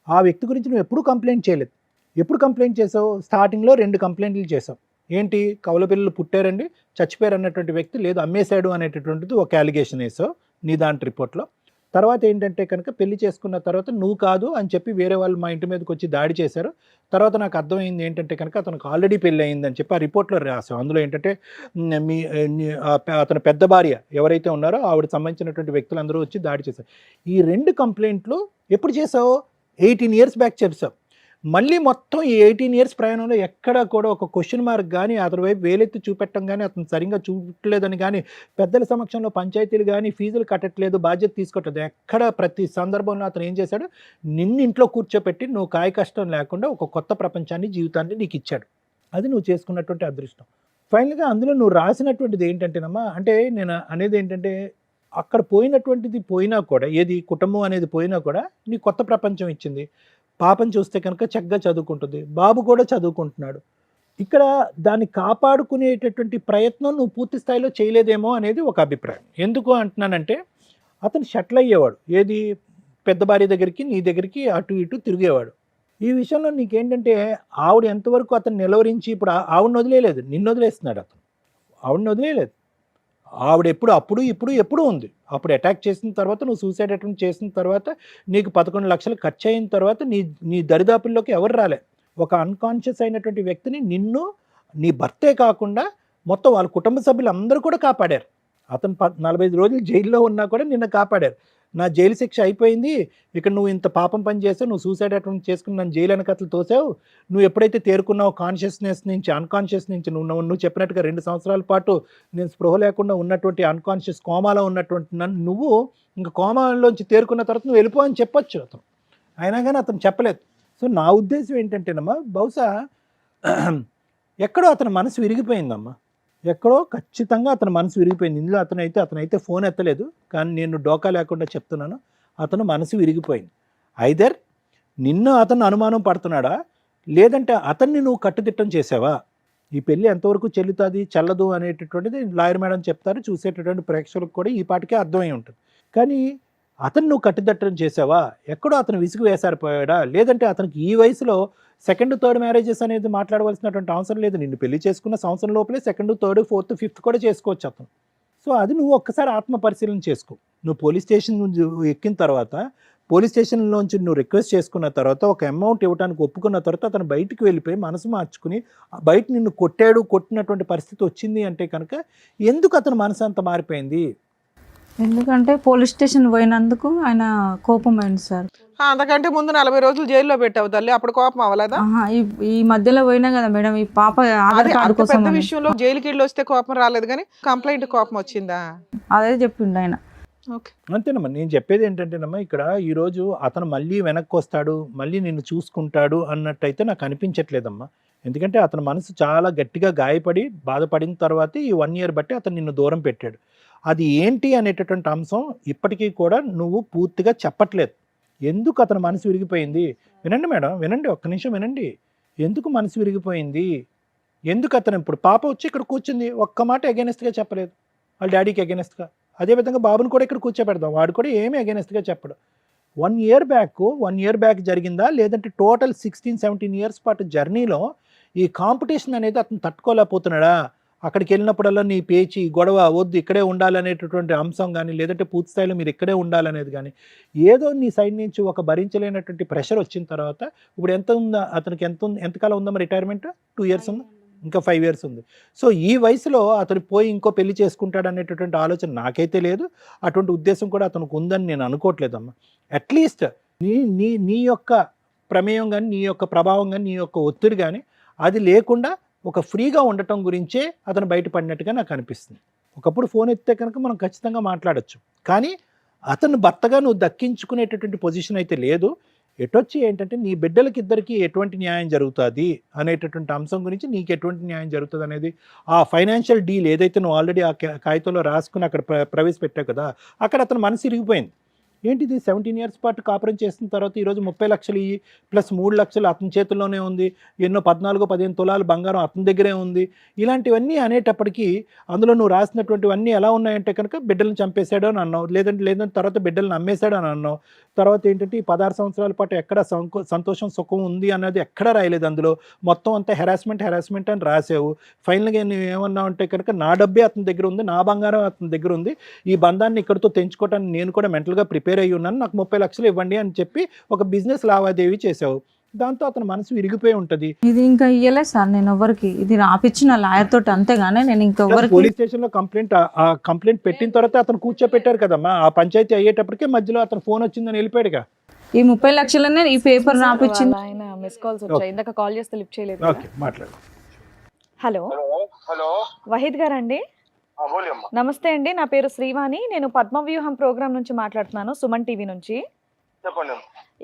ఆ వ్యక్తి గురించి నువ్వు ఎప్పుడు కంప్లైంట్ చేయలేదు. ఎప్పుడు కంప్లైంట్ చేసావు? స్టార్టింగ్లో 2 కంప్లైంట్లు చేసావు. ఏంటి? కవల పిల్లలు పుట్టారండి, చచ్చిపోయారు అన్నటువంటి వ్యక్తి, లేదు అమ్మేశాడు అనేటటువంటిది ఒక అలిగేషన్ వేసావు నీ దాంట్ రిపోర్ట్లో. తర్వాత ఏంటంటే కనుక పెళ్లి చేసుకున్న తర్వాత నువ్వు కాదు అని చెప్పి వేరే వాళ్ళు మా ఇంటి మీదకి వచ్చి దాడి చేశారు. తర్వాత నాకు అర్థమైంది ఏంటంటే కనుక అతనికి ఆల్రెడీ పెళ్ళి అయిందని చెప్పి ఆ రిపోర్ట్లో రాసావు. అందులో ఏంటంటే అతని పెద్ద భార్య ఎవరైతే ఉన్నారో ఆవిడ సంబంధించినటువంటి వ్యక్తులందరూ వచ్చి దాడి చేశారు. ఈ 2 కంప్లైంట్లు ఎప్పుడు చేసావు? 18 ఇయర్స్ బ్యాక్ చేసావు. మళ్ళీ మొత్తం ఈ 18 ఇయర్స్ ప్రయాణంలో ఎక్కడా కూడా ఒక క్వశ్చన్ మార్క్ కానీ అతని వైపు వేలెత్తి చూపెట్టడం కానీ అతను సరిగ్గా చూడలేదని కానీ పెద్దల సమక్షంలో పంచాయతీలు కానీ ఫీజులు కట్టట్లేదు, బాధ్యత తీసుకోవట్లేదు, ఎక్కడ ప్రతి సందర్భంలో అతను ఏం చేశాడు? నిన్ను ఇంట్లో కూర్చోపెట్టి నువ్వు కాయ కష్టం లేకుండా ఒక కొత్త ప్రపంచాన్ని జీవితాన్ని నీకు ఇచ్చాడు. అది నువ్వు చేసుకున్నటువంటి అదృష్టం. ఫైనల్గా అందులో నువ్వు రాసినటువంటిది ఏంటంటేనమ్మా, అంటే నేను అనేది ఏంటంటే అక్కడ పోయినటువంటిది పోయినా కూడా, ఏది కుటుంబం అనేది పోయినా కూడా నీ కొత్త ప్రపంచం ఇచ్చింది. పాపం చూస్తే కనుక చక్కగా చదువుకుంటుంది, బాబు కూడా చదువుకుంటున్నాడు. ఇక్కడ దాన్ని కాపాడుకునేటటువంటి ప్రయత్నం నువ్వు పూర్తి స్థాయిలో చేయలేదేమో అనేది ఒక అభిప్రాయం. ఎందుకు అంటున్నానంటే అతను షట్ల్ అయ్యేవాడు, ఏది పెద్ద భార్య దగ్గరికి నీ దగ్గరికి అటు ఇటు తిరిగేవాడు. ఈ విషయంలో నీకేంటంటే ఆవిడ ఎంతవరకు అతను నిలవరించి, ఇప్పుడు ఆవిడని వదిలేయలేదు, నిన్ను వదిలేస్తున్నాడు అతను. ఆవిడని వదిలేయలేదు, ఆవిడ ఇప్పుడు ఉంది. అప్పుడు అటాక్ చేసిన తర్వాత నువ్వు సూసైడ్ అటెంప్ట్ చేసిన తర్వాత నీకు 11 లక్షలు ఖర్చు అయిన తర్వాత నీ దరిదాపుల్లోకి ఎవరు రాలే. ఒక అన్కాన్షియస్ అయినటువంటి వ్యక్తిని నిన్ను, నీ భర్తే కాకుండా మొత్తం వాళ్ళ కుటుంబ సభ్యులు అందరూ కూడా కాపాడారు. అతను 45 రోజులు జైల్లో ఉన్నా కూడా నిన్ను కాపాడారు. నా జైలు శిక్ష అయిపోయింది, ఇక్కడ నువ్వు ఇంత పాపం పని చేసావు, నువ్వు సూసైడ్ అటెంప్ట్ చేసుకుని నన్ను జైలు వెనకట్లు తోసావు, నువ్వు ఎప్పుడైతే తేరుకున్నావు కాన్షియస్నెస్ నుంచి అన్కాన్షియస్ నుంచి, నువ్వు చెప్పినట్టుగా 2 సంవత్సరాల పాటు నేను స్పృహ లేకుండా ఉన్నటువంటి అన్కాన్షియస్ కోమాలో ఉన్నటువంటి నన్ను నువ్వు ఇంకా కోమాలోంచి తేరుకున్న తర్వాత నువ్వు వెళ్ళిపో అని చెప్పొచ్చు అతను. అయినా కానీ అతను చెప్పలేదు. సో నా ఉద్దేశం ఏంటంటేనమ్మా, బహుశా ఎక్కడో అతని మనసు విరిగిపోయిందమ్మా, ఎక్కడో ఖచ్చితంగా అతని మనసు విరిగిపోయింది. ఇందులో అతనైతే ఫోన్ ఎత్తలేదు, కానీ నేను డోకా లేకుండా చెప్తున్నాను, అతను మనసు విరిగిపోయింది. ఐదర్ నిన్ను అతను అనుమానం పడుతున్నాడా, లేదంటే అతన్ని నువ్వు కట్టుదిట్టం చేసావా? ఈ పెళ్ళి ఎంతవరకు చెల్లుతుంది చెల్లదు అనేటటువంటిది లాయర్ మేడం చెప్తారు, చూసేటటువంటి ప్రేక్షకులకు కూడా ఈ పాటికే అర్థమై ఉంటుంది. కానీ అతను నువ్వు కట్టుదిట్టం చేసావా? ఎక్కడో అతను విసుగు వేసారిపోయాడా, లేదంటే అతనికి ఈ వయసులో 2nd, 3rd మ్యారేజెస్ అనేది మాట్లాడవలసినటువంటి అవసరం లేదు. నిన్ను పెళ్లి చేసుకున్న సంవత్సరం లోపలే 2nd, 3rd, 4th, 5th కూడా చేసుకోవచ్చు అతను. సో అది నువ్వు ఒక్కసారి ఆత్మ పరిశీలన చేసుకో. నువ్వు పోలీస్ స్టేషన్ ఎక్కిన తర్వాత, పోలీస్ స్టేషన్లోంచి నువ్వు రిక్వెస్ట్ చేసుకున్న తర్వాత, ఒక అమౌంట్ ఇవ్వడానికి ఒప్పుకున్న తర్వాత అతను బయటికి వెళ్ళిపోయి మనసు మార్చుకుని బయట నిన్ను కొట్టినటువంటి పరిస్థితి వచ్చింది అంటే కనుక ఎందుకు అతని మనసు అంత మారిపోయింది? ఎందుకంటే పోలీస్ స్టేషన్ పోయినందుకు ఆయన కోపమైంది సార్. అంతకంటే ముందు 40 రోజులు జైల్లో పెట్టావు తల్లి, అప్పుడు కోపం అవ్వలేదా? ఈ మధ్యలో పోయినా కదా మేడం, ఈ పాప ఆధార్ కార్డు కోసం పెద్ద విషయంలో జైలుకి వెళ్ళి వస్తే కోపం రాలేదు, కానీ కంప్లైంట్ కోపం వచ్చిందా? అదే చెప్పిండు ఆయన. అంతేనమ్మా, నేను చెప్పేది ఏంటంటేనమ్మా, ఇక్కడ ఈరోజు అతను మళ్ళీ వెనక్కి వస్తాడు, మళ్ళీ నిన్ను చూసుకుంటాడు అన్నట్టయితే నాకు అనిపించట్లేదమ్మా. ఎందుకంటే అతని మనసు చాలా గట్టిగా గాయపడి బాధపడిన తర్వాత ఈ 1 year బట్టి అతను నిన్ను దూరం పెట్టాడు. అది ఏంటి అనేటటువంటి అంశం ఇప్పటికీ కూడా నువ్వు పూర్తిగా చెప్పట్లేదు. ఎందుకు అతని మనసు విరిగిపోయింది? వినండి మేడం, వినండి, ఒక్క నిమిషం వినండి. ఎందుకు మనసు విరిగిపోయింది? ఎందుకు అతను ఇప్పుడు పాప వచ్చి ఇక్కడ కూర్చుంది, ఒక్క మాట అగెనెస్ట్గా చెప్పలేదు వాళ్ళ డాడీకి అగెనెస్ట్గా. అదేవిధంగా బాబుని కూడా ఇక్కడ కూర్చోబెడదాం, వాడు కూడా ఏమీ అగెనెస్ట్గా చెప్పడు. 1 ఇయర్ బ్యాక్ జరిగిందా, లేదంటే టోటల్ 16-17 ఇయర్స్ పాటు జర్నీలో ఈ కాంపిటీషన్ అనేది అతను తట్టుకోలేకపోతున్నాడా? అక్కడికి వెళ్ళినప్పుడల్లా నీ పేచి గొడవ వద్దు, ఇక్కడే ఉండాలనేటటువంటి అంశం కానీ, లేదంటే పూర్తి స్థాయిలో మీరు ఇక్కడే ఉండాలనేది కానీ, ఏదో నీ సైడ్ నుంచి ఒక భరించలేనటువంటి ప్రెషర్ వచ్చిన తర్వాత, ఇప్పుడు ఎంత ఉందా అతనికి, ఎంతకాలం ఉందమ్మా రిటైర్మెంట్? 2 ఇయర్స్ ఉందా? ఇంకా 5 ఇయర్స్ ఉంది. సో ఈ వయసులో అతను పోయి ఇంకో పెళ్లి చేసుకుంటాడు అనేటటువంటి ఆలోచన నాకైతే లేదు. అటువంటి ఉద్దేశం కూడా అతనికి ఉందని నేను అనుకోవట్లేదమ్మా. అట్లీస్ట్ నీ యొక్క ప్రమేయం కానీ, నీ యొక్క ప్రభావం కానీ, నీ యొక్క ఒత్తిడి కానీ అది లేకుండా ఒక ఫ్రీగా ఉండటం గురించే అతను బయటపడినట్టుగా నాకు అనిపిస్తుంది. ఒకప్పుడు ఫోన్ ఎత్తితే కనుక మనం ఖచ్చితంగా మాట్లాడచ్చు, కానీ అతను భర్తగా నువ్వు దక్కించుకునేటటువంటి పొజిషన్ అయితే లేదు. ఎటొచ్చి ఏంటంటే నీ బిడ్డలకి ఇద్దరికి ఎటువంటి న్యాయం జరుగుతుంది అనేటటువంటి అంశం గురించి, నీకు ఎటువంటి న్యాయం జరుగుతుంది అనేది, ఆ ఫైనాన్షియల్ డీల్ ఏదైతే నువ్వు ఆల్రెడీ ఆ కాగితంలో రాసుకుని అక్కడ ప్రవేశపెట్టావు కదా, అక్కడ అతను మనసు ఇరిగిపోయింది. ఏంటిది 17 ఇయర్స్ పాటు కాపురం చేసిన తర్వాత ఈరోజు 30 లక్షలు ఇయ్యి ప్లస్ 3 లక్షలు అతని చేతుల్లోనే ఉంది, ఎన్నో 14-15 తులాలు బంగారం అతని దగ్గరే ఉంది. ఇలాంటివన్నీ అనేటప్పటికీ అందులో నువ్వు రాసినటువంటివన్నీ ఎలా ఉన్నాయంటే కనుక బిడ్డలను చంపేశాడు అని అన్నావు, లేదంటే తర్వాత బిడ్డలను అమ్మేశాడు అని అన్నావు. తర్వాత ఏంటంటే ఈ 16 సంవత్సరాల పాటు ఎక్కడ సంతోషం సుఖం ఉంది అన్నది ఎక్కడా రాయలేదు. అందులో మొత్తం అంతా హెరాస్మెంట్ అని రాసావు. ఫైనల్గా నువ్వు ఏమన్నావు అంటే కనుక నా డబ్బే అతని దగ్గర ఉంది, నా బంగారం అతని దగ్గర ఉంది, ఈ బంధాన్ని ఇక్కడితో తెంచుకోవటానికి నేను కూడా మెంటల్గా ప్రిపేర్ అయ్యి ఉన్నాను, నాకు 30 లక్షలు ఇవ్వండి అని చెప్పి ఒక బిజినెస్ లావాదేవీ చేసావు. దాంతో అతని మనసు విరిగిపోయి ఉంటుంది. ఇది ఇంకా ఇయ్యలేదు సార్ నేను ఎవరికి, ఇది రాపిచ్చిన లాయర్ తోటి అంతేగానే నేను ఇంకెవరికి. పోలీస్ స్టేషన్ లో కంప్లైంట్ పెట్టిన తర్వాత అతను కూర్చోపెట్టారు కదమ్మా. ఆ పంచాయతీ అయ్యేటప్పటికే మధ్యలో అతను ఫోన్ వచ్చిందని వెళ్ళిపోయాడుగా. ఈ 30 లక్షలనే ఈ పేపర్ రాపిచ్చింది. ఆయన మిస్ కాల్స్ వచ్చాయి, ఇందాక కాల్ చేస్తే లిఫ్ట్ చేయలేదు. ఓకే, మాట్లాడు. హలో హలో వహీద్ గారు అండి? బోలి అమ్మా. నమస్తే అండి, నా పేరు శ్రీవాణి, నేను పద్మవ్యూహం ప్రోగ్రామ్ నుంచి మాట్లాడుతున్నాను, సుమన్ టీవీ నుంచి. చెప్పండి.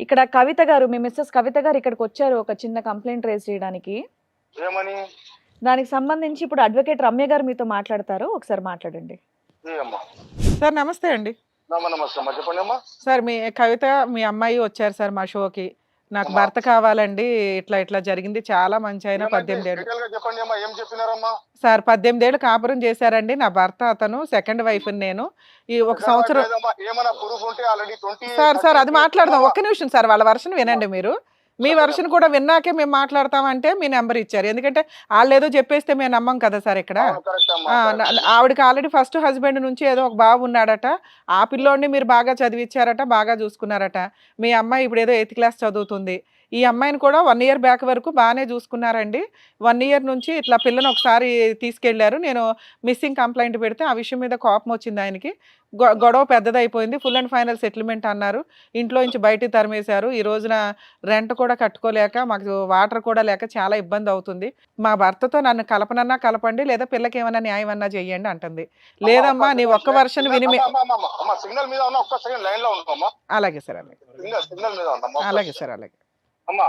ఇక్కడ కవిత గారు, మీ మిస్సెస్ కవిత గారు ఇక్కడికి వచ్చారు ఒక చిన్న కంప్లైంట్ రేజ్ చేయడానికి. ఏమని? దానికి సంబంధించి ఇప్పుడు అడ్వకేట్ రమ్య గారు మీతో మాట్లాడతారు, ఒకసారి మాట్లాడండి. అమ్మా. సార్ నమస్తే అండి. నమస్తే అమ్మా, చెప్పండి అమ్మా. సార్ మీ కవిత మీ అమ్మాయి వచ్చారు సార్ మా షోకి. నాకు భర్త కావాలండి, ఇట్లా జరిగింది, చాలా మంచి ఆయన, 18 ఏళ్ళు. డీటెయిల్ గా చెప్పండి అమ్మా, ఏం చెప్పినారమ్మా? సార్ 18 ఏళ్ళు కాపురం చేశారండి నా భర్త, అతను సెకండ్ వైఫ్ నేను. ఈ ఒక సంవత్సరం. లేదమ్మా, ఏమైనా ప్రూఫ్ ఉంటే ఆల్రెడీ 20. సార్ అది మాట్లాడదాం, ఒక్క నిమిషం సార్, వాళ్ళ వర్షన్ వినండి మీరు. మీ వర్షన్ కూడా విన్నాకే మేము మాట్లాడతామంటే మీ నెంబర్ ఇచ్చారు, ఎందుకంటే వాళ్ళు ఏదో చెప్పేస్తే మేము నమ్మం కదా సార్ ఇక్కడ. ఆవిడకి ఆల్రెడీ ఫస్ట్ హస్బెండ్ నుంచి ఏదో ఒక బాబు ఉన్నాడట, ఆ పిల్లోడిని మీరు బాగా చదివించారట, బాగా చూసుకున్నారట. మీ అమ్మాయి ఇప్పుడు ఏదో 8th క్లాస్ చదువుతుంది. ఈ అమ్మాయిని కూడా 1 ఇయర్ బ్యాక్ వరకు బాగానే చూసుకున్నారండి. 1 ఇయర్ నుంచి ఇట్లా పిల్లని ఒకసారి తీసుకెళ్లారు, నేను మిస్సింగ్ కంప్లైంట్ పెడితే ఆ విషయం మీద కోపం వచ్చింది ఆయనకి. గొడవ పెద్దదైపోయింది, ఫుల్ అండ్ ఫైనల్ సెటిల్మెంట్ అన్నారు, ఇంట్లో నుంచి బయటికి తరిమేశారు. ఈ రోజున రెంట్ కూడా కట్టుకోలేక, మాకు వాటర్ కూడా లేక చాలా ఇబ్బంది అవుతుంది. మా భర్తతో నన్ను కలపనన్నా కలపండి, లేదా పిల్లకి ఏమన్నా న్యాయం అన్నా చెయ్యండి అంటుంది. లేదమ్మా నీ ఒక్క వర్షన్ విని. సిగ్నల్ మీద ఉన్నా, ఒక్క సెకండ్ లైన్ లో ఉన్నామా? అలాగే సార్, అలాగే సిగ్నల్ మీద ఉన్నామా? అలాగే సార్, అలాగే అమ్మా.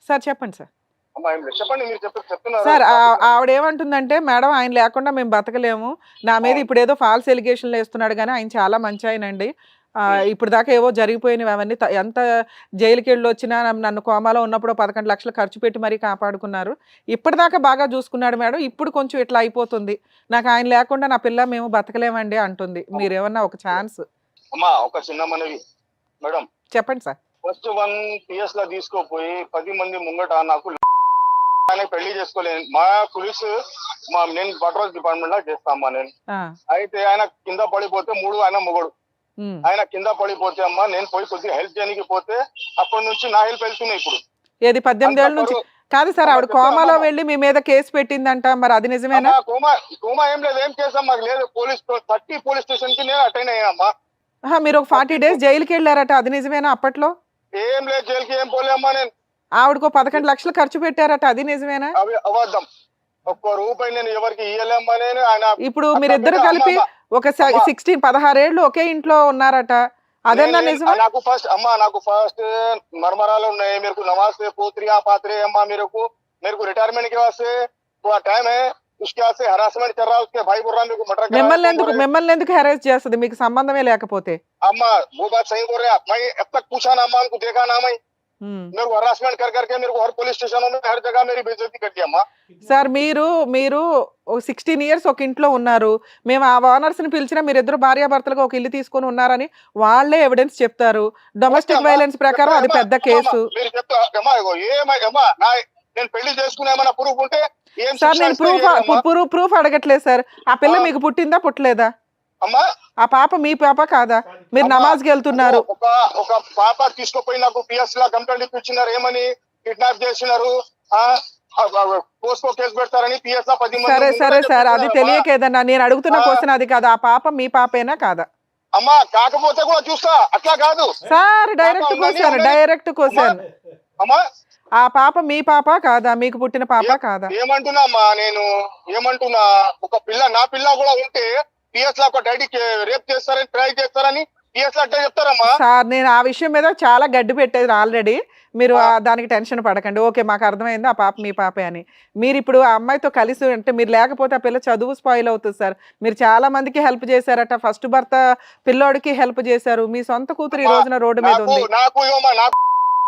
సార్ చెప్పండి సార్. అమ్మా చెప్పండి, మీరు చెప్తున్నారు సార్. ఆవిడ ఏమంటుందంటే, మేడం ఆయన లేకుండా మేము బతకలేము, నా మీద ఇప్పుడు ఏదో ఫాల్స్ ఎలిగేషన్లు వేస్తున్నాడు, కానీ ఆయన చాలా మంచి ఆయన అండి. ఇప్పుడు దాకా ఏవో జరిగిపోయినవి అవన్నీ, ఎంత జైలుకి వెళ్ళి వచ్చినా నన్ను కోమాలో ఉన్నప్పుడు 11 లక్షలు ఖర్చు పెట్టి మరీ కాపాడుకున్నారు, ఇప్పటిదాకా బాగా చూసుకున్నాడు మేడం, ఇప్పుడు కొంచెం ఇట్లా అయిపోతుంది, నాకు ఆయన లేకుండా నా పిల్ల మేము బతకలేమండి అంటుంది. మీరేమన్నా ఒక ఛాన్స్. అమ్మా, ఒక చిన్న మనవి మేడం. చెప్పండి సార్. ఫస్ట్ 1 PS లా తీసుకోపోయి 10 మంది ముంగట నాకు పెళ్లి చేసుకోలేదు. మా పోలీసు నేను పట్రోల్ డిపార్ట్మెంట్ లా చేస్తామా నేను. అయితే ఆయన కింద పడిపోతే 3 ఆయన మొగడు, ఆయన కింద పడిపోతే అమ్మా నేను పోయి కొద్దిగా హెల్ప్ చేయడానికి పోతే అప్పటి నుంచి నా హెల్ప్ వెళ్తున్నాయి. ఇప్పుడు ఏది 18 ఏళ్ళ నుంచి కాదు సార్, ఆవిడ కోమాలో వెళ్ళి మీ మీద కేసు పెట్టిందంట, మరి అది నిజమేనా? కోమా ఏం లేదు, ఏం చేసాం మాకు లేదు. 30 పోలీస్ స్టేషన్ కి నేను అటెండ్ అయ్యామ్మా. మీరు ఒక 40 డేస్ జైలుకి వెళ్ళారట, అది నిజమేనా? అప్పట్లో ఏం లేదు, జైలుకి ఏం పోలేమ్మా నేను. ఆవిడకు 11 లక్షలు ఖర్చు పెట్టారట, అది నిజమేనా? అవి అబద్ధం, ఒక్క రూపాయి నేను ఎవరికి ఇయ్యలేమ్మా నేను. ఆయన ఇప్పుడు మీరిద్దరు కలిపి ఒక 16-16 ఏళ్ళు ఒకే ఇంట్లో ఉన్నారట, అదన్నా నిజమే? నాకు ఫస్ట్ మర్మరాలు ఉన్నాయి. మీరు నమాజ్ పోత్రియా పాత్రే అమ్మా, మీరు రిటైర్మెంట్ కి వాస్తే టైం है उसके से हरासमेंट कर रहा है, उसके भाई बोल रहा है मेरे को मर्डर कर। మిమ్మల్ని ఎందుకు హెరాస్ చేస్తుంది, మీకు సంబంధమే లేకపోతే? अम्मा वो बात सही बोल रहे हैं, मैं अब तक पूछा ना अम्मा, उनको देखा ना मैं। मेरे को हरासमेंट कर करके मेरे को हर पुलिस स्टेशनों में हर जगह मेरी बेइज्जती कर दी अम्मा। సార్ మీరు 16 ఇయర్స్ ఒక ఇంట్లో ఉన్నారు, మేము ఆ ఓనర్స్ ని పిలిచినా మీరు ఇద్దరు భార్యాభర్తలుగా ఒక ఇల్లు తీసుకొని ఉన్నారని వాళ్ళే ఎవిడెన్స్ చెప్తారు. డొమెస్టిక్ వైలెన్స్ ప్రకారం అది పెద్ద కేసు. మీరు చెప్తా అమ్మా, ఇగో ఏమా నేను పెళ్లి చేసుకునే ఏమైనా ప్రూఫ్ ఉంటే ఏం సార్ శిక్ష నేను ఇస్తే ఏమమ్మా? ప్రూఫ్ అడగట్లేదు సార్. ఆ పిల్ల మీకు పుట్టిందా పుట్టలేదా? అమ్మా ఆ పాప మీ పాప కాదా? మీరు అమ్మా, నమాజ్కి వెళ్తున్నారు. ఒక పాప తీసుకుపోయి నాకు పిఎస్ లా కంప్లైంట్ ఇప్పించినారు, ఏమని కిడ్నాప్ చేసినారు, పోస్కో కేసు పెడతారని పిఎస్ లా 10 మంది సరే ముందు సరే సార్, అది చెప్తున్నారమ్మా. తెలియక ఏదన్నా నేను అడుగుతున్న ఆ. క్వశ్చన్ అది కాదు. ఆ పాప మీ పాపేనా కాదా? అమ్మా కాకపోతే కూడా చూస్తా, అట్లా కాదు సార్ డైరెక్ట్ పాప ఉందని క్వశ్చన్, ఉన్నది. Direct question. అమ్మా. ఆ పాప మీ పాప కాదా? మీకు పుట్టిన పాప కాదా? ఏమంటున్నా అమ్మా, నేను ఏమంటున్నా, ఒక పిల్ల నా పిల్ల కూడా ఉంటే పిఎస్ లా ఒక డాడీకి రేప్ చేస్తారని ట్రై చేస్తారని పిఎస్ లా అట్లా చెప్తారమ్మా. సార్ నేను ఆ విషయం మీద చాలా గడ్డి పెట్టేది ఆల్రెడీ. మీరు దానికి టెన్షన్ పడకండి. ఓకే, మాకు అర్థమైంది ఆ పాప మీ పాపే అని. మీరు ఇప్పుడు ఆ అమ్మాయితో కలిసి అంటే మీరు లేకపోతే ఆ పిల్ల చదువు స్పాయిల్ అవుతుంది సార్. మీరు చాలా మందికి హెల్ప్ చేశారట. ఫస్ట్ భర్త పిల్లోడికి హెల్ప్ చేశారు. మీ సొంత కూతురు ఈ రోజున రోడ్డు మీద ఉంది. నాకు ఏమో నాకు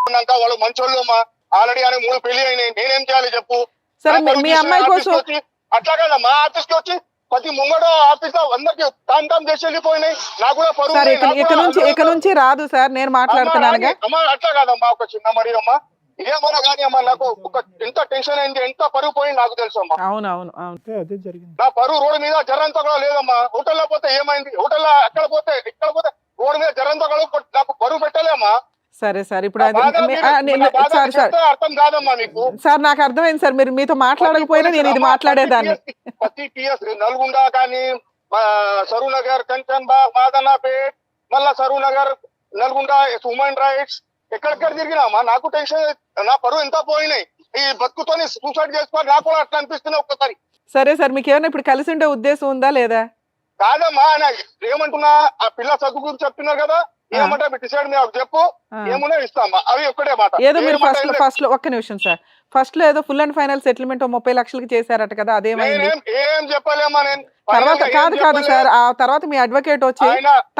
ఉన్నాక వాళ్ళు మంచోళ్ళు అమ్మా, ఆల్రెడీ అని 3 పెళ్లి అయినాయి, నేనేం చేయాలి చెప్పు? సరే నా పరువు మీ తీసిన అమ్మాయి ఆఫీస్కి కోసం వచ్చి, అట్లా కాదమ్మా, ఆఫీస్కి వచ్చి ప్రతి ముంగడ ఆఫీస్ లో అందరికి టామ్ చేసి వెళ్ళిపోయినాయి. నాకు కూడా పరువు సార్ ఉన్నాయి, నాకు కూడా ఇక నుంచి రాదు సార్, నేను మాట్లాడుతున్నానుగా. అమ్మా అట్లా కాదమ్మా, ఒక చిన్న మరి అమ్మా ఇదేమన్నా కానీ అమ్మా, నాకు ఒక ఎంత టెన్షన్ అయింది, ఎంత పరువు పోయింది నాకు తెలుసు అమ్మా. అవును అదే జరిగింది. నా పరువు రోడ్డు మీద జరంతా కూడా లేదమ్మా. హోటల్లో పోతే ఏమైంది, హోటల్లో అక్కడ పోతే ఇక్కడ పోతే రోడ్డు మీద జరంతా కూడా నాకు పరువు పెట్టలేమ్మా. సరే సార్ ఇప్పుడు అది బాధ నేను సార్ చెప్తే అర్థం కాదమ్మా మీకు. సార్ నాకు అర్థమైంది సార్. మీరు మీతో మాట్లాడకపోయినా నేను ఇది మాట్లాడేదాన్ని. ప్రతి పిఎస్ నల్గొండ కానీ సరూర్ నగర్, కంచన్ బాగ్, మాదనాపేట్, మళ్ళా సరూర్ నగర్, నల్గొండ, హ్యూమన్ రైట్స్ ఎక్కడెక్కడ తిరిగినామా. నాకు టెన్షన్, నా పరువు ఎంత పోయినాయి. ఈ బతుకుతోని సూసైడ్ చేసుకోవాలి, నాకు కూడా అట్లా అనిపిస్తుంది ఒక్కసారి. సరే సార్, మీకు ఏమైనా ఇప్పుడు కలిసి ఉండే ఉద్దేశం ఉందా లేదా? కాదమ్మా, ఏమంటున్నా, ఆ పిల్ల చదువు గురించి చెప్తున్నారు కదా, ఏమంటే డిసైడ్ నాకు చెప్పు, ఏమున్నా ఇస్తామా, అవి ఒక్కటే మాట. ఏదో మీరు ఫస్ట్ లో ఒక్క నిమిషం సార్, ఫస్ట్ లో ఏదో ఫుల్ అండ్ ఫైనల్ సెటిల్మెంట్ 30 లక్షలకి చేశారట కదా, అదేమైంది? ఏం చెప్పలేమా నేను. తర్వాత కాదు సార్, ఆ తర్వాత మీ అడ్వకేట్ వచ్చి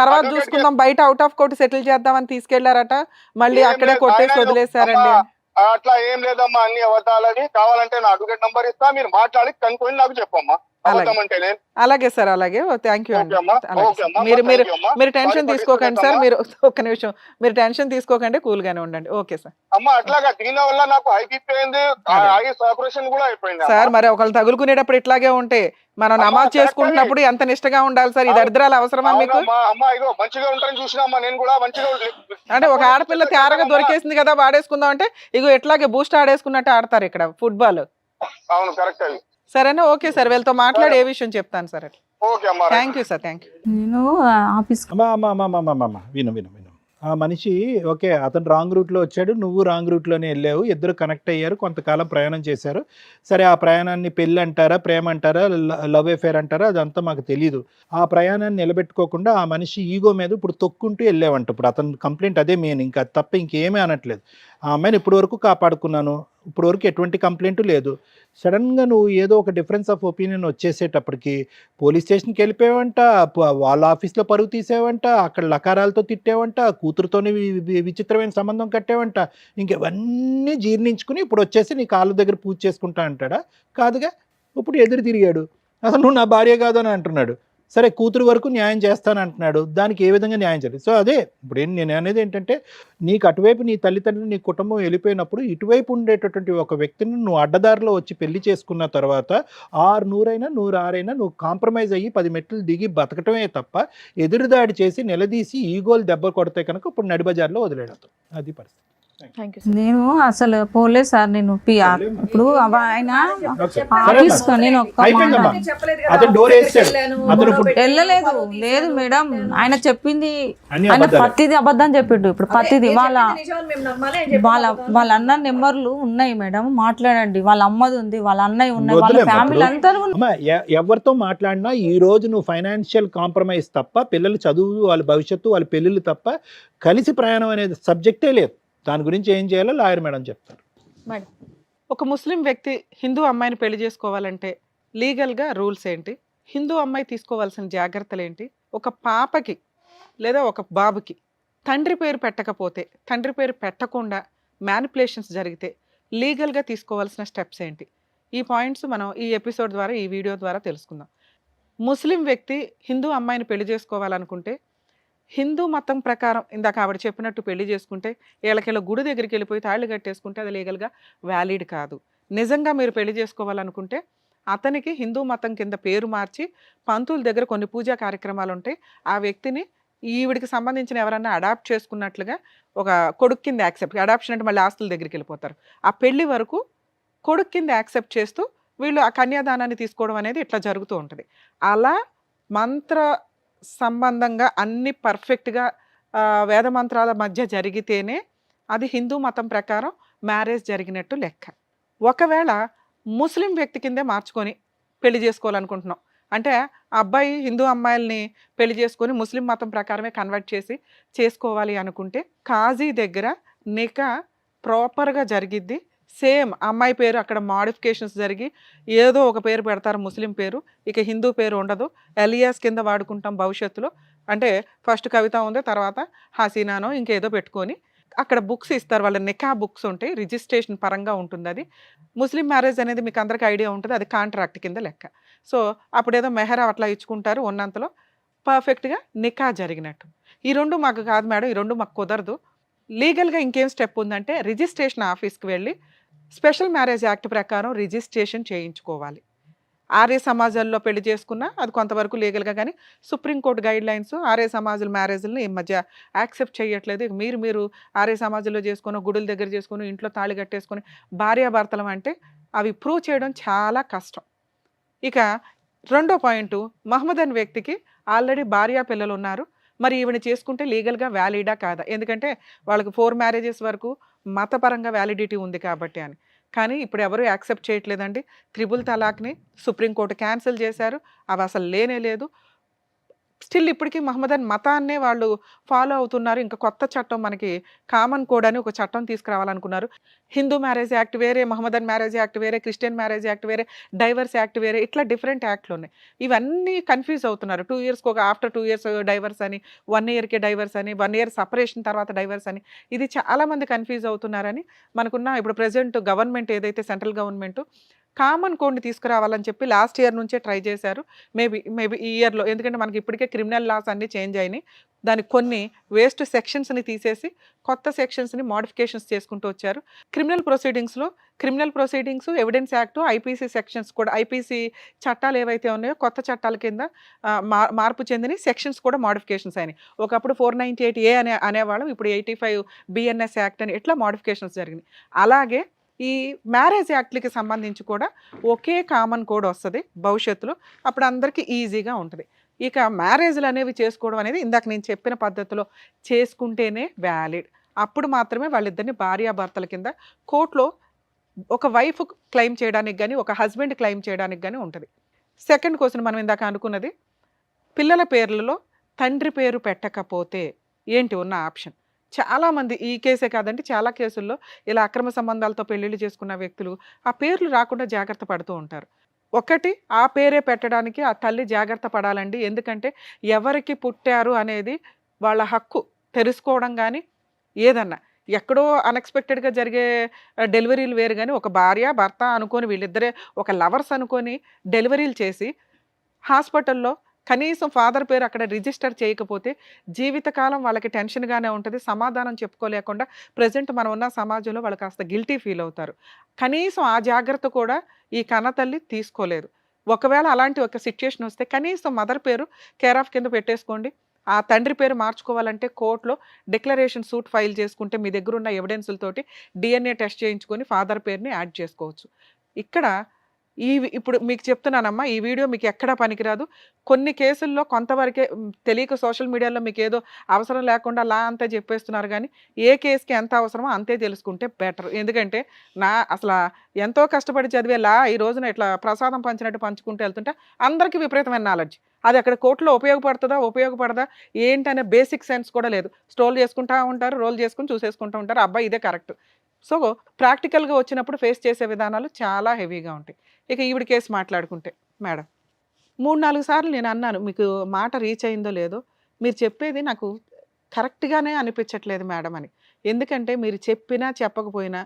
తర్వాత చూసుకుందాం బయట అవుట్ ఆఫ్ కోర్టు సెటిల్ చేద్దామని తీసుకెళ్లారట, మళ్ళీ అక్కడే కొట్టేసి వదిలేశారండి. అట్లా ఏం లేదమ్మా, అన్ని అబద్ధాలని. కావాలంటే నా అడ్వకేట్ నంబర్ ఇస్తా, మీరు మాట్లాడి కనుక్కొని నాకు చెప్పమ్మా. అలాగే సార్, అలాగే. థ్యాంక్ యూ అండి. మీరు టెన్షన్ తీసుకోకండి సార్. మీరు ఒక్క నిమిషం, మీరు టెన్షన్ తీసుకోకండి, కూల్ గానే ఉండండి. Okay sir. అమ్మా అట్లాగా దీని వల్ల నాకు హై బీపీ అయింది, ఐస్ ఆపరేషన్ కూడా అయిపోయింది సార్. మరి ఒకళ్ళు తగులుకునేటప్పుడు ఇట్లాగే ఉంటే మనం నమాజ్ చేసుకుంటున్నప్పుడు ఎంత నిష్టగా ఉండాలి సార్. ఈ దరిద్రాలు అవసరమా మీకు? అమ్మా ఇగో మంచిగా ఉంటారని చూసినామ్మా, నేను కూడా మంచిగా. అంటే ఒక ఆడపిల్ల తేరగా దొరికేసింది కదా వాడేసుకుందాం అంటే, ఇగో ఎట్లాగే బూస్ట్ ఆడేసుకున్నట్టు ఆడతారు ఇక్కడ ఫుట్బాల్. అవును కరెక్ట్ అది. సరేనా? ఓకే సార్, వీళ్ళతో మాట్లాడి ఏ విషయం చెప్తాను సార్. ఓకే అమ్మా, thank you sir, thank you. నేను ఆఫీస్ అమ్మా విను. ఆ మనిషి ఓకే, అతను రాంగ్ రూట్లో వచ్చాడు, నువ్వు రాంగ్ రూట్లోనే వెళ్ళావు, ఇద్దరు కనెక్ట్ అయ్యారు, కొంతకాలం ప్రయాణం చేశారు. సరే, ఆ ప్రయాణాన్ని పెళ్ళి అంటారా, ప్రేమ అంటారా, లవ్ అఫేర్ అంటారా, అదంతా మాకు తెలీదు. ఆ ప్రయాణాన్ని నిలబెట్టుకోకుండా ఆ మనిషి ఈగో మీద ఇప్పుడు తొక్కుంటూ వెళ్ళావంట. ఇప్పుడు అతను కంప్లైంట్ అదే మెయిన్, ఇంకా తప్ప ఇంకేమీ అనట్లేదు. ఆ అమ్మాయిని ఇప్పటి వరకు కాపాడుకున్నాను, ఇప్పటి వరకు ఎటువంటి కంప్లైంట్ లేదు. సడన్గా నువ్వు ఏదో ఒక డిఫరెన్స్ ఆఫ్ ఒపీనియన్ వచ్చేసేటప్పటికి పోలీస్ స్టేషన్కి వెళ్ళిపోయావంట, వాళ్ళ ఆఫీస్లో పరుగు తీసేవంట, అక్కడ లకారాలతో తిట్టేవంట, కూతురుతోని విచిత్రమైన సంబంధం కట్టేవంట. ఇంకెవన్నీ జీర్ణించుకుని ఇప్పుడు వచ్చేసి నీ కాళ్ళ దగ్గర పూజ చేసుకుంటా అంటాడా? కాదుగా, ఇప్పుడు ఎదురు తిరిగాడు, అసలు నువ్వు నా భార్య కాదు అని అంటున్నాడు. సరే, కూతురు వరకు న్యాయం చేస్తానంటున్నాడు, దానికి ఏ విధంగా న్యాయం చేయాలి? సో అదే ఇప్పుడు నేను అనేది ఏంటంటే, నీకు అటువైపు నీ తల్లిదండ్రులు, నీ కుటుంబం వెళ్ళిపోయినప్పుడు ఇటువైపు ఉండేటటువంటి ఒక వ్యక్తిని నువ్వు అడ్డదారిలో వచ్చి పెళ్లి చేసుకున్న తర్వాత 600 106 నువ్వు కాంప్రమైజ్ అయ్యి 10 మెట్లు దిగి బతకటమే తప్ప ఎదురుదాడి చేసి నిలదీసి ఈగోలు దెబ్బ కొడితే కనుక ఇప్పుడు నడిబజార్లో వదిలేయడం అది పరిస్థితి. నేను అసలు పోలేదు సార్. నేను ఇప్పుడు ఆయన ఆఫీస్ నేను వెళ్ళలేదు. లేదు మేడం, ఆయన చెప్పింది ఆయన ప్రతిదీ అబద్ధం చెప్పిండు. ఇప్పుడు ప్రతిదీ వాళ్ళ అన్న నెంబర్లు ఉన్నాయి మేడం, మాట్లాడండి. వాళ్ళ అమ్మది ఉంది, వాళ్ళ అన్నయ్య ఉన్నాయి, వాళ్ళ ఫ్యామిలీ అంతా. ఎవరితో మాట్లాడినా ఈ రోజు నువ్వు ఫైనాన్షియల్ కాంప్రమైజ్ తప్ప, పిల్లల చదువు, వాళ్ళ భవిష్యత్తు, వాళ్ళ పెళ్ళిళ్ళు తప్ప కలిసి ప్రయాణం అనేది సబ్జెక్టే లేదు. దాని గురించి ఏం చేయాలో లాయర్ మేడం చెప్తారు. మేడం, ఒక ముస్లిం వ్యక్తి హిందూ అమ్మాయిని పెళ్లి చేసుకోవాలంటే లీగల్గా రూల్స్ ఏంటి? హిందూ అమ్మాయి తీసుకోవాల్సిన జాగ్రత్తలు ఏంటి? ఒక పాపకి లేదా ఒక బాబుకి తండ్రి పేరు పెట్టకపోతే, తండ్రి పేరు పెట్టకుండా మ్యానిపులేషన్స్ జరిగితే లీగల్గా తీసుకోవాల్సిన స్టెప్స్ ఏంటి? ఈ పాయింట్స్ మనం ఈ ఎపిసోడ్ ద్వారా, ఈ వీడియో ద్వారా తెలుసుకుందాం. ముస్లిం వ్యక్తి హిందూ అమ్మాయిని పెళ్లి చేసుకోవాలనుకుంటే హిందూ మతం ప్రకారం ఇందాక ఆవిడ చెప్పినట్టు పెళ్లి చేసుకుంటే వీళ్ళకిలా గుడి దగ్గరికి వెళ్ళిపోయి తాళి కట్టేసుకుంటే అది లీగల్గా వ్యాలిడ్ కాదు. నిజంగా మీరు పెళ్లి చేసుకోవాలనుకుంటే అతనికి హిందూ మతం కింద పేరు మార్చి పంతుల దగ్గర కొన్ని పూజా కార్యక్రమాలు ఉంటాయి. ఆ వ్యక్తిని ఈవిడికి సంబంధించిన ఎవరన్నా అడాప్ట్ చేసుకున్నట్లుగా ఒక కొడుకు కింద యాక్సెప్ట్, అడాప్షన్ అంటే మళ్ళీ ఆస్తుల దగ్గరికి వెళ్ళిపోతారు. ఆ పెళ్లి వరకు కొడుకు కింద యాక్సెప్ట్ చేస్తూ వీళ్ళు ఆ కన్యాదానాన్ని తీసుకోవడం అనేది ఇట్లా జరుగుతూ ఉంటుంది. అలా మంత్ర సంబంధంగా అన్ని పర్ఫెక్ట్గా వేద మంత్రాల మధ్య జరిగితేనే అది హిందూ మతం ప్రకారం మ్యారేజ్ జరిగినట్టు లెక్క. ఒకవేళ ముస్లిం వ్యక్తి కిందే మార్చుకొని పెళ్లి చేసుకోవాలనుకుంటున్నాం అంటే ఆ అబ్బాయి హిందూ అమ్మాయిల్ని పెళ్లి చేసుకొని ముస్లిం మతం ప్రకారమే కన్వర్ట్ చేసి చేసుకోవాలి అనుకుంటే కాజీ దగ్గర నికా ప్రాపర్గా జరిగిద్ది. సేమ్ అమ్మాయి పేరు అక్కడ మాడిఫికేషన్స్ జరిగి ఏదో ఒక పేరు పెడతారు ముస్లిం పేరు, ఇక హిందూ పేరు ఉండదు, ఎలియాస్ కింద వాడుకుంటాం భవిష్యత్తులో. అంటే ఫస్ట్ కవిత ఉంది, తర్వాత హసీనానో ఇంకేదో పెట్టుకొని అక్కడ బుక్స్ ఇస్తారు, వాళ్ళ నికా బుక్స్ ఉంటాయి, రిజిస్ట్రేషన్ పరంగా ఉంటుంది. అది ముస్లిం మ్యారేజ్ అనేది మీకు అందరికీ ఐడియా ఉంటుంది, అది కాంట్రాక్ట్ కింద లెక్క. సో అప్పుడేదో మెహరా అట్లా ఇచ్చుకుంటారు, ఉన్నంతలో పర్ఫెక్ట్గా నికా జరిగినట్టు. ఈ రెండు మాకు కాదు మేడం, ఈ రెండు మాకు కుదరదు, లీగల్గా ఇంకేం స్టెప్ ఉందంటే రిజిస్ట్రేషన్ ఆఫీస్కి వెళ్ళి స్పెషల్ మ్యారేజ్ యాక్ట్ ప్రకారం రిజిస్ట్రేషన్ చేయించుకోవాలి. ఆర్య సమాజాల్లో పెళ్లి చేసుకున్నా అది కొంతవరకు లీగల్గా, కానీ సుప్రీంకోర్టు గైడ్ లైన్స్ ఆర్య సమాజాల మ్యారేజ్ని ఈ మధ్య యాక్సెప్ట్ చేయట్లేదు. మీరు ఆర్య సమాజంలో చేసుకుని గుడుల దగ్గర చేసుకుని ఇంట్లో తాళి కట్టేసుకొని భార్యాభర్తలం అంటే అవి ప్రూవ్ చేయడం చాలా కష్టం. ఇక రెండో పాయింట్, మహమ్మద్ అనే వ్యక్తికి ఆల్రెడీ భార్యా పిల్లలు ఉన్నారు, మరి ఈవిని చేసుకుంటే లీగల్గా వ్యాలిడా కాదా? ఎందుకంటే వాళ్ళకి 4 మ్యారేజెస్ వరకు మతపరంగా వ్యాలిడిటీ ఉంది కాబట్టి అని. కానీ ఇప్పుడు ఎవరు యాక్సెప్ట్ చేయట్లేదండి. 3 తలాక్ని సుప్రీంకోర్టు క్యాన్సిల్ చేశారు, అవి అసలు లేనే లేదు. స్టిల్ ఇప్పటికీ మహమ్మదన్ మతాన్నే వాళ్ళు ఫాలో అవుతున్నారు. ఇంకా కొత్త చట్టం మనకి కామన్ కోడ్ అని ఒక చట్టం తీసుకురావాలనుకున్నారు. హిందూ మ్యారేజ్ యాక్ట్ వేరే, మహమ్మదన్ మ్యారేజ్ యాక్ట్ వేరే, క్రిస్టియన్ మ్యారేజ్ యాక్ట్ వేరే, డైవర్స్ యాక్ట్ వేరే, ఇట్లా డిఫరెంట్ యాక్ట్లు ఉన్నాయి. ఇవన్నీ కన్ఫ్యూజ్ అవుతున్నారు. 2 ఇయర్స్కి ఒక, ఆఫ్టర్ 2 ఇయర్స్ డైవర్స్ అని, 1 ఇయర్కే డైవర్స్ అని, 1 ఇయర్ సపరేషన్ తర్వాత డైవర్స్ అని, ఇది చాలామంది కన్ఫ్యూజ్ అవుతున్నారని మనకున్న ఇప్పుడు ప్రెజెంట్ గవర్నమెంట్ ఏదైతే సెంట్రల్ గవర్నమెంట్ కామన్ కోడ్ని తీసుకురావాలని చెప్పి లాస్ట్ ఇయర్ నుంచే ట్రై చేశారు. మేబీ ఈ ఇయర్లో, ఎందుకంటే మనకి ఇప్పటికే క్రిమినల్ లాస్ అన్నీ చేంజ్ అయినాయి, దానికి కొన్ని వేస్ట్ సెక్షన్స్ని తీసేసి కొత్త సెక్షన్స్ని మోడిఫికేషన్స్ చేసుకుంటూ వచ్చారు. Criminal proceedings, evidence act, IPC sections కూడా, ఐపీసీ చట్టాలు ఏవైతే ఉన్నాయో కొత్త చట్టాల కింద మార్పు చెందిన సెక్షన్స్ కూడా మోడిఫికేషన్స్ అయినాయి. ఒకప్పుడు 498A అనేవాళ్ళం, ఇప్పుడు 85 BNS యాక్ట్ అని, ఇట్లా మోడిఫికేషన్స్ జరిగినాయి. అలాగే ఈ మ్యారేజ్ యాక్ట్లకి సంబంధించి కూడా ఒకే కామన్ కోడ్ వస్తుంది భవిష్యత్తులో, అప్పుడు అందరికీ ఈజీగా ఉంటుంది. ఇక మ్యారేజ్లు అనేవి చేసుకోవడం అనేది ఇందాక నేను చెప్పిన పద్ధతిలో చేసుకుంటేనే వ్యాలిడ్. అప్పుడు మాత్రమే వాళ్ళిద్దరిని భార్యాభర్తల కింద కోర్టులో ఒక వైఫ్ క్లెయిమ్ చేయడానికి కానీ ఒక హస్బెండ్ క్లెయిమ్ చేయడానికి కానీ ఉంటుంది. సెకండ్ క్వశ్చన్ మనం ఇందాక అనుకున్నది, పిల్లల పేర్లలో తండ్రి పేరు పెట్టకపోతే ఏంటి ఉన్న ఆప్షన్? చాలామంది, ఈ కేసే కాదండి చాలా కేసుల్లో ఇలా అక్రమ సంబంధాలతో పెళ్ళిళ్ళు చేసుకున్న వ్యక్తులు ఆ పేర్లు రాకుండా జాగ్రత్త పడుతూ ఉంటారు. ఒకటి, ఆ పేరే పెట్టడానికి ఆ తల్లి జాగ్రత్త పడాలండి. ఎందుకంటే ఎవరికి పుట్టారు అనేది వాళ్ళ హక్కు తెలుసుకోవడం, కానీ ఏదన్నా ఎక్కడో అన్ఎక్స్పెక్టెడ్గా జరిగే డెలివరీలు వేరు, కానీ ఒక భార్య భర్త అనుకొని వీళ్ళిద్దరే ఒక లవర్స్ అనుకొని డెలివరీలు చేసి హాస్పిటల్లో కనీసం ఫాదర్ పేరు అక్కడ రిజిస్టర్ చేయకపోతే జీవితకాలం వాళ్ళకి టెన్షన్గానే ఉంటుంది, సమాధానం చెప్పుకోలేకుండా ప్రజెంట్ మనం ఉన్న సమాజంలో వాళ్ళు కాస్త గిల్టీ ఫీల్ అవుతారు. కనీసం ఆ జాగ్రత్త కూడా ఈ కన్నతల్లి తీసుకోలేదు. ఒకవేళ అలాంటి ఒక సిచ్యుయేషన్ వస్తే కనీసం మదర్ పేరు కేర్ ఆఫ్ కింద పెట్టేసుకోండి. ఆ తండ్రి పేరు మార్చుకోవాలంటే కోర్టులో డిక్లరేషన్ సూట్ ఫైల్ చేసుకుంటే మీ దగ్గర ఉన్న ఎవిడెన్సులతోటి DNA టెస్ట్ చేయించుకొని ఫాదర్ పేరుని యాడ్ చేసుకోవచ్చు. ఇక్కడ ఇప్పుడు మీకు చెప్తున్నానమ్మా, ఈ వీడియో మీకు ఎక్కడా పనికిరాదు. కొన్ని కేసుల్లో కొంతవరకే తెలియక సోషల్ మీడియాలో మీకు ఏదో అవసరం లేకుండా లా అంతా చెప్పేస్తున్నారు, కానీ ఏ కేసుకి ఎంత అవసరమో అంతే తెలుసుకుంటే బెటర్. ఎందుకంటే అసలు ఎంతో కష్టపడి చదివే లా ఈ రోజున ఇట్లా ప్రసాదం పంచినట్టు పంచుకుంటూ వెళ్తుంటే అందరికీ విపరీతమైన నాలెడ్జ్, అది అక్కడ కోర్టులో ఉపయోగపడదా ఏంటనే బేసిక్ సెన్స్ కూడా లేదు. స్ట్రోల్ చేసుకుంటూ ఉంటారు, రోల్ చేసుకుని చూసేసుకుంటూ ఉంటారు, అబ్బాయి ఇదే కరెక్ట్. సో ప్రాక్టికల్గా వచ్చినప్పుడు ఫేస్ చేసే విధానాలు చాలా హెవీగా ఉంటాయి. ఇక ఈవిడ కేసు మాట్లాడుకుంటే, మేడం 3-4 సార్లు నేను అన్నాను, మీకు మాట రీచ్ అయిందో లేదో, మీరు చెప్పేది నాకు కరెక్ట్గానే అనిపించట్లేదు మేడం అని. ఎందుకంటే మీరు చెప్పినా చెప్పకపోయినా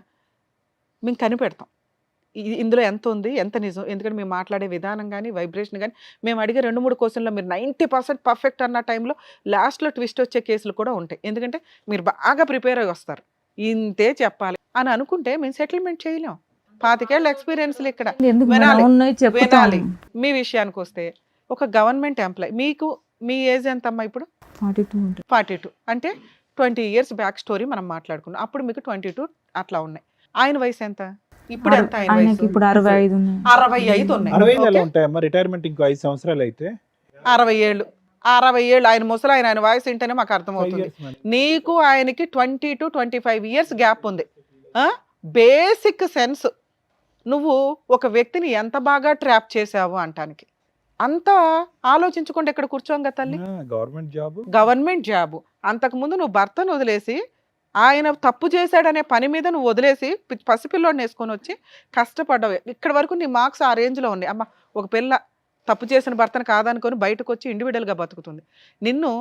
మేము కనిపెడతాం ఇందులో ఎంత ఉంది ఎంత నిజం. ఎందుకంటే మేము మాట్లాడే విధానం కానీ వైబ్రేషన్ కానీ మేము అడిగే 2-3 క్వశ్చన్లో మీరు 90% పర్ఫెక్ట్ అన్న టైంలో లాస్ట్లో ట్విస్ట్ వచ్చే కేసులు కూడా ఉంటాయి. ఎందుకంటే మీరు బాగా ప్రిపేర్ అయ్యి వస్తారు, ఇంతే చెప్పాలి అని అనుకుంటే మేము సెటిల్మెంట్ చేయలేం. 25 ఏళ్ళ ఎక్స్పీరియన్స్లు ఇక్కడ. ఎందుకు వినాలి, మేడం? ఉన్నాయి చెప్తాను. వినాలి. మీ విషయానికి వస్తే ఒక గవర్నమెంట్ ఎంప్లాయ్, మీకు మీ ఏజ్ ఎంతమ్మా ఇప్పుడు? 42 ఉంటుంది. 42 అంటే 20 years బ్యాక్ స్టోరీ మనం మాట్లాడుకున్నాం. అప్పుడు మీకు 22 అట్లా ఉన్నాయి. ఆయన వయసు ఎంత ఇప్పుడు? ఎంత ఆయన ఆయనకి వయసు? ఇప్పుడు 65 ఉన్నాయి. 65 ఉన్నాయి. 65 ఎలా ఓకే? ఉంటాయమ్మా? రిటైర్మెంట్ ఇంకో 5 సంవత్సరాలు అయితే 60 ఏళ్ళు. 60 ఏళ్ళు ఆయన ముసలి ఆయన వాయిస్ వింటేనే మాకు అర్థమవుతుంది. నీకు ఆయనకి 20 to 25 years గ్యాప్ ఉంది. బేసిక్ సెన్స్ నువ్వు ఒక వ్యక్తిని ఎంత బాగా ట్రాప్ చేసావు అంటానికి అంత ఆలోచించకుండా ఇక్కడ కూర్చోంగా తల్లి. Government job. అంతకుముందు నువ్వు భర్తను వదిలేసి ఆయన తప్పు చేశాడనే పని మీద నువ్వు వదిలేసి పసిపిల్లోడిని వేసుకొని వచ్చి కష్టపడ్డావు. ఇక్కడ వరకు నీ మార్క్స్ ఆ రేంజ్లో ఉన్నాయి. అమ్మ, ఒక పిల్ల తప్పు చేసిన భర్తను కాదనుకొని బయటకు వచ్చి ఇండివిడువల్గా బతుకుతుంది. నిన్ను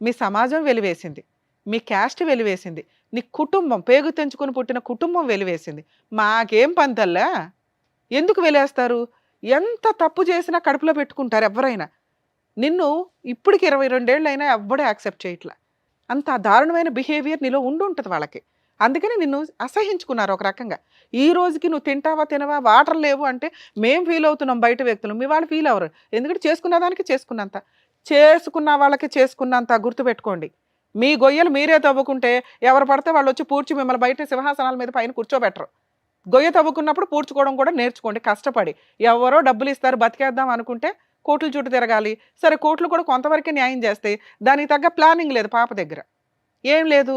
మీ సమాజం వెలివేసింది, మీ క్యాస్ట్ వెలివేసింది, నీ కుటుంబం పేగు తెంచుకొని పుట్టిన కుటుంబం వెలివేసింది. మాకేం పంతల్లా? ఎందుకు వెలేస్తారు? ఎంత తప్పు చేసినా కడుపులో పెట్టుకుంటారు ఎవరైనా. నిన్ను ఇప్పటికి 22 ఏళ్ళు అయినా ఎవ్వడూ యాక్సెప్ట్ చేయట్లా. అంత దారుణమైన బిహేవియర్ నీలో ఉంటుంది వాళ్ళకి. అందుకని నిన్ను అసహించుకున్నారు ఒక రకంగా. ఈ రోజుకి నువ్వు తింటావా తినవా, వాటర్ లేవు అంటే మేము ఫీల్ అవుతున్నాం బయట వ్యక్తులు, మీ వాళ్ళు ఫీల్ అవ్వరు. ఎందుకంటే చేసుకున్న దానికి చేసుకున్నంత, చేసుకున్న వాళ్ళకి చేసుకున్నంత గుర్తుపెట్టుకోండి. మీ గొయ్యలు మీరే తవ్వుకుంటే ఎవరు పడితే వాళ్ళు వచ్చి పూడ్చి మిమ్మల్ని బయట సింహాసనాల మీద పైన కూర్చోబెట్టరు. గొయ్య తవ్వుకున్నప్పుడు పూడ్చుకోవడం కూడా నేర్చుకోండి కష్టపడి. ఎవరో డబ్బులు ఇస్తారు బతికేద్దాం అనుకుంటే కోర్టుల చుట్టూ తిరగాలి. సరే, కోర్టులు కూడా కొంతవరకే న్యాయం చేస్తాయి, దానికి తగ్గ ప్లానింగ్ లేదు పాప దగ్గర. ఏం లేదు,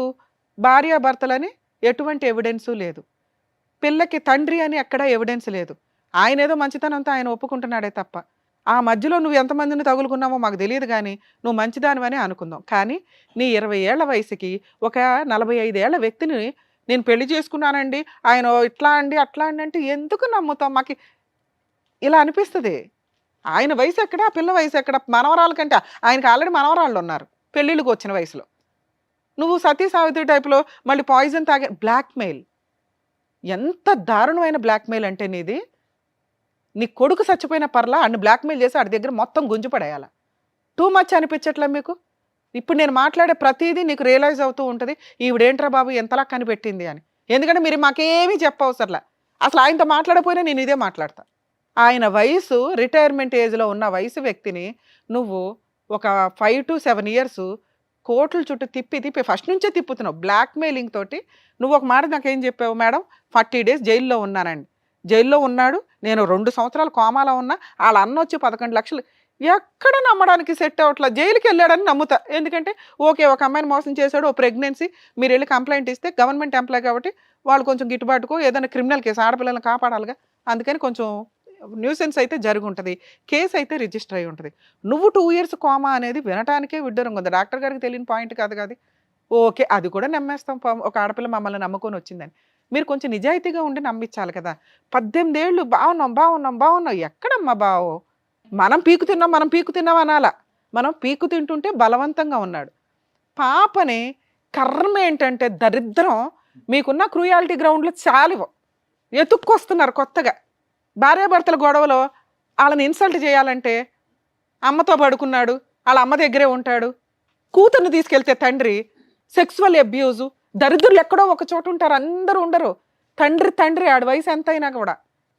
భార్యాభర్తలని ఎటువంటి ఎవిడెన్సు లేదు, పిల్లకి తండ్రి అని ఎక్కడ ఎవిడెన్స్ లేదు. ఆయన ఏదో మంచితనంతో ఆయన ఒప్పుకుంటున్నాడే తప్ప ఆ మధ్యలో నువ్వు ఎంతమందిని తగులుకున్నావో మాకు తెలియదు. కానీ నువ్వు మంచిదానివని అనుకుందాం. కానీ నీ 20 ఏళ్ల వయసుకి ఒక 45 ఏళ్ల వ్యక్తిని నేను పెళ్లి చేసుకున్నానండి, ఆయన ఇట్లా అండి అట్లా అండి అంటే ఎందుకు నమ్ముతాం? మాకు ఇలా అనిపిస్తుంది. ఆయన వయసు ఎక్కడ, ఆ పిల్ల వయసు ఎక్కడ? మనవరాల కంటే ఆయనకి ఆల్రెడీ మనవరాళ్ళు ఉన్నారు పెళ్ళిళ్ళకి వచ్చిన వయసులో. నువ్వు సతీ సావిత్రి టైప్లో మళ్ళీ పాయిజన్ తాగే బ్లాక్మెయిల్. ఎంత దారుణమైన బ్లాక్మెయిల్ అంటే నీది. నీ కొడుకు చచ్చిపోయిన పర్లా అన్ని బ్లాక్మెయిల్ చేసి వాడి దగ్గర మొత్తం గుంజుపడేయాల. టూ మచ్ అనిపించట్లే మీకు? ఇప్పుడు నేను మాట్లాడే ప్రతిదీ నీకు రియలైజ్ అవుతూ ఉంటుంది, ఈవిడేంట్రా బాబు ఎంతలా కనిపెట్టింది అని. ఎందుకంటే మీరు మాకేమీ చెప్పవసరలా. అసలు ఆయనతో మాట్లాడపోయినా నేను ఇదే మాట్లాడతా. ఆయన వయసు రిటైర్మెంట్ ఏజ్లో ఉన్న వయసు వ్యక్తిని నువ్వు ఒక 5 to 7 years కోర్టుల చుట్టూ తిప్పి ఫస్ట్ నుంచే తిప్పుతున్నావు బ్లాక్మెయిలింగ్ తోటి. నువ్వు ఒక మాట నాకేం చెప్పావు? మేడం 40 days జైల్లో ఉన్నానండి. జైల్లో ఉన్నాడు, నేను 2 సంవత్సరాలు కోమాలో ఉన్నా, వాళ్ళ అన్న వచ్చి 11 లక్షలు. ఎక్కడ నమ్మడానికి సెట్ అవట్లా. జైలుకి వెళ్ళాడని నమ్ముతా. ఎందుకంటే ఓకే, ఒక అమ్మాయిని మోసం చేశాడు, ఓ ప్రెగ్నెన్సీ, మీరు వెళ్ళి కంప్లైంట్ ఇస్తే గవర్నమెంట్ ఎంప్లాయ్ కాబట్టి వాళ్ళు కొంచెం గిట్టుబాటుకో ఏదైనా క్రిమినల్ కేసు, ఆడపిల్లలను కాపాడాలిగా, అందుకని కొంచెం న్యూసెన్స్ అయితే జరిగి ఉంటుంది, కేసు అయితే రిజిస్టర్ అయి ఉంటుంది. నువ్వు 2 years కోమా అనేది వినటానికే విడ్డూరంగా ఉంది. డాక్టర్ గారికి తెలియని పాయింట్ కాదు కాదు. ఓకే, అది కూడా నమ్మేస్తాం, ఒక ఆడపిల్ల మమ్మల్ని నమ్ముకొని వచ్చిందని. మీరు కొంచెం నిజాయితీగా ఉండి నమ్మించాలి కదా. 18 ఏళ్ళు బాగున్నాం. ఎక్కడమ్మా బావు? మనం పీకు తిన్నాం అనాలా. మనం పీకు తింటుంటే బలవంతంగా ఉన్నాడు. పాపని కర్మ ఏంటంటే దరిద్రం, మీకున్న క్రూయాలిటీ గ్రౌండ్లో చాలా ఎత్తుక్కొస్తున్నారు కొత్తగా. భార్యాభర్తల గొడవలో వాళ్ళని ఇన్సల్ట్ చేయాలంటే అమ్మతో పడుకున్నాడు, వాళ్ళ అమ్మ దగ్గరే ఉంటాడు. కూతుర్ని తీసుకెళ్తే తండ్రి సెక్సువల్ అబ్యూజు. దరిద్రులు ఎక్కడో ఒక చోట ఉంటారు, అందరూ ఉండరు. తండ్రి ఆడి వయసు ఎంత అయినా కూడా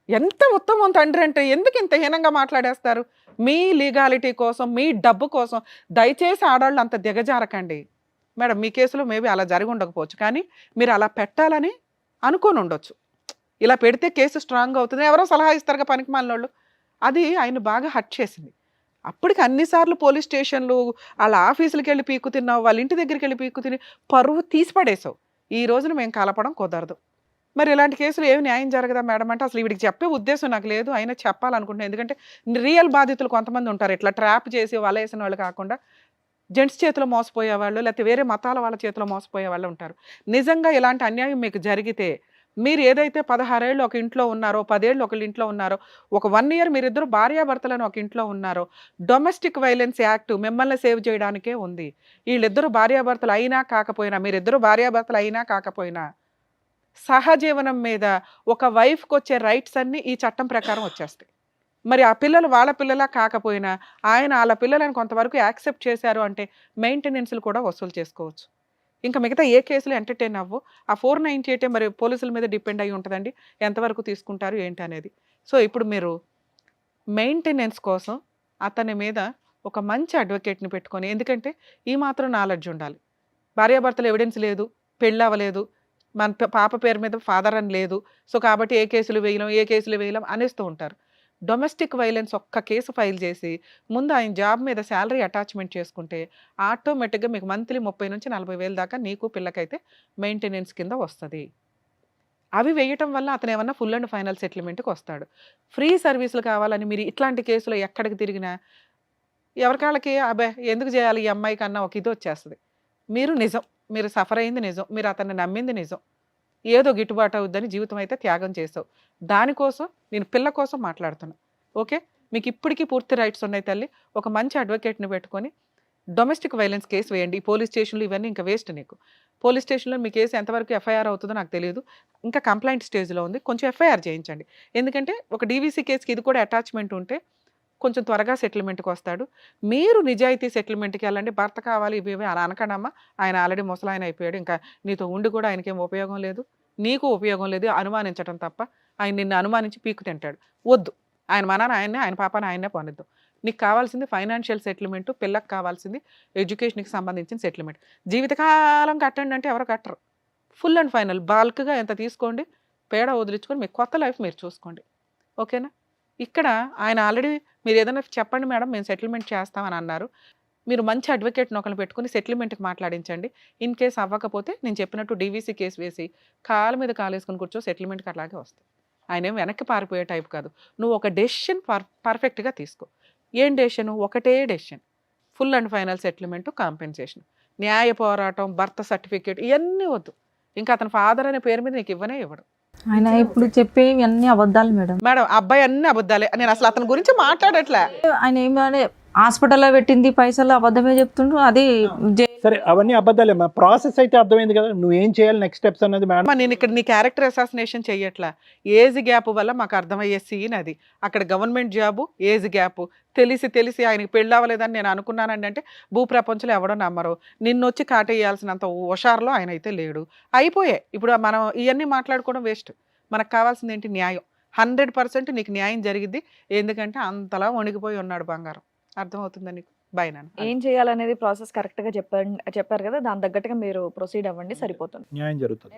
ఎంత ఉత్తమం తండ్రి అంటే ఎందుకు ఇంత హీనంగా మాట్లాడేస్తారు? మీ లీగాలిటీ కోసం, మీ డబ్బు కోసం దయచేసి ఆడవాళ్ళు అంత దిగజారకండి. మేడం, మీ కేసులో మేబీ అలా జరిగి ఉండకపోవచ్చు, కానీ మీరు అలా పెట్టాలని అనుకొని ఉండొచ్చు. ఇలా పెడితే కేసు స్ట్రాంగ్ అవుతుంది, ఎవరో సలహా ఇస్తారుగా పనికి మాలినోళ్ళు. అది ఆయన బాగా హర్ట్ చేసింది. అప్పటికి అన్నిసార్లు పోలీస్ స్టేషన్లు, వాళ్ళ ఆఫీసులకి వెళ్ళి పీకు తిన్నావు, వాళ్ళ ఇంటి దగ్గరికి వెళ్ళి పీకు తిని పరువు తీసి పడేసావు. ఈ రోజున మేము కలపడం కుదరదు. మరి ఇలాంటి కేసులు ఏమి న్యాయం జరగదా మేడం అంటే అసలు వీడికి చెప్పే ఉద్దేశం నాకు లేదు, అయినా చెప్పాలనుకుంటున్నాను. ఎందుకంటే రియల్ బాధితులు కొంతమంది ఉంటారు, ఇట్లా ట్రాప్ చేసి వలేసిన వాళ్ళు కాకుండా జెంట్స్ చేతిలో మోసపోయే వాళ్ళు, లేకపోతే వేరే మతాల వాళ్ళ చేతిలో మోసపోయే వాళ్ళు ఉంటారు. నిజంగా ఇలాంటి అన్యాయం మీకు జరిగితే మీరు ఏదైతే 16 ఏళ్ళు ఒక ఇంట్లో ఉన్నారో, 10 ఏళ్ళు ఒక ఇంట్లో ఉన్నారో, ఒక 1 ఇయర్ మీరిద్దరు భార్యాభర్తలను ఒక ఇంట్లో ఉన్నారో, డొమెస్టిక్ వైలెన్స్ యాక్ట్ మిమ్మల్ని సేవ్ చేయడానికే ఉంది. వీళ్ళిద్దరు భార్యాభర్తలు అయినా కాకపోయినా, మీరిద్దరు భార్యాభర్తలు అయినా కాకపోయినా, సహజీవనం మీద ఒక వైఫ్కి వచ్చే రైట్స్ అన్నీ ఈ చట్టం ప్రకారం వచ్చేస్తాయి. మరి ఆ పిల్లలు వాళ్ళ పిల్లలా కాకపోయినా ఆయన వాళ్ళ పిల్లలను కొంతవరకు యాక్సెప్ట్ చేశారు అంటే మెయింటెనెన్స్లు కూడా వసూలు చేసుకోవచ్చు. ఇంకా మిగతా ఏ కేసులు ఎంటర్టైన్ అవ్వు. ఆ 498 మరి పోలీసుల మీద డిపెండ్ అయ్యి ఉంటుందండి, ఎంతవరకు తీసుకుంటారు ఏంటి అనేది. సో ఇప్పుడు మీరు మెయింటెనెన్స్ కోసం అతని మీద ఒక మంచి అడ్వకేట్ని పెట్టుకొని, ఎందుకంటే ఈ మాత్రం నాలెడ్జ్ ఉండాలి. భార్యాభర్తలు ఎవిడెన్స్ లేదు, పెళ్ళి అవ్వలేదు, మన పాప పేరు మీద ఫాదర్ అని లేదు, సో కాబట్టి ఏ కేసులు వేయలేం అనేస్తూ ఉంటారు. డొమెస్టిక్ వైలెన్స్ ఒక్క కేసు ఫైల్ చేసి ముందు ఆయన జాబ్ మీద శాలరీ అటాచ్మెంట్ చేసుకుంటే ఆటోమేటిక్గా మీకు మంత్లీ 30 నుంచి 40 వేలు దాకా నీకు పిల్లకైతే మెయింటెనెన్స్ కింద వస్తుంది. అవి వేయటం వల్ల అతను ఏమన్నా ఫుల్ అండ్ ఫైనల్ సెటిల్మెంట్కి వస్తాడు. ఫ్రీ సర్వీసులు కావాలని మీరు ఇట్లాంటి కేసులో ఎక్కడికి తిరిగినా ఎవరికాళ్ళకి అబ్బాయి ఎందుకు చేయాలి ఈ అమ్మాయి కన్నా ఒక ఇది వచ్చేస్తుంది. మీరు నిజం, మీరు సఫర్ అయింది నిజం, మీరు అతన్ని నమ్మింది నిజం, ఏదో గిట్టుబాటు అవుద్దని జీవితం అయితే త్యాగం చేసావు. దానికోసం నేను పిల్ల కోసం మాట్లాడుతున్నా. ఓకే, మీకు ఇప్పటికీ పూర్తి రైట్స్ ఉన్నాయి తల్లి. ఒక మంచి అడ్వకేట్ని పెట్టుకొని డొమెస్టిక్ వైలెన్స్ కేసు వేయండి. ఈ పోలీస్ స్టేషన్లు ఇవన్నీ ఇంకా వేస్ట్. నీకు పోలీస్ స్టేషన్లో మీ కేసు ఎంతవరకు ఎఫ్ఐఆర్ అవుతుందో నాకు తెలియదు, ఇంకా కంప్లైంట్ స్టేజ్లో ఉంది. కొంచెం ఎఫ్ఐఆర్ చేయించండి, ఎందుకంటే ఒక డీవీసీ కేసుకి ఇది కూడా అటాచ్మెంట్ ఉంటే కొంచెం త్వరగా సెటిల్మెంట్కి వస్తాడు. మీరు నిజాయితీ సెటిల్మెంట్కి వెళ్ళండి. భర్త కావాలి ఇవి అలా అనకనమ్మా, ఆయన ఆల్రెడీ ముసలాయన అయిపోయాడు, ఇంకా నీతో ఉండి కూడా ఆయనకేం ఉపయోగం లేదు, నీకు ఉపయోగం లేదు, అనుమానించడం తప్ప. ఆయన నిన్ను అనుమానించి పీకు తింటాడు. వద్దు, ఆయన మనని ఆయన్నే, ఆయన పాపని ఆయన్నే పోనిద్దాం. నీకు కావాల్సింది ఫైనాన్షియల్ సెటిల్మెంట్, పిల్లకి కావాల్సింది ఎడ్యుకేషన్కి సంబంధించిన సెటిల్మెంట్. జీవితకాలం కట్టండి అంటే ఎవరు కట్టరు. ఫుల్ అండ్ ఫైనల్ బాల్క్గా ఎంత తీసుకోండి, పేడ వదిలించుకొని మీ కొత్త లైఫ్ మీరు చూసుకోండి. ఓకేనా? ఇక్కడ ఆయన ఆల్రెడీ మీరు ఏదైనా చెప్పండి మేడం మేము సెటిల్మెంట్ చేస్తామని అన్నారు. మీరు మంచి అడ్వకేట్ని ఒకరిని పెట్టుకుని సెటిల్మెంట్కి మాట్లాడించండి. ఇన్ కేసు అవ్వకపోతే నేను చెప్పినట్టు డీవీసీ కేసు వేసి కాళ్ళ మీద కాలేసుకుని కూర్చో, సెటిల్మెంట్కి అలాగే వస్తాయి. ఆయన ఏం వెనక్కి పారిపోయే టైప్ కాదు. నువ్వు ఒక డెసిషన్ పర్ఫెక్ట్గా తీసుకో. ఏం డెసిషన్? ఒకటే decision, full and final settlement, compensation, న్యాయ పోరాటం, బర్త్ సర్టిఫికేట్ ఇవన్నీ వద్దు. ఇంకా అతని ఫాదర్ అనే పేరు మీద నీకు ఇవ్వనే ఇవ్వడు. ఆయన ఇప్పుడు చెప్పేవి అన్ని అబద్ధాలు మేడం. మేడం అబ్బాయి అన్ని అబద్ధాలే. నేను అసలు అతని గురించి మాట్లాడట్లే. ఆయన ఏమని హాస్పిటల్లో పెట్టింది పైసలు అబద్ధమే చెప్తుండ్రు. అది సరే అవన్నీ అబద్ధాలే. ప్రాసెస్ అయితే అర్థమైంది కదా, నువ్వు ఏం చేయాలి నెక్స్ట్ స్టెప్స్ అనేది. మేడం నేను ఇక్కడ నీ క్యారెక్టర్ అసాసినేషన్ చెయ్యట్లా. ఏజ్ గ్యాప్ వల్ల మాకు అర్థమయ్యే సీన్ అది. అక్కడ గవర్నమెంట్ జాబు, ఏజ్ గ్యాప్, తెలిసి ఆయనకి పెళ్ళి అవ్వలేదని నేను అనుకున్నానండి అంటే భూప్రపంచంలో ఎవడో నమ్మరు. నిన్ను వచ్చి కాటేయాల్సినంత హుషారులో ఆయన అయితే లేడు. అయిపోయాయి. ఇప్పుడు మనం ఇవన్నీ మాట్లాడుకోవడం వేస్ట్. మనకు కావాల్సింది ఏంటి? న్యాయం. 100% నీకు న్యాయం జరిగిద్ది. ఎందుకంటే అంతలా వణికిపోయి ఉన్నాడు బంగారం. అర్థమవుతుందా నీకు? బై నాన్న. ఏం చేయాలనేది ప్రాసెస్ కరెక్ట్గా చెప్పారు కదా, దాని తగ్గట్టుగా మీరు ప్రొసీడ్ అవ్వండి, సరిపోతుంది. న్యాయం జరుగుతుంది.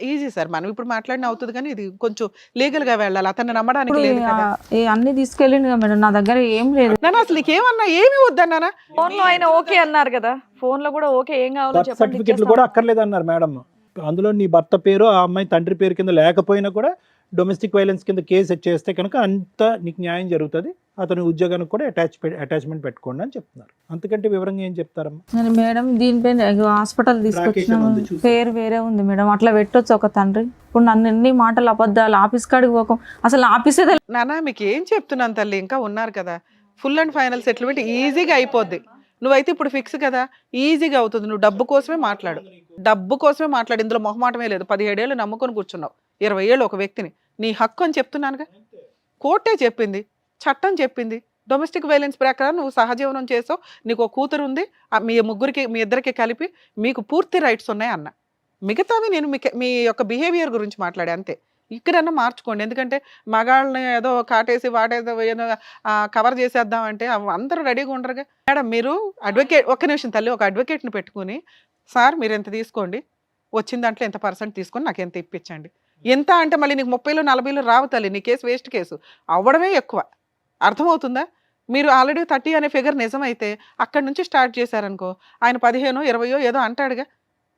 ఈజీ సార్, మనం ఇప్పుడు మాట్లాడిన అవుతుంది, కానీ ఇది కొంచెం లీగల్ గా వెళ్ళాలి. అతన్ని నమ్మడానికి లేదు కదా. అన్ని తీసుకెళ్ళింది కదా మేడం, నా దగ్గర ఏం లేదు. నాన్న అసలు నీకేమన్నా ఏమి వద్దన్నా? ఫోన్ లో ఆయన ఓకే అన్నారు కదా, ఫోన్ లో కూడా ఓకే, ఏం కావాలో బర్త్ చెప్పండి, సర్టిఫికెట్లు కూడా అక్కర్లేదు అన్నారు మేడం. అందులో నీ భర్త పేరు ఆ అమ్మాయి తండ్రి పేరు కింద లేకపోయినా కూడా డొమెస్టిక్ వైలెన్స్ కింద కేసు చేస్తే కనుక అంత నీకు న్యాయం జరుగుతుంది. అతని ఉద్యోగానికి కూడా అటాచ్మెంట్ పెట్టుకోండి అని చెప్తున్నారు. అంతకంటే వివరంగా ఏం చెప్తారమ్మా? మరి మేడం దీనిపైన హాస్పిటల్ తీసుకొచ్చినాము, పేరు వేరే ఉంది మేడం, అట్లా పెట్టొచ్చు ఒక తండ్రి. ఇప్పుడు నన్ను ఎన్ని మాటలు అబద్ధాలు, ఆఫీస్ కాడికి పోకం, అసలు ఆఫీసే నాన్న మీకు ఏం చెప్తున్నాను తల్లి, ఇంకా ఉన్నారు కదా. ఫుల్ అండ్ ఫైనల్ సెటిల్మెంట్ ఈజీగా అయిపోద్ది. నువ్వైతే ఇప్పుడు ఫిక్స్ కదా, ఈజీగా అవుతుంది. నువ్వు డబ్బు కోసమే మాట్లాడు, ఇందులో మొహమాటమే లేదు. 17 ఏళ్ళు నమ్ముకొని కూర్చున్నావు, 20 ఏళ్ళు ఒక వ్యక్తిని. నీ హక్కు అని చెప్తున్నానుగా. కోర్టే చెప్పింది, చట్టం చెప్పింది. డొమెస్టిక్ వైలెన్స్ ప్రకారం నువ్వు సహజీవనం చేసావు, నీకు ఒక కూతురు ఉంది, మీ ఇద్దరికి కలిపి మీకు పూర్తి రైట్స్ ఉన్నాయి అన్న. మిగతావి నేను మీ యొక్క బిహేవియర్ గురించి మాట్లాడే అంతే. ఇక్కడన్నా మార్చుకోండి. ఎందుకంటే మగాళ్ళని ఏదో కాటేసి వాటేదో కవర్ చేసేద్దామంటే అందరూ రెడీగా ఉండరుగా. మేడం మీరు అడ్వకేట్, ఒక్క నిమిషం తల్లి, ఒక అడ్వకేట్ని పెట్టుకుని సార్ మీరు ఎంత తీసుకోండి, వచ్చిన దాంట్లో ఎంత % తీసుకొని నాకు ఎంత ఇప్పించండి. ఎంత అంటే మళ్ళీ నీకు 30లో 40లో రావు తల్లి, నీ కేసు వేస్ట్ కేసు అవ్వడమే ఎక్కువ. అర్థమవుతుందా? మీరు ఆల్రెడీ 30 అనే ఫిగర్ నిజమైతే అక్కడి నుంచి స్టార్ట్ చేశారనుకో, ఆయన 15, 20 ఏదో అంటాడుగా,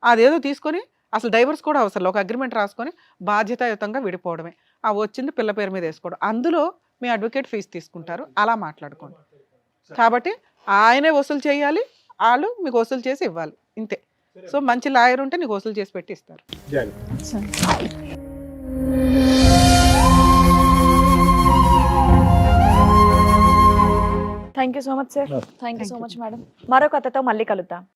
అదేదో తీసుకొని అసలు డైవర్స్ కూడా అవసరం, ఒక అగ్రిమెంట్ రాసుకొని బాధ్యతాయుతంగా విడిపోవడమే. ఆ వచ్చింది పిల్ల పేరు మీద వేసుకోవడం, అందులో మీ అడ్వకేట్ ఫీజు తీసుకుంటారు. అలా మాట్లాడుకోండి. కాబట్టి ఆయనే వసూలు చేయాలి, వాళ్ళు మీకు వసూలు చేసి ఇవ్వాలి, ఇంతే. సో మంచి లాయర్ ఉంటే నీకు వసూలు చేసి పెట్టి ఇస్తారు. జాగ్రత్త. సరే. Thank you so much sir. No. Thank you so much madam. మరో కథతో మళ్ళీ కలుద్దాం.